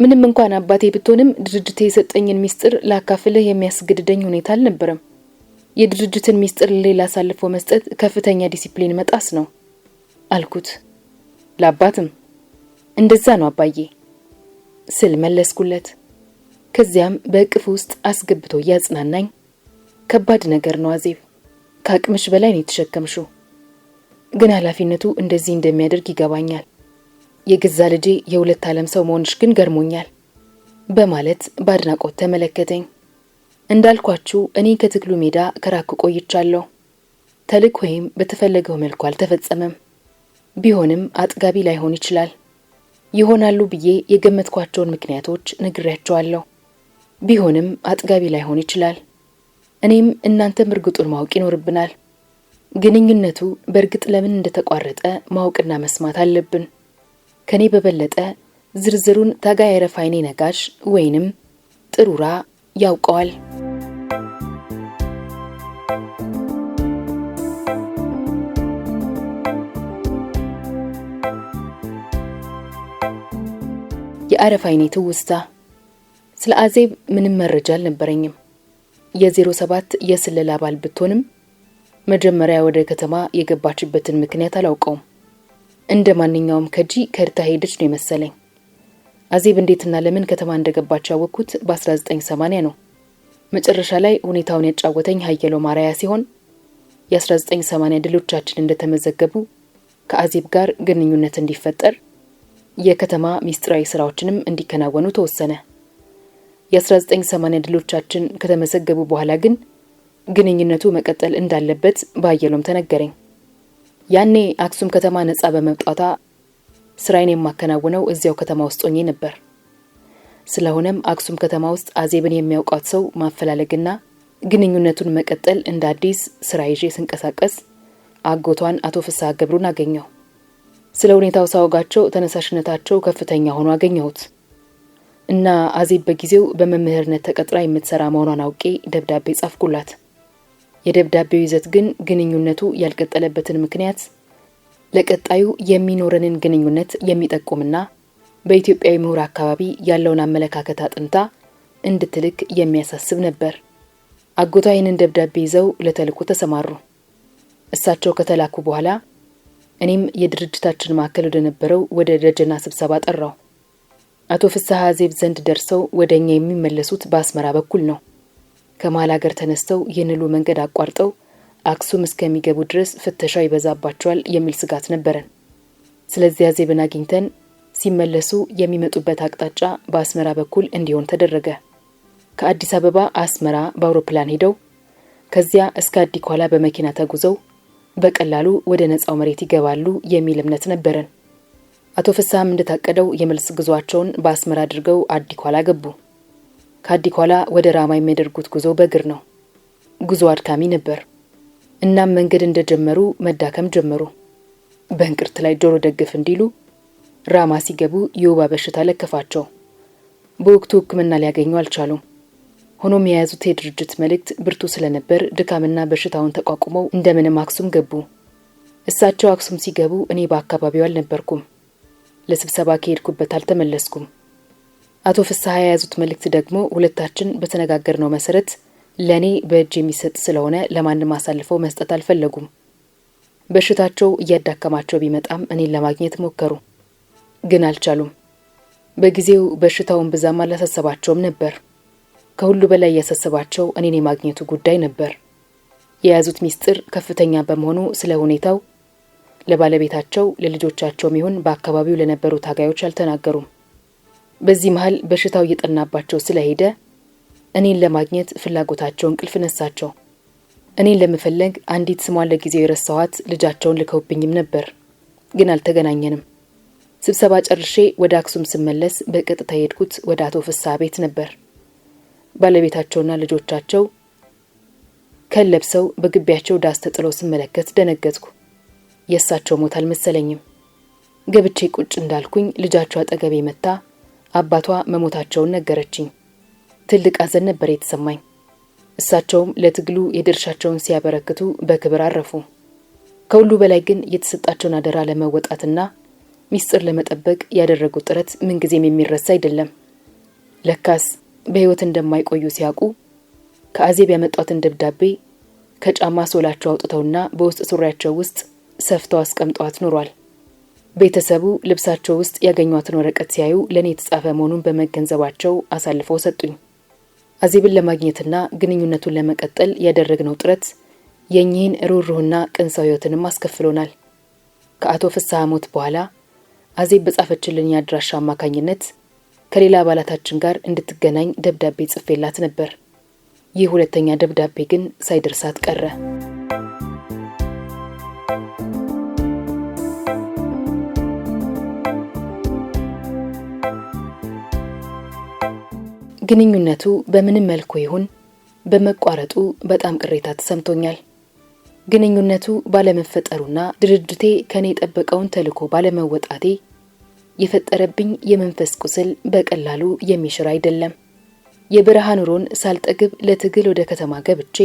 ምንም እንኳን አባቴ ብትሆንም ድርጅቴ የሰጠኝን ሚስጥር ላካፍልህ የሚያስገድደኝ ሁኔታ አልነበረም። የድርጅትን ሚስጥር ሌላ አሳልፎ መስጠት ከፍተኛ ዲሲፕሊን መጣስ ነው አልኩት። ለአባትም እንደዛ ነው አባዬ ስል መለስኩለት። ከዚያም በእቅፍ ውስጥ አስገብቶ ያጽናናኝ፣ ከባድ ነገር ነው አዜብ፣ ከአቅምሽ በላይ ነው የተሸከምሽው። ግን ኃላፊነቱ እንደዚህ እንደሚያደርግ ይገባኛል። የገዛ ልጄ የሁለት ዓለም ሰው መሆንሽ ግን ገርሞኛል በማለት በአድናቆት ተመለከተኝ። እንዳልኳችሁ እኔ ከትግሉ ሜዳ ከራኩ ቆይቻለሁ። ተልእኮዬም በተፈለገው መልኩ አልተፈጸመም። ቢሆንም አጥጋቢ ላይሆን ይችላል። ይሆናሉ ብዬ የገመትኳቸውን ምክንያቶች ነግሬያቸዋለሁ። ቢሆንም አጥጋቢ ላይሆን ይችላል። እኔም እናንተም እርግጡን ማወቅ ይኖርብናል። ግንኙነቱ በእርግጥ ለምን እንደተቋረጠ ማወቅና መስማት አለብን። ከኔ በበለጠ ዝርዝሩን ታጋይ አይረፋይኔ ነጋሽ ወይንም ጥሩራ ያውቀዋል። የአረፋይኔ ትውስታ። ስለ አዜብ ምንም መረጃ አልነበረኝም። የ07 የስለላ አባል ብትሆንም መጀመሪያ ወደ ከተማ የገባችበትን ምክንያት አላውቀውም። እንደ ማንኛውም ከጂ ከርታ ሄደች ነው መሰለኝ። አዜብ እንዴትና ለምን ከተማ እንደገባች ያወቅኩት በ1980 ነው። መጨረሻ ላይ ሁኔታውን ያጫወተኝ ሀየሎም አራያ ሲሆን የ1980 ድሎቻችን እንደተመዘገቡ ከአዜብ ጋር ግንኙነት እንዲፈጠር የከተማ ሚስጥራዊ ስራዎችንም እንዲከናወኑ ተወሰነ። የ1980 ድሎቻችን ከተመዘገቡ በኋላ ግን ግንኙነቱ መቀጠል እንዳለበት በሀየሎም ተነገረኝ። ያኔ አክሱም ከተማ ነጻ በመውጣቷ ስራዬን የማከናውነው እዚያው ከተማ ውስጥ ሆኜ ነበር። ስለሆነም አክሱም ከተማ ውስጥ አዜብን የሚያውቃት ሰው ማፈላለግና ግንኙነቱን መቀጠል እንደ አዲስ ስራ ይዤ ስንቀሳቀስ አጎቷን አቶ ፍስሐ ገብሩን አገኘው። ስለ ሁኔታው ሳወጋቸው ተነሳሽነታቸው ከፍተኛ ሆኖ አገኘሁት እና አዜብ በጊዜው በመምህርነት ተቀጥራ የምትሰራ መሆኗን አውቄ ደብዳቤ ጻፍኩላት። የደብዳቤው ይዘት ግን ግንኙነቱ ያልቀጠለበትን ምክንያት ለቀጣዩ የሚኖረንን ግንኙነት የሚጠቁምና በኢትዮጵያዊ ምሁር አካባቢ ያለውን አመለካከት አጥንታ እንድትልክ የሚያሳስብ ነበር። አጎቷ ይህንን ደብዳቤ ይዘው ለተልእኮ ተሰማሩ። እሳቸው ከተላኩ በኋላ እኔም የድርጅታችን ማዕከል ወደ ነበረው ወደ ደጀና ስብሰባ ጠራው። አቶ ፍስሐ አዜብ ዘንድ ደርሰው ወደኛ የሚመለሱት በአስመራ በኩል ነው። ከመሃል ሀገር ተነስተው የንሉ መንገድ አቋርጠው አክሱም እስከሚገቡ ድረስ ፍተሻ ይበዛባቸዋል የሚል ስጋት ነበረን። ስለዚህ አዜብን አግኝተን ሲመለሱ የሚመጡበት አቅጣጫ በአስመራ በኩል እንዲሆን ተደረገ። ከአዲስ አበባ አስመራ በአውሮፕላን ሄደው ከዚያ እስከ አዲኳላ በመኪና ተጉዘው በቀላሉ ወደ ነጻው መሬት ይገባሉ የሚል እምነት ነበረን። አቶ ፍስሐም እንደታቀደው የመልስ ጉዟቸውን በአስመራ አድርገው አዲኳላ ገቡ። ከአዲኳላ ወደ ራማ የሚያደርጉት ጉዞ በእግር ነው። ጉዞ አድካሚ ነበር። እናም መንገድ እንደጀመሩ መዳከም ጀመሩ። በእንቅርት ላይ ጆሮ ደግፍ እንዲሉ ራማ ሲገቡ የወባ በሽታ ለከፋቸው። በወቅቱ ሕክምና ሊያገኙ አልቻሉም። ሆኖም የያዙት የድርጅት መልእክት ብርቱ ስለነበር ድካምና በሽታውን ተቋቁመው እንደምንም አክሱም ገቡ። እሳቸው አክሱም ሲገቡ እኔ በአካባቢው አልነበርኩም። ለስብሰባ ከሄድኩበት አልተመለስኩም። አቶ ፍስሐ የያዙት መልእክት ደግሞ ሁለታችን በተነጋገርነው መሰረት ለኔ በእጅ የሚሰጥ ስለሆነ ለማንም አሳልፈው መስጠት አልፈለጉም። በሽታቸው እያዳከማቸው ቢመጣም እኔን ለማግኘት ሞከሩ፣ ግን አልቻሉም። በጊዜው በሽታውን ብዛም አላሳሰባቸውም ነበር። ከሁሉ በላይ ያሳሰባቸው እኔን የማግኘቱ ጉዳይ ነበር። የያዙት ሚስጥር ከፍተኛ በመሆኑ ስለ ሁኔታው ለባለቤታቸው ለልጆቻቸውም ይሁን በአካባቢው ለነበሩ ታጋዮች አልተናገሩም። በዚህ መሃል በሽታው እየጠናባቸው ስለሄደ እኔን ለማግኘት ፍላጎታቸው እንቅልፍ ነሳቸው። እኔን ለመፈለግ አንዲት ስሟን ለጊዜው የረሳኋት ልጃቸውን ልከውብኝም ነበር፣ ግን አልተገናኘንም። ስብሰባ ጨርሼ ወደ አክሱም ስመለስ በቀጥታ የሄድኩት ወደ አቶ ፍስሐ ቤት ነበር። ባለቤታቸውና ልጆቻቸው ከለብሰው በግቢያቸው ዳስ ተጥለው ስመለከት ደነገጥኩ። የእሳቸው ሞት አልመሰለኝም። ገብቼ ቁጭ እንዳልኩኝ ልጃቸው አጠገቤ መጣ። አባቷ መሞታቸውን ነገረችኝ። ትልቅ ሐዘን ነበር የተሰማኝ። እሳቸውም ለትግሉ የድርሻቸውን ሲያበረክቱ በክብር አረፉ። ከሁሉ በላይ ግን የተሰጣቸውን አደራ ለመወጣትና ሚስጥር ለመጠበቅ ያደረጉት ጥረት ምንጊዜም የሚረሳ አይደለም። ለካስ በሕይወት እንደማይቆዩ ሲያውቁ ከአዜብ ያመጣትን ደብዳቤ ከጫማ ሶላቸው አውጥተውና በውስጥ ሱሪያቸው ውስጥ ሰፍተው አስቀምጠዋት ኖሯል። ቤተሰቡ ልብሳቸው ውስጥ ያገኟትን ወረቀት ሲያዩ ለኔ የተጻፈ መሆኑን በመገንዘባቸው አሳልፈው ሰጡኝ። አዜብን ለማግኘትና ግንኙነቱን ለመቀጠል ያደረግነው ጥረት የኚህን ሩህሩህና ቅን ሰው ሕይወትንም አስከፍሎናል። ከአቶ ፍስሐ ሞት በኋላ አዜብ በጻፈችልኝ አድራሻ አማካኝነት ከሌላ አባላታችን ጋር እንድትገናኝ ደብዳቤ ጽፌላት ነበር። ይህ ሁለተኛ ደብዳቤ ግን ሳይደርሳት ቀረ። ግንኙነቱ በምንም መልኩ ይሁን በመቋረጡ በጣም ቅሬታ ተሰምቶኛል። ግንኙነቱ ባለመፈጠሩና ድርጅቴ ከኔ የጠበቀውን ተልዕኮ ባለመወጣቴ የፈጠረብኝ የመንፈስ ቁስል በቀላሉ የሚሽር አይደለም። የበረሃ ኑሮን ሳልጠግብ ለትግል ወደ ከተማ ገብቼ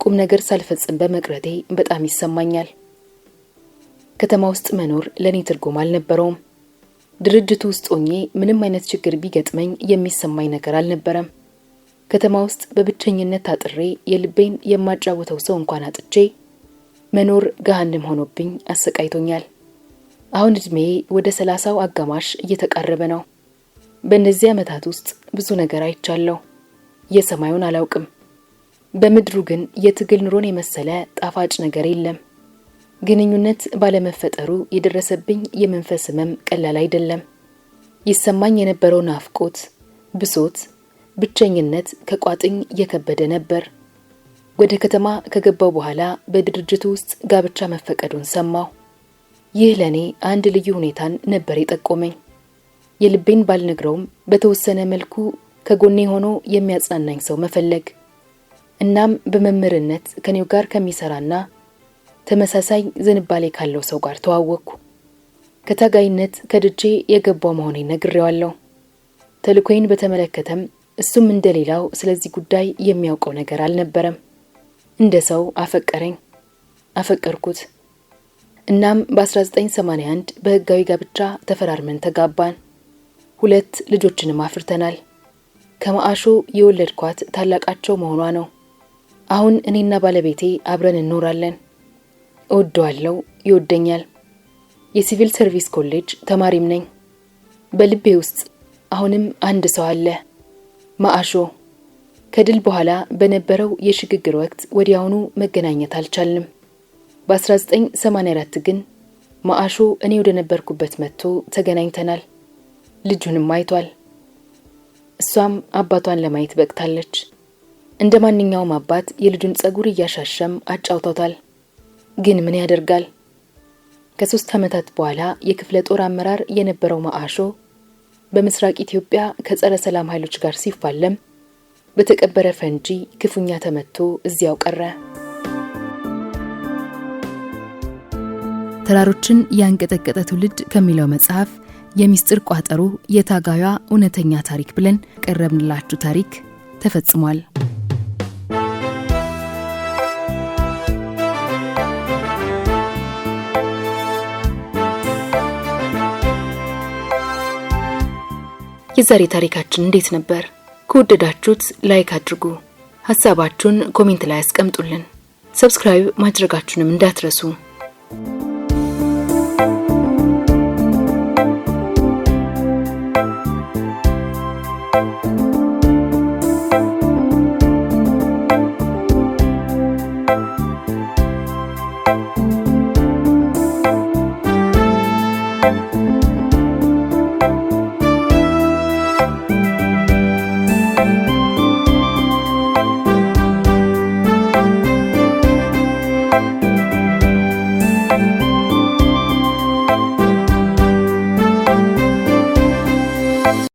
ቁም ነገር ሳልፈጽም በመቅረቴ በጣም ይሰማኛል። ከተማ ውስጥ መኖር ለኔ ትርጉም አልነበረውም። ድርጅቱ ውስጥ ሆኜ ምንም አይነት ችግር ቢገጥመኝ የሚሰማኝ ነገር አልነበረም። ከተማ ውስጥ በብቸኝነት ታጥሬ የልቤን የማጫወተው ሰው እንኳን አጥቼ መኖር ገሃነም ሆኖብኝ አሰቃይቶኛል። አሁን እድሜዬ ወደ 30ው አጋማሽ እየተቃረበ ነው። በእነዚህ ዓመታት ውስጥ ብዙ ነገር አይቻለሁ። የሰማዩን አላውቅም። በምድሩ ግን የትግል ኑሮን የመሰለ ጣፋጭ ነገር የለም። ግንኙነት ባለመፈጠሩ የደረሰብኝ የመንፈስ ህመም ቀላል አይደለም። ይሰማኝ የነበረው ናፍቆት፣ ብሶት፣ ብቸኝነት ከቋጥኝ የከበደ ነበር። ወደ ከተማ ከገባው በኋላ በድርጅቱ ውስጥ ጋብቻ መፈቀዱን ሰማሁ። ይህ ለኔ አንድ ልዩ ሁኔታን ነበር የጠቆመኝ። የልቤን ባልነግረውም በተወሰነ መልኩ ከጎኔ ሆኖ የሚያጽናናኝ ሰው መፈለግ። እናም በመምህርነት ከኔው ጋር ከሚሰራና ተመሳሳይ ዝንባሌ ካለው ሰው ጋር ተዋወቅኩ። ከታጋይነት ከድጄ የገባው መሆኔን ነግሬዋለሁ። ተልዕኮዬን በተመለከተም እሱም እንደሌላው ስለዚህ ጉዳይ የሚያውቀው ነገር አልነበረም። እንደ ሰው አፈቀረኝ፣ አፈቀርኩት። እናም በ1981 በህጋዊ ጋብቻ ተፈራርመን ተጋባን። 2 ልጆችንም አፍርተናል። ከማአሾ የወለድኳት ታላቃቸው መሆኗ ነው። አሁን እኔና ባለቤቴ አብረን እንኖራለን። እወደዋለሁ፣ ይወደኛል። የሲቪል ሰርቪስ ኮሌጅ ተማሪም ነኝ። በልቤ ውስጥ አሁንም አንድ ሰው አለ፣ ማአሾ። ከድል በኋላ በነበረው የሽግግር ወቅት ወዲያውኑ መገናኘት አልቻልንም። በ1984 ግን ማአሾ እኔ ወደ ነበርኩበት መጥቶ ተገናኝተናል። ልጁንም አይቷል። እሷም አባቷን ለማየት በቅታለች። እንደ ማንኛውም አባት የልጁን ጸጉር እያሻሸም አጫውቷታል። ግን ምን ያደርጋል? ከ3 ዓመታት በኋላ የክፍለ ጦር አመራር የነበረው ማአሾ በምስራቅ ኢትዮጵያ ከጸረ ሰላም ኃይሎች ጋር ሲፋለም በተቀበረ ፈንጂ ክፉኛ ተመቶ እዚያው ቀረ። ተራሮችን ያንቀጠቀጠ ትውልድ ከሚለው መጽሐፍ የሚስጥር ቋጠሮ የታጋዩዋ እውነተኛ ታሪክ ብለን ቀረብንላችሁ ታሪክ ተፈጽሟል። የዛሬ ታሪካችን እንዴት ነበር? ከወደዳችሁት ላይክ አድርጉ። ሐሳባችሁን ኮሜንት ላይ አስቀምጡልን። ሰብስክራይብ ማድረጋችሁንም እንዳትረሱ።